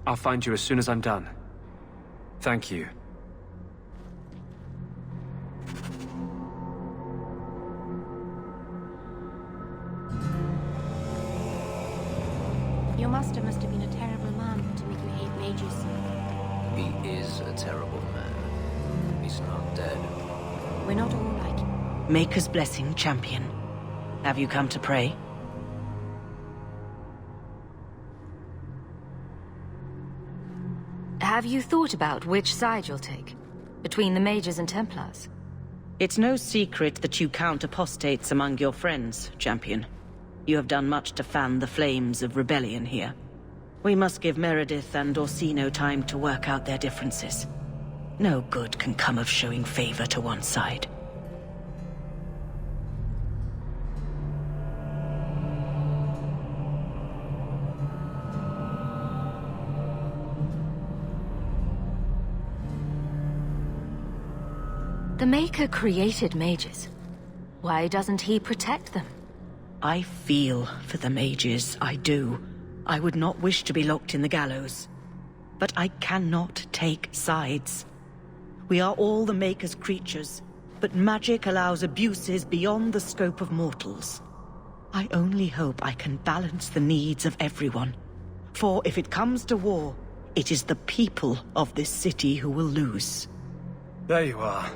I'll find you as soon as I'm done. Thank you. Your master must have been a terrible man to make you hate mages. He is a terrible man. He's not dead. We're not all like... Maker's blessing, champion. Have you come to pray? Have you thought about which side you'll take? Between the mages and Templars? It's no secret that you count apostates among your friends, champion. You have done much to fan the flames of rebellion here. We must give Meredith and Orsino time to work out their differences. No good can come of showing favor to one side. The Maker created mages. Why doesn't he protect them? I feel for the mages, I do. I would not wish to be locked in the gallows. But I cannot take sides. We are all the Maker's creatures, but magic allows abuses beyond the scope of mortals. I only hope I can balance the needs of everyone. For if it comes to war, it is the people of this city who will lose. There you are.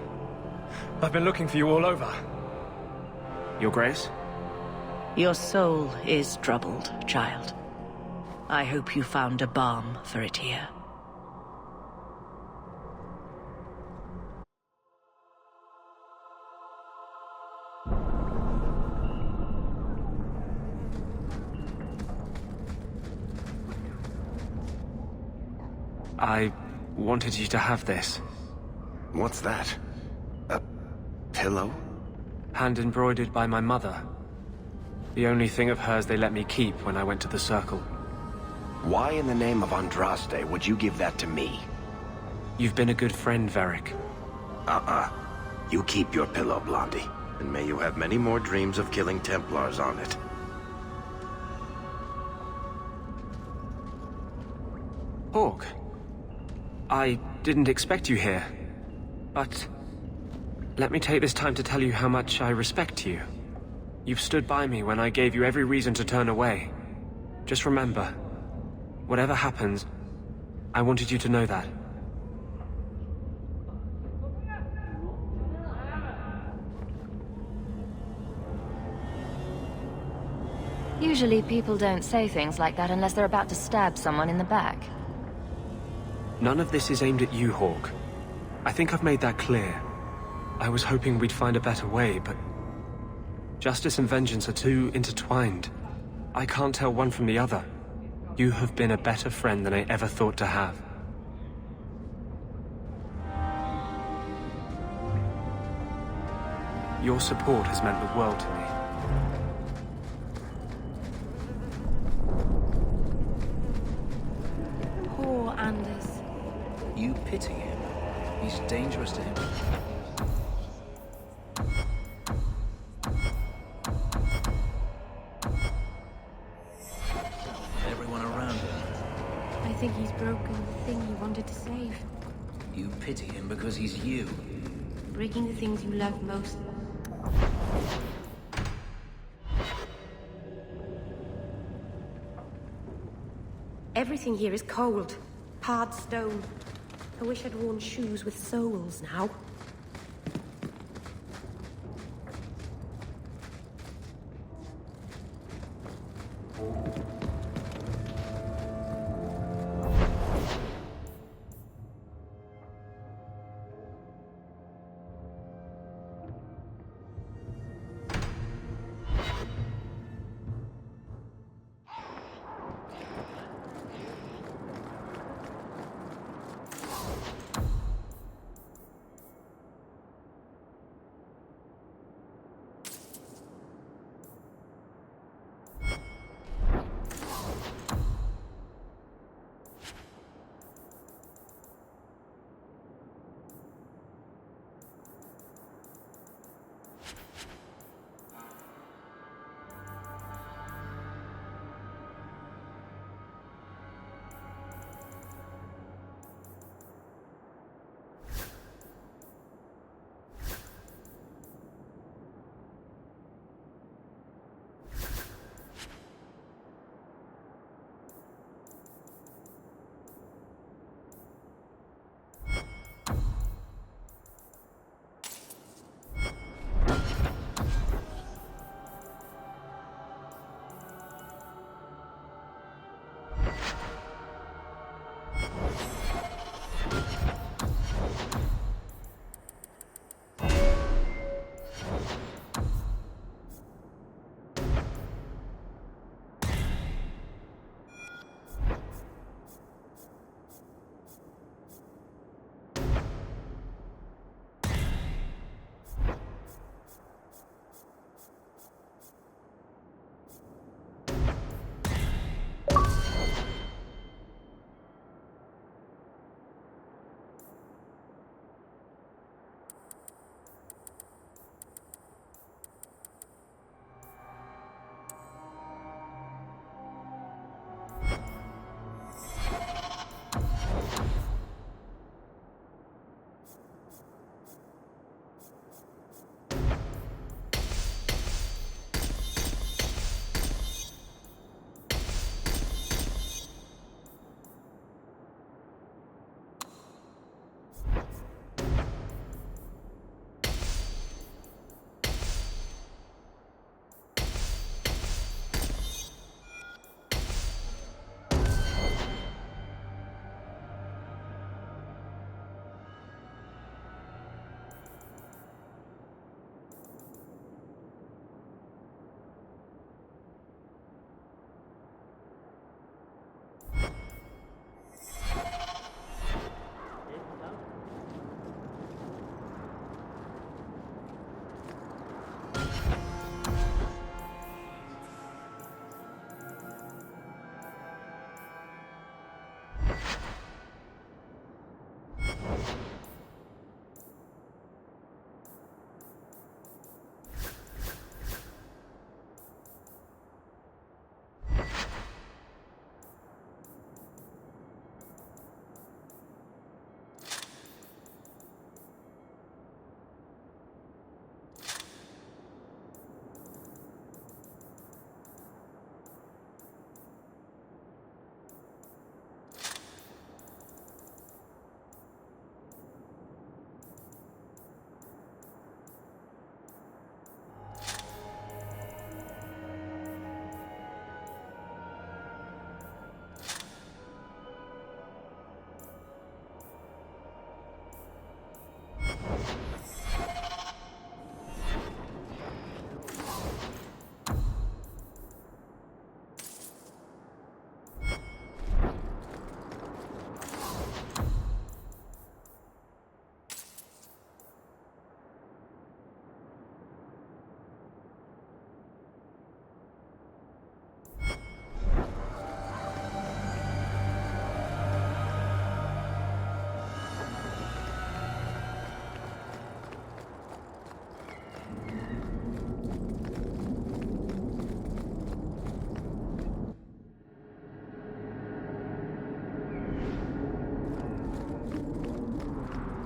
I've been looking for you all over. Your Grace? Your soul is troubled, child. I hope you found a balm for it here. I wanted you to have this. What's that? A pillow? Hand-embroidered by my mother. The only thing of hers they let me keep when I went to the Circle. Why in the name of Andraste would you give that to me? You've been a good friend, Varric. You keep your pillow, Blondie. And may you have many more dreams of killing Templars on it. Hawke, I didn't expect you here, but let me take this time to tell you how much I respect you. You've stood by me when I gave you every reason to turn away. Just remember, whatever happens, I wanted you to know that. Usually people don't say things like that unless they're about to stab someone in the back. None of this is aimed at you, Hawke. I think I've made that clear. I was hoping we'd find a better way, but justice and vengeance are too intertwined. I can't tell one from the other. You have been a better friend than I ever thought to have. Your support has meant the world to me. Poor Anders. You pity him. He's dangerous to him. Everyone around him. I think he's broken the thing he wanted to save. You pity him because he's you. Breaking the things you love most. Everything here is cold. Hard stone. I wish I'd worn shoes with soles now.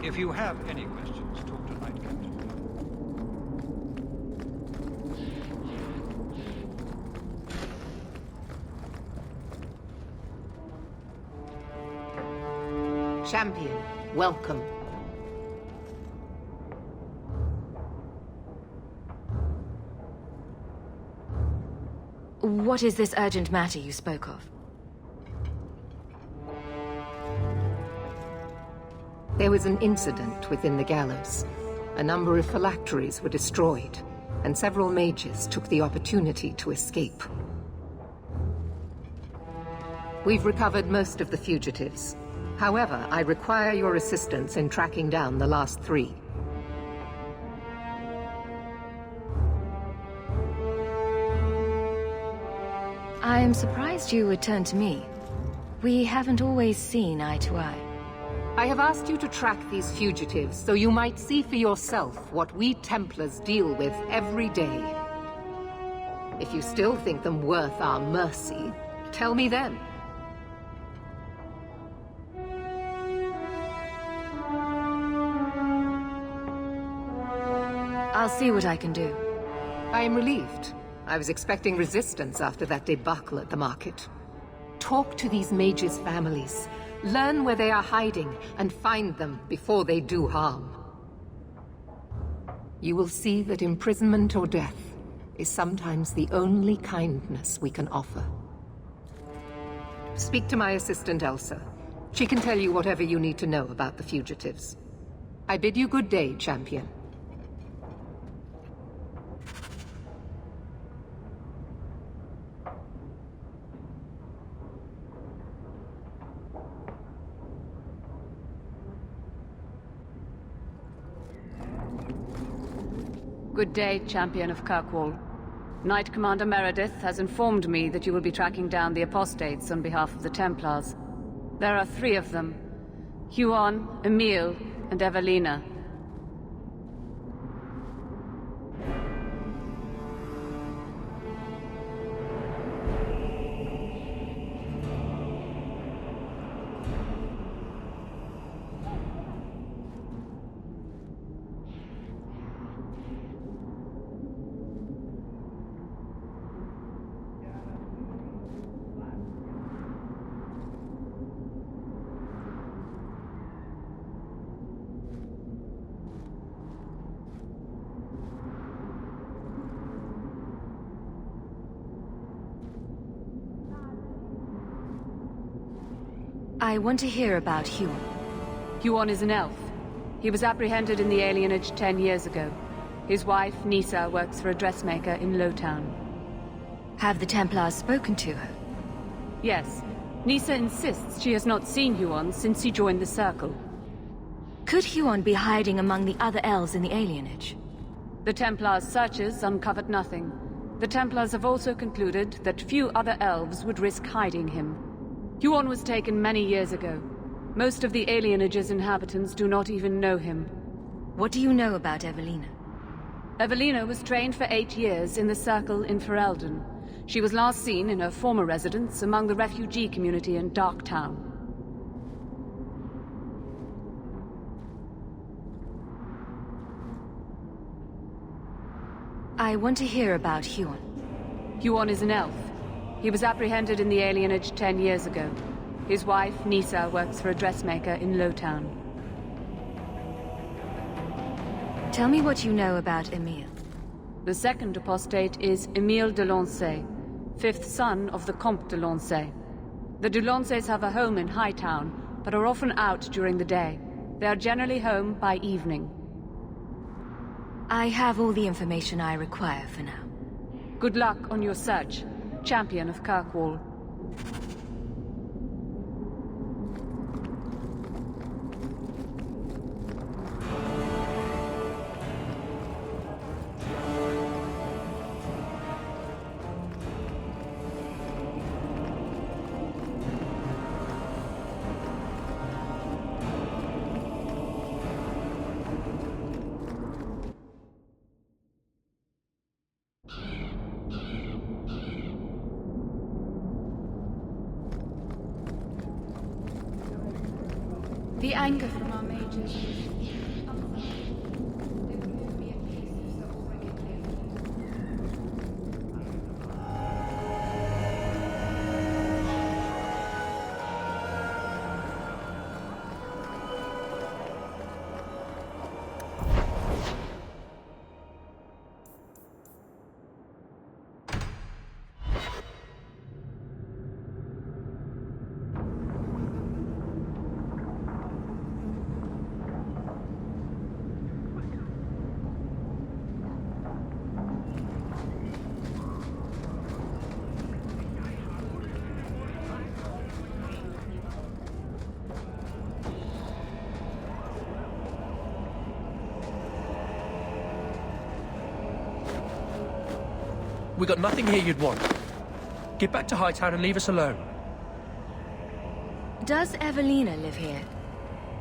If you have any questions, talk to Knight Captain. Champion, welcome. What is this urgent matter you spoke of? There was an incident within the gallows. A number of phylacteries were destroyed, and several mages took the opportunity to escape. We've recovered most of the fugitives. However, I require your assistance in tracking down the last 3. I'm surprised you would turn to me. We haven't always seen eye to eye. I have asked you to track these fugitives so you might see for yourself what we Templars deal with every day. If you still think them worth our mercy, tell me then. I'll see what I can do. I am relieved. I was expecting resistance after that debacle at the market. Talk to these mages' families. Learn where they are hiding and find them before they do harm. You will see that imprisonment or death is sometimes the only kindness we can offer. Speak to my assistant, Elsa. She can tell you whatever you need to know about the fugitives. I bid you good day, champion. Good day, Champion of Kirkwall. Knight Commander Meredith has informed me that you will be tracking down the apostates on behalf of the Templars. There are 3 of them. Huon, Emile, and Evelina. I want to hear about Huon. Huon is an elf. He was apprehended in the alienage 10 years ago. His wife, Nisa, works for a dressmaker in Lowtown. Have the Templars spoken to her? Yes. Nisa insists she has not seen Huon since he joined the Circle. Could Huon be hiding among the other elves in the alienage? The Templars' searches uncovered nothing. The Templars have also concluded that few other elves would risk hiding him. Huon was taken many years ago. Most of the alienage's inhabitants do not even know him. What do you know about Evelina? Evelina was trained for 8 years in the Circle in Ferelden. She was last seen in her former residence among the refugee community in Darktown. I want to hear about Huon. Huon is an elf. He was apprehended in the alienage 10 years ago. His wife, Nisa, works for a dressmaker in Lowtown. Tell me what you know about Emile. The second apostate is Emile de Lancey, 5th son of the Comte de Lancey. The de Lanceys have a home in Hightown, but are often out during the day. They are generally home by evening. I have all the information I require for now. Good luck on your search, Champion of Kirkwall. The anger from our mages. We got nothing here you'd want. Get back to Hightown and leave us alone. Does Evelina live here?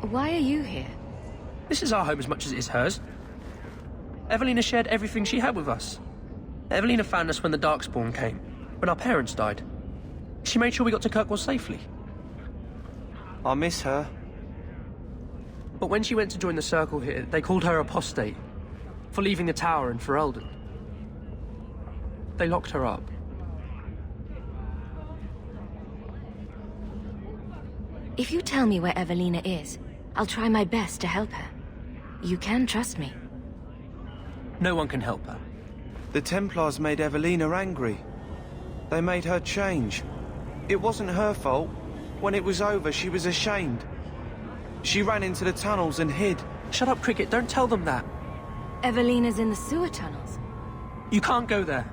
Why are you here? This is our home as much as it is hers. Evelina shared everything she had with us. Evelina found us when the Darkspawn came, when our parents died. She made sure we got to Kirkwall safely. I miss her. But when she went to join the Circle here, they called her apostate for leaving the Tower in Ferelden. They locked her up. If you tell me where Evelina is, I'll try my best to help her. You can trust me. No one can help her. The Templars made Evelina angry. They made her change. It wasn't her fault. When it was over, she was ashamed. She ran into the tunnels and hid. Shut up, Cricket. Don't tell them that. Evelina's in the sewer tunnels. You can't go there.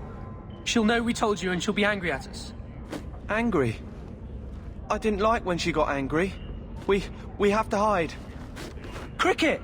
She'll know we told you and she'll be angry at us. Angry? I didn't like when she got angry. We have to hide. Cricket!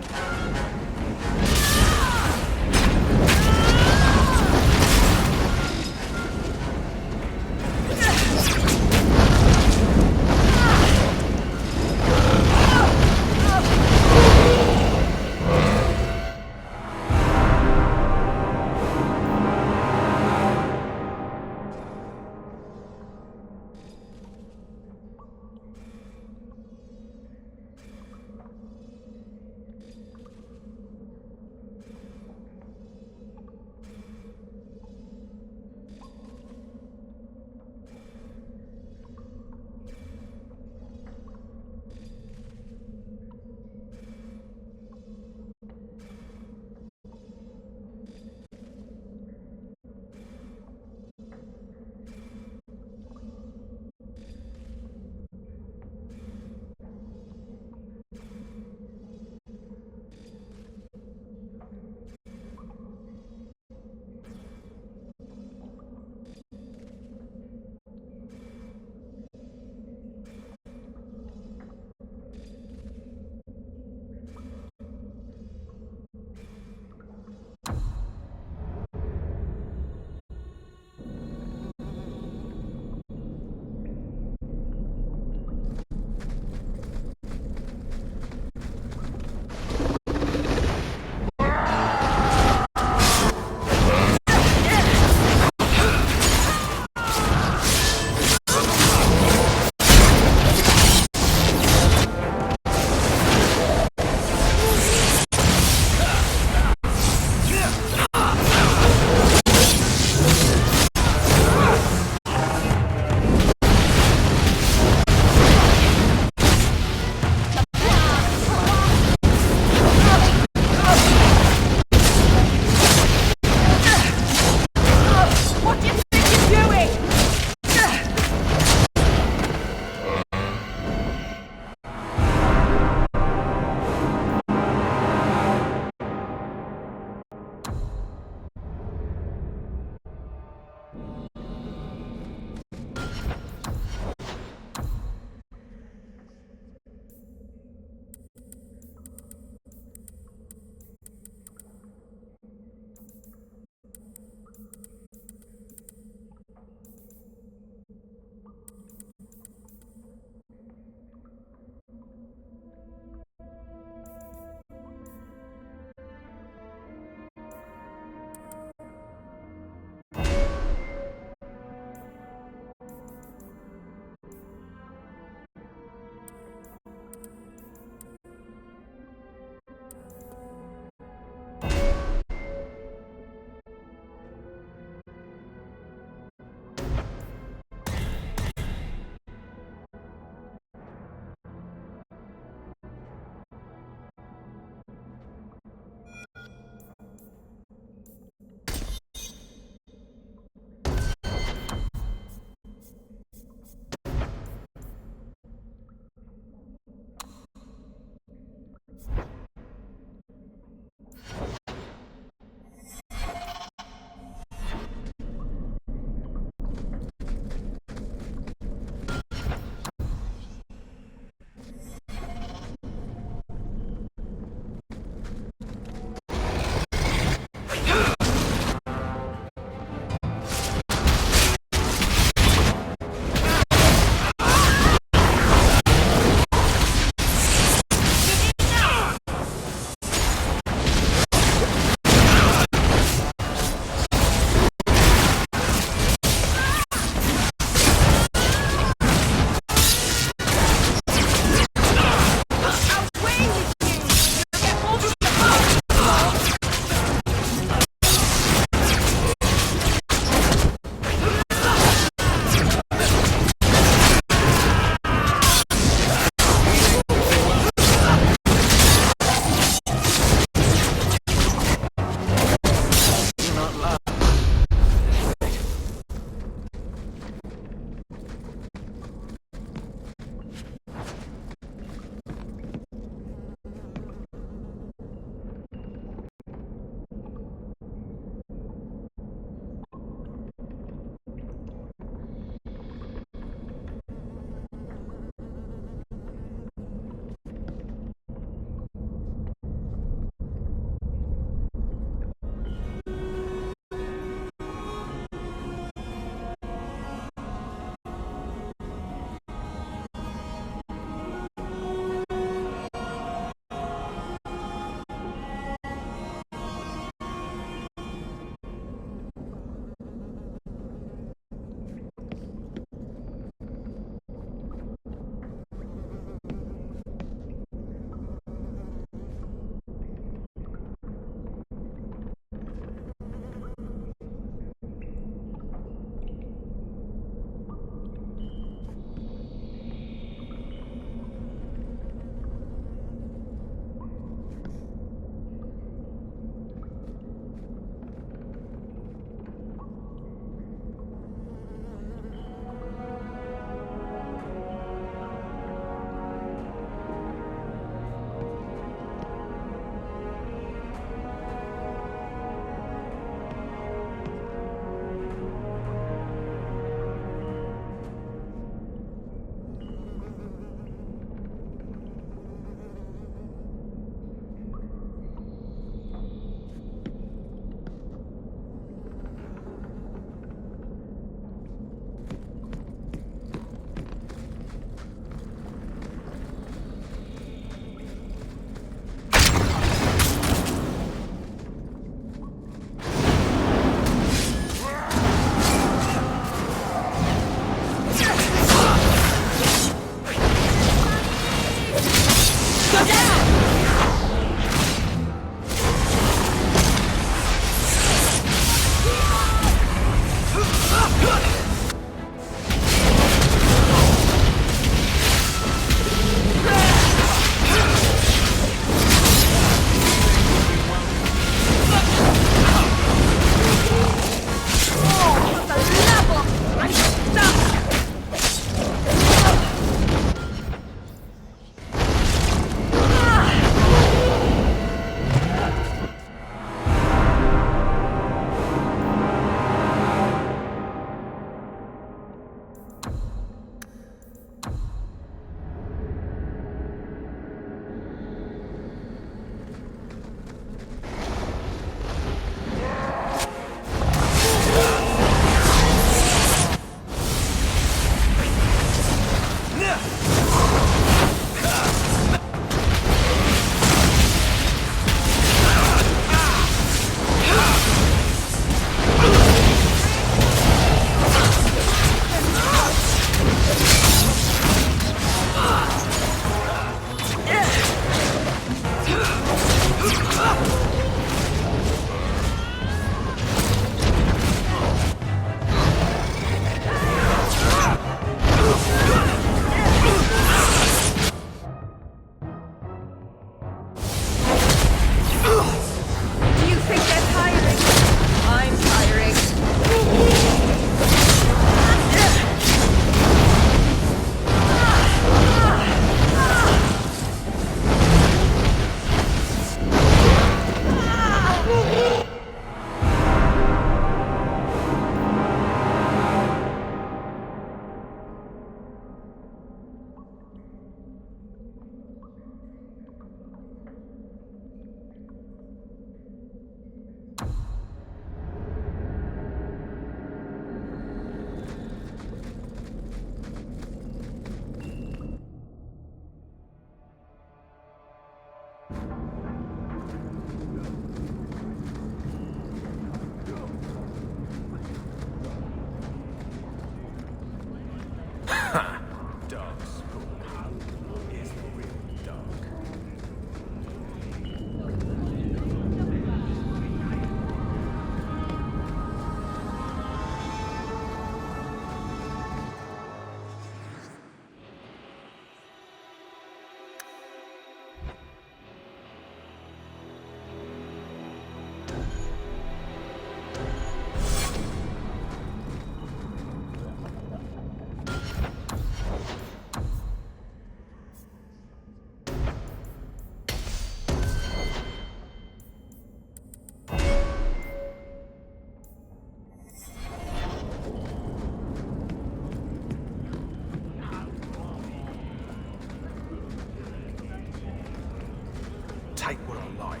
take what I like.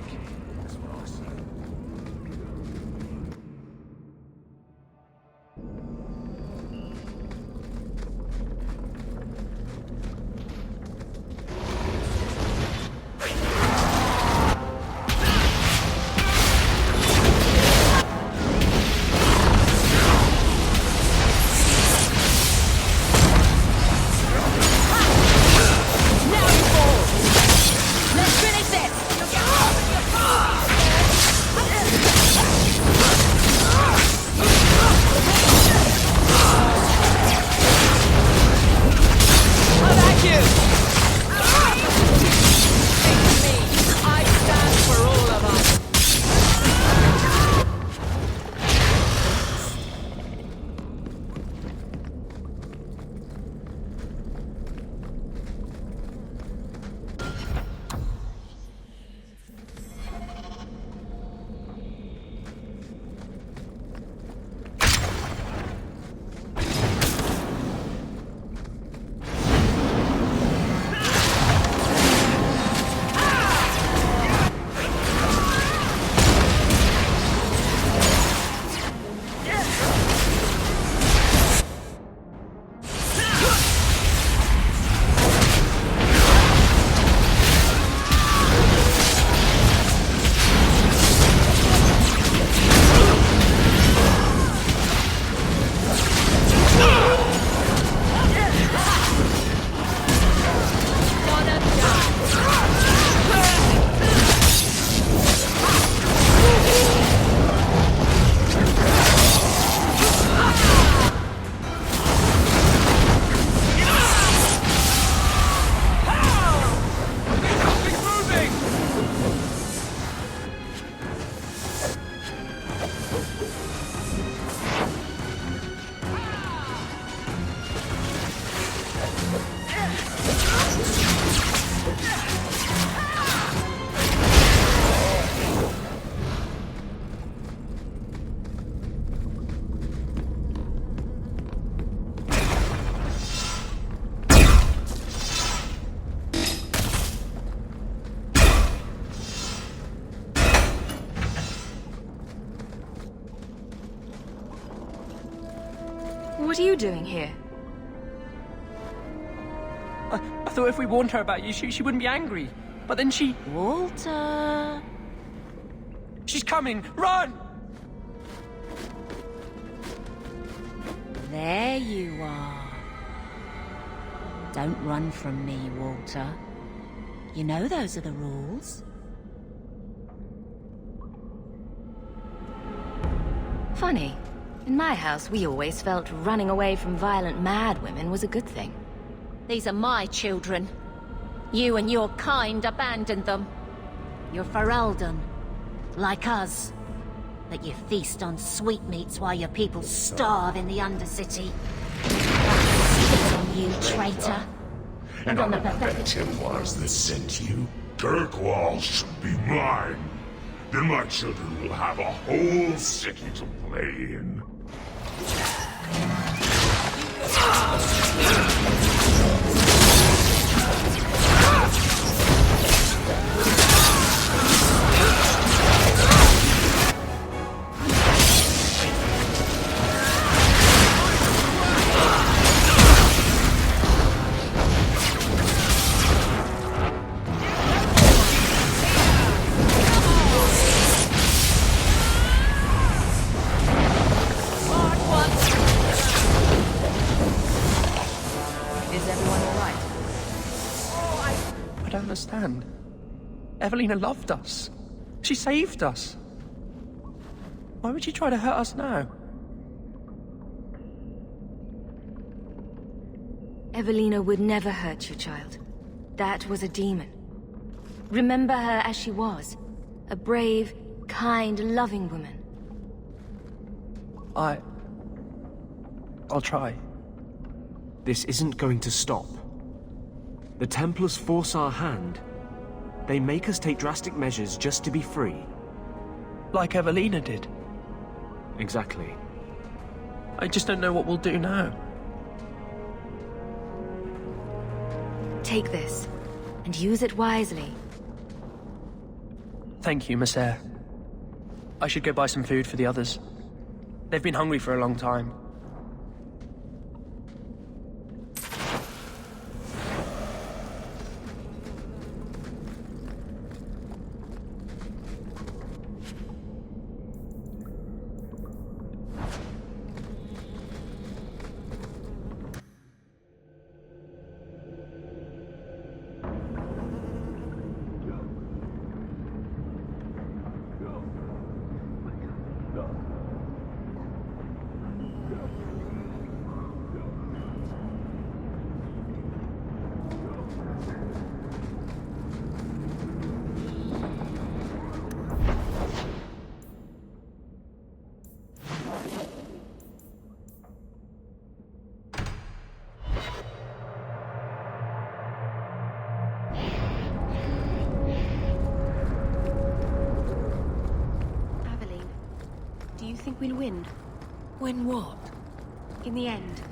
That's what I say. What are you doing here? I thought if we warned her about you, she wouldn't be angry. But then she... Walter... She's coming! Run! There you are. Don't run from me, Walter. You know those are the rules. Funny. In my house, we always felt running away from violent mad women was a good thing. These are my children. You and your kind abandoned them. You're Ferelden, like us. That you feast on sweetmeats while your people starve in the Undercity. Spit on you, traitor. And on the pathetic Templars that sent you, Kirkwall should be mine. Then my children will have a whole city to play in. Understand. Evelina loved us. She saved us. Why would she try to hurt us now? Evelina would never hurt you, child. That was a demon. Remember her as she was. A brave, kind, loving woman. I'll try. This isn't going to stop. The Templars force our hand. They make us take drastic measures just to be free. Like Evelina did. Exactly. I just don't know what we'll do now. Take this, and use it wisely. Thank you, Messer. I should go buy some food for the others. They've been hungry for a long time. Do you think we'll win? Win what? In the end.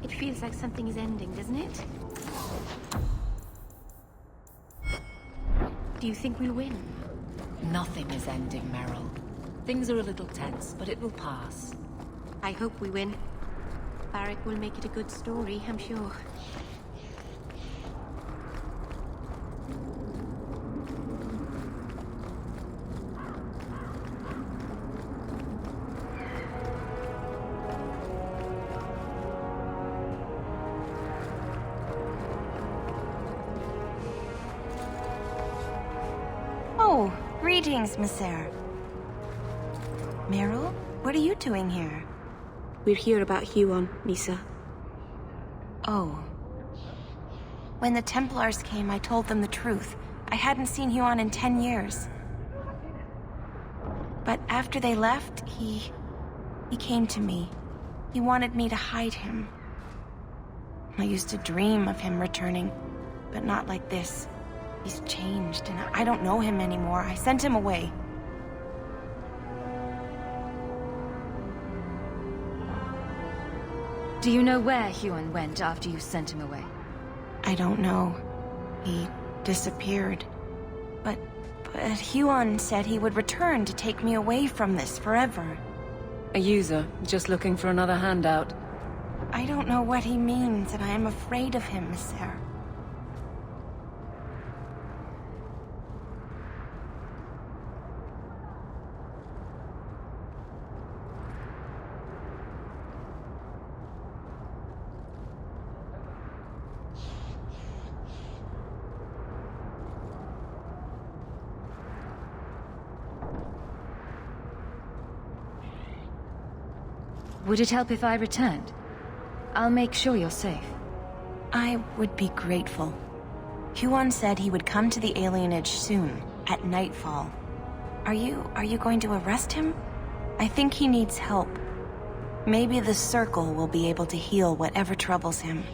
It feels like something is ending, doesn't it? Do you think we'll win? Nothing is ending, Meryl. Things are a little tense, but it will pass. I hope we win. Barrick will make it a good story, I'm sure. Oh, greetings, Messer. Meryl, what are you doing here? We're here about Huon, Misa. Oh. When the Templars came, I told them the truth. I hadn't seen Huon in 10 years. But after they left, he came to me. He wanted me to hide him. I used to dream of him returning, but not like this. He's changed, and I don't know him anymore. I sent him away. Do you know where Huon went after you sent him away? I don't know. He disappeared. But Huon said he would return to take me away from this forever. A user, just looking for another handout. I don't know what he means, and I am afraid of him, Messer. Would it help if I returned? I'll make sure you're safe. I would be grateful. Huon said he would come to the alienage soon, at nightfall. Are you going to arrest him? I think he needs help. Maybe the Circle will be able to heal whatever troubles him.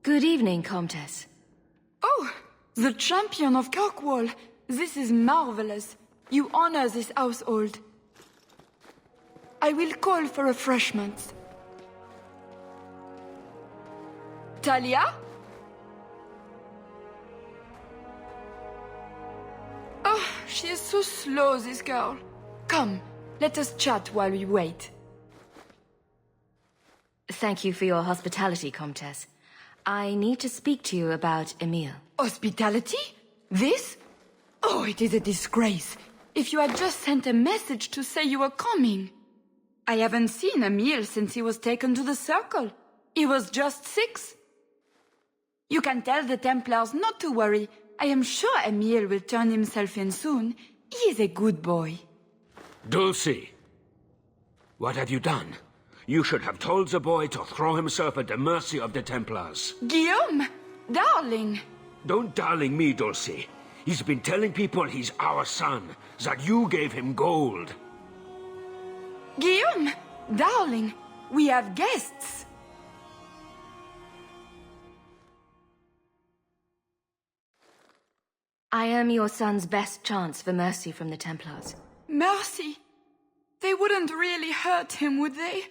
Good evening, Comtesse. Oh, the champion of Kirkwall. This is marvelous. You honor this household. I will call for refreshments. Talia? Oh, she is so slow, this girl. Come, let us chat while we wait. Thank you for your hospitality, Comtesse. I need to speak to you about Emile. Hospitality? This? Oh, it is a disgrace. If you had just sent a message to say you were coming. I haven't seen Emile since he was taken to the Circle. He was just 6. You can tell the Templars not to worry. I am sure Emile will turn himself in soon. He is a good boy. Dulcie! What have you done? You should have told the boy to throw himself at the mercy of the Templars. Guillaume! Darling! Don't darling me, Dulcie. He's been telling people he's our son, that you gave him gold. Guillaume! Darling! We have guests! I am your son's best chance for mercy from the Templars. Mercy? They wouldn't really hurt him, would they?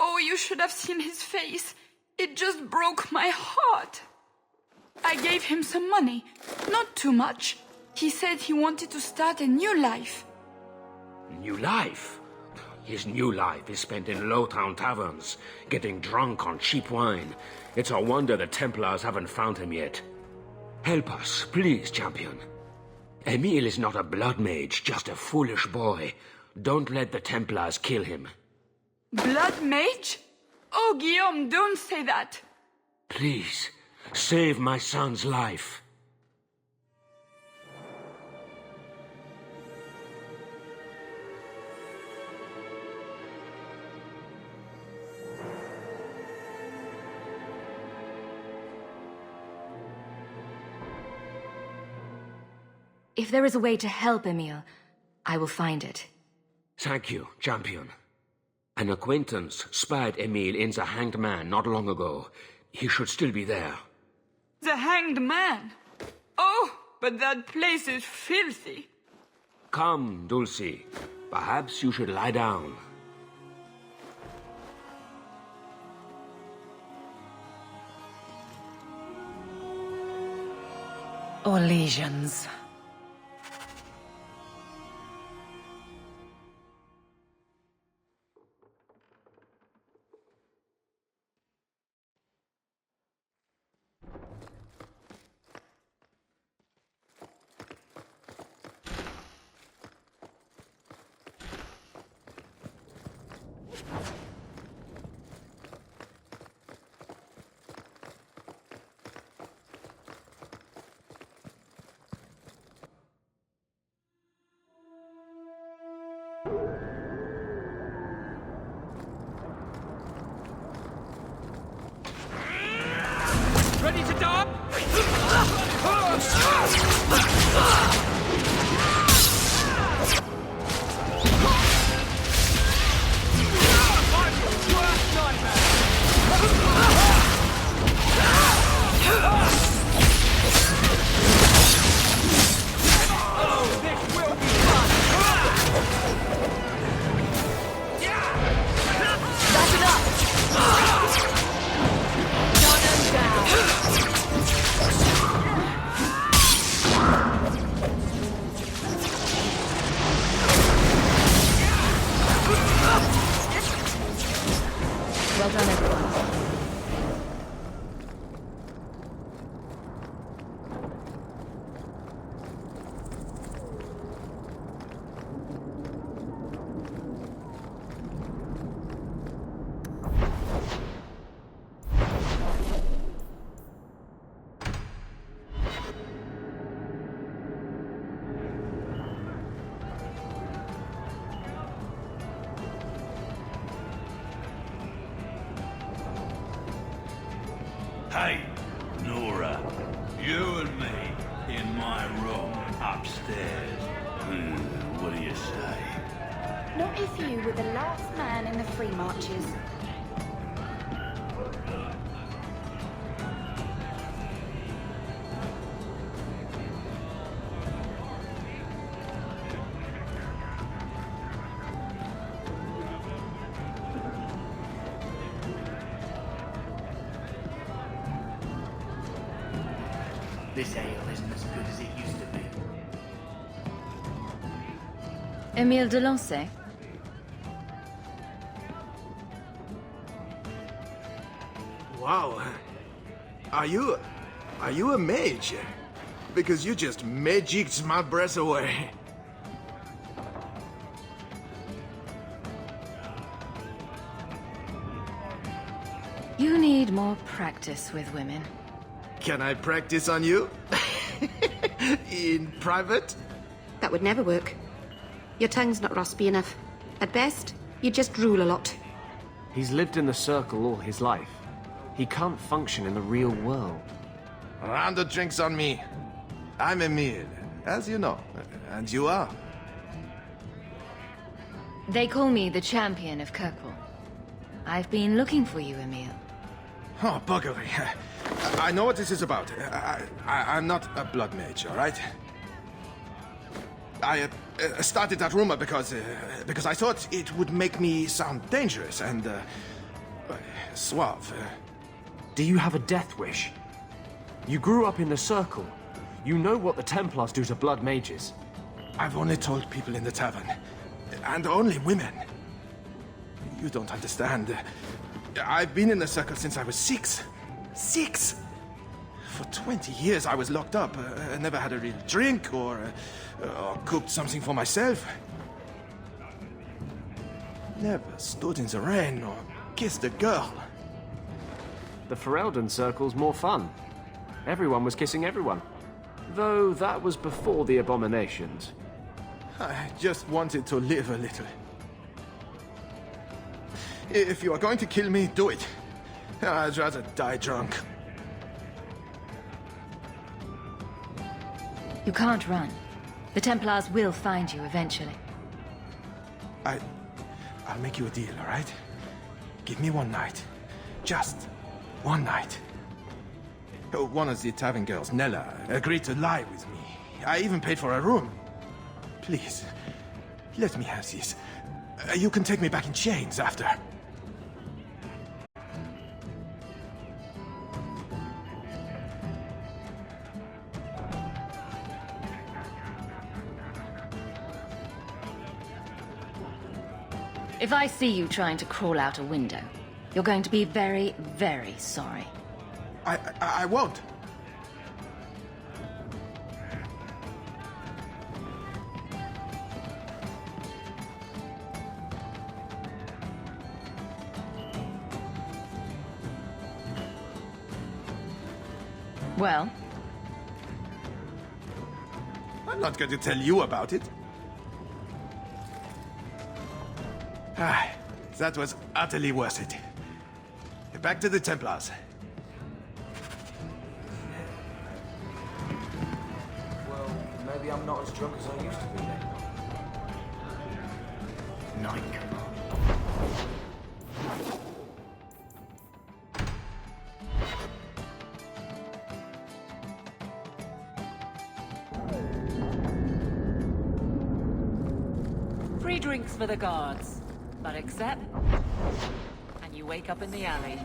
Oh, you should have seen his face. It just broke my heart. I gave him some money. Not too much. He said he wanted to start a new life. New life? His new life is spent in low-town taverns, getting drunk on cheap wine. It's a wonder the Templars haven't found him yet. Help us, please, champion. Emile is not a blood mage, just a foolish boy. Don't let the Templars kill him. Blood mage? Oh, Guillaume, don't say that. Please, save my son's life. If there is a way to help Emile, I will find it. Thank you, champion. An acquaintance spied Emile in the Hanged Man not long ago. He should still be there. The Hanged Man? Oh, but that place is filthy. Come, Dulcie. Perhaps you should lie down. Or legions. Ready to dart? Well done, everyone. Hey, Nora, you and me in my room upstairs. What do you say? Not if you were the last man in the Free Marches. This ale isn't as good as it used to be. Emile Delancey? Wow. Are you a mage? Because you just magicked my breath away. You need more practice with women. Can I practice on you? In private? That would never work. Your tongue's not raspy enough. At best, you just drool a lot. He's lived in the circle all his life. He can't function in the real world. Round of drinks on me. I'm Emile, as you know. And you are. They call me the champion of Kirkwall. I've been looking for you, Emile. Oh, buggery. I know what this is about. I'm not a blood mage, all right? I started that rumor because I thought it would make me sound dangerous and suave. Do you have a death wish? You grew up in the Circle. You know what the Templars do to blood mages. I've only told people in the tavern. And only women. You don't understand. I've been in the Circle since I was 6. 6! For 20 years I was locked up. Never had a real drink or cooked something for myself. Never stood in the rain or kissed a girl. The Ferelden Circle's more fun. Everyone was kissing everyone. Though that was before the abominations. I just wanted to live a little. If you are going to kill me, do it. I'd rather die drunk. You can't run. The Templars will find you eventually. I'll make you a deal, all right? Give me one night. Just one night. One of the tavern girls, Nella, agreed to lie with me. I even paid for a room. Please, let me have this. You can take me back in chains after. If I see you trying to crawl out a window, you're going to be very, very sorry. I won't. Well? I'm not going to tell you about it. That was utterly worth it. Back to the Templars. Well, maybe I'm not as drunk as I used to be then. Night Free drinks for the guards. But accept, and you wake up in the alley.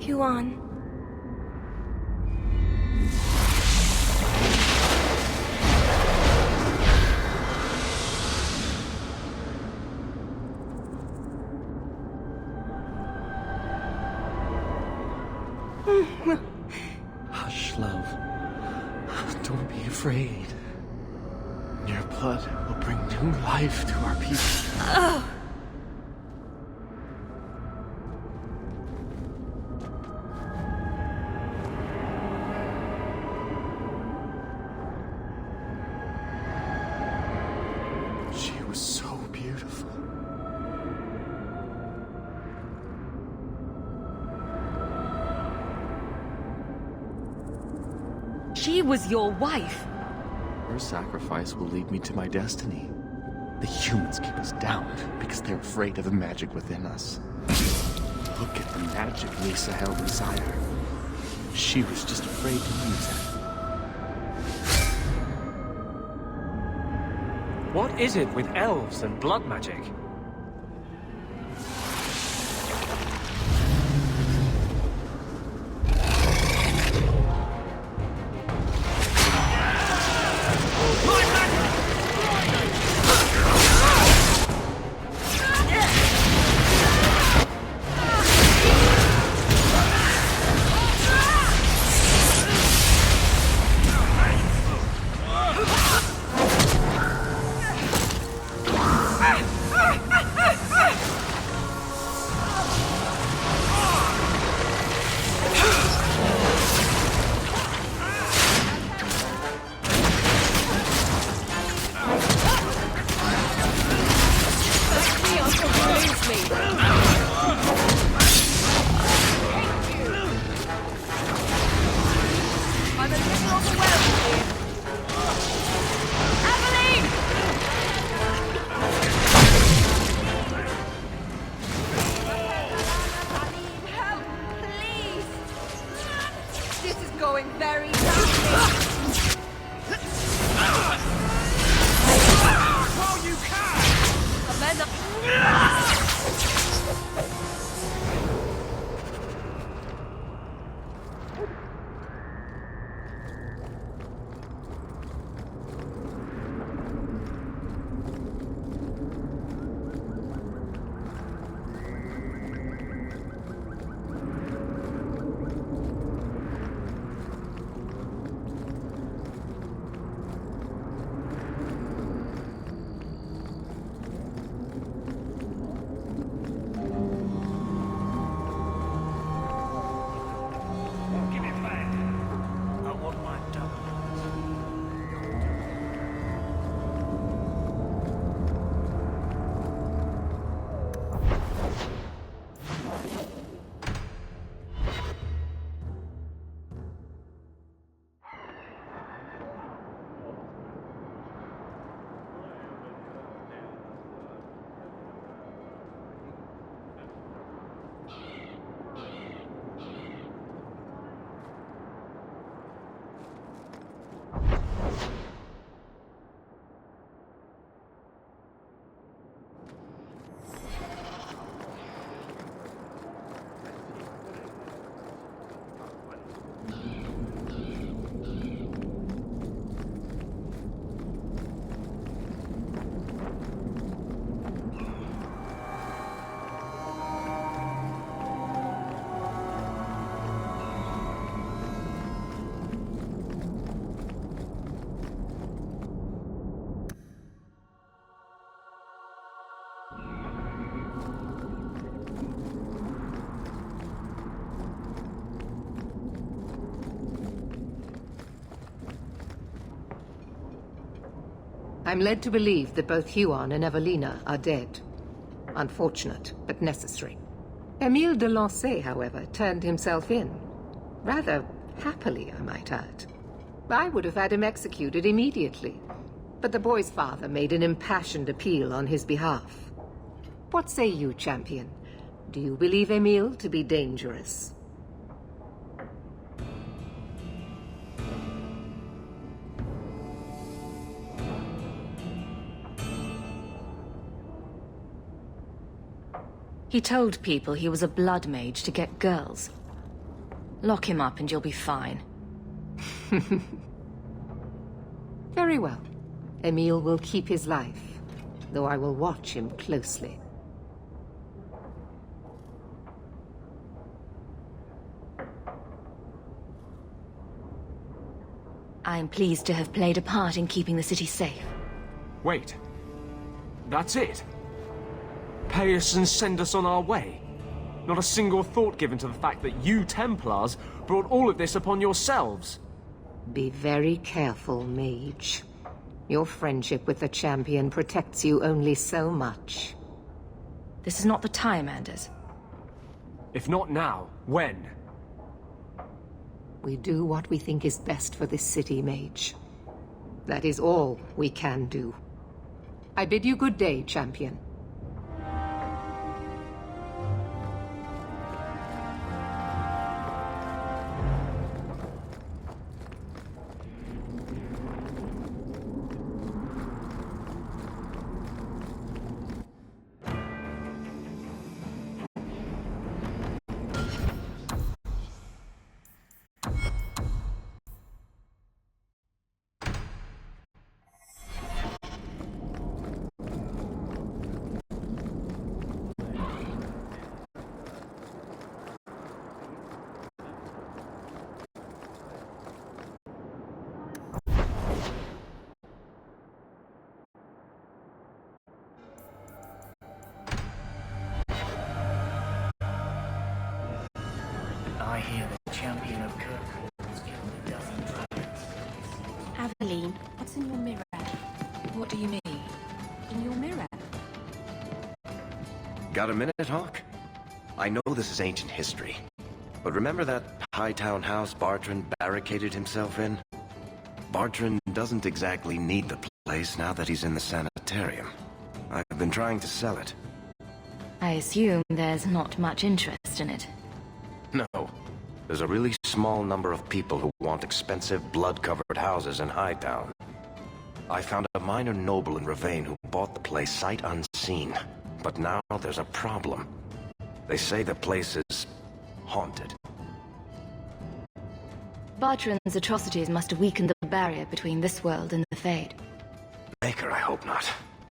Huan. Hush, love. Don't be afraid. Your blood will bring new life to our people. She was your wife. Her sacrifice will lead me to my destiny. The humans keep us down because they're afraid of the magic within us. Look at the magic Lisa held inside her. She was just afraid to use it. What is it with elves and blood magic? I'm led to believe that both Huon and Evelina are dead. Unfortunate, but necessary. Emile de Lancey, however, turned himself in. Rather happily, I might add. I would have had him executed immediately, but the boy's father made an impassioned appeal on his behalf. What say you, champion? Do you believe Emile to be dangerous? He told people he was a blood mage to get girls. Lock him up and you'll be fine. Very well. Emile will keep his life, though I will watch him closely. I am pleased to have played a part in keeping the city safe. Wait. That's it? Pay us and send us on our way? Not a single thought given to the fact that you Templars brought all of this upon yourselves? Be very careful, mage. Your friendship with the champion protects you only so much. This is not the time, Anders. If not now, when? We do what we think is best for this city, Mage. That is all we can do. I bid you good day, champion. I hear the champion of Kirkwall's killed a dozen dragons. Aveline, what's in your mirror? What do you mean? In your mirror? Got a minute, Hawk? I know this is ancient history, but remember that Hightown house Bartrand barricaded himself in? Bartrand doesn't exactly need the place now that he's in the sanitarium. I've been trying to sell it. I assume there's not much interest in it. No. There's a really small number of people who want expensive, blood-covered houses in Hightown. I found a minor noble in Ravane who bought the place sight unseen. But now there's a problem. They say the place is haunted. Bartrand's atrocities must have weakened the barrier between this world and the Fade. Baker, I hope not.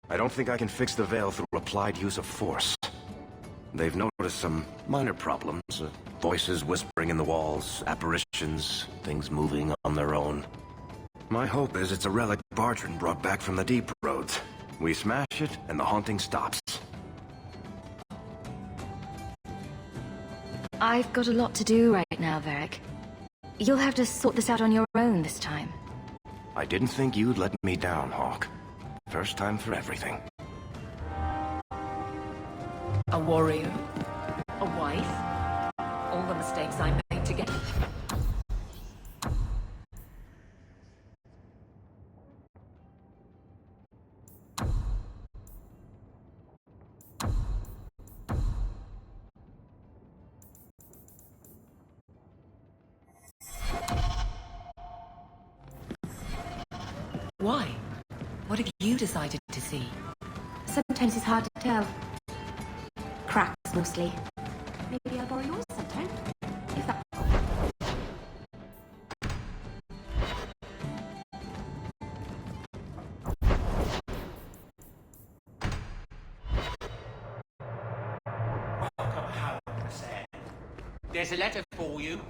I don't think I can fix the veil through applied use of force. They've noticed some minor problems. Voices whispering in the walls, apparitions, things moving on their own. My hope is it's a relic Bartrand brought back from the Deep Roads. We smash it, and the haunting stops. I've got a lot to do right now, Varric. You'll have to sort this out on your own this time. I didn't think you'd let me down, Hawk. First time for everything. A warrior. A wife. All the mistakes I made to get... Why? What have you decided to see? Sometimes it's hard to tell. Cracks, mostly. Maybe I'll borrow yours sometime. If that... There's a letter for you.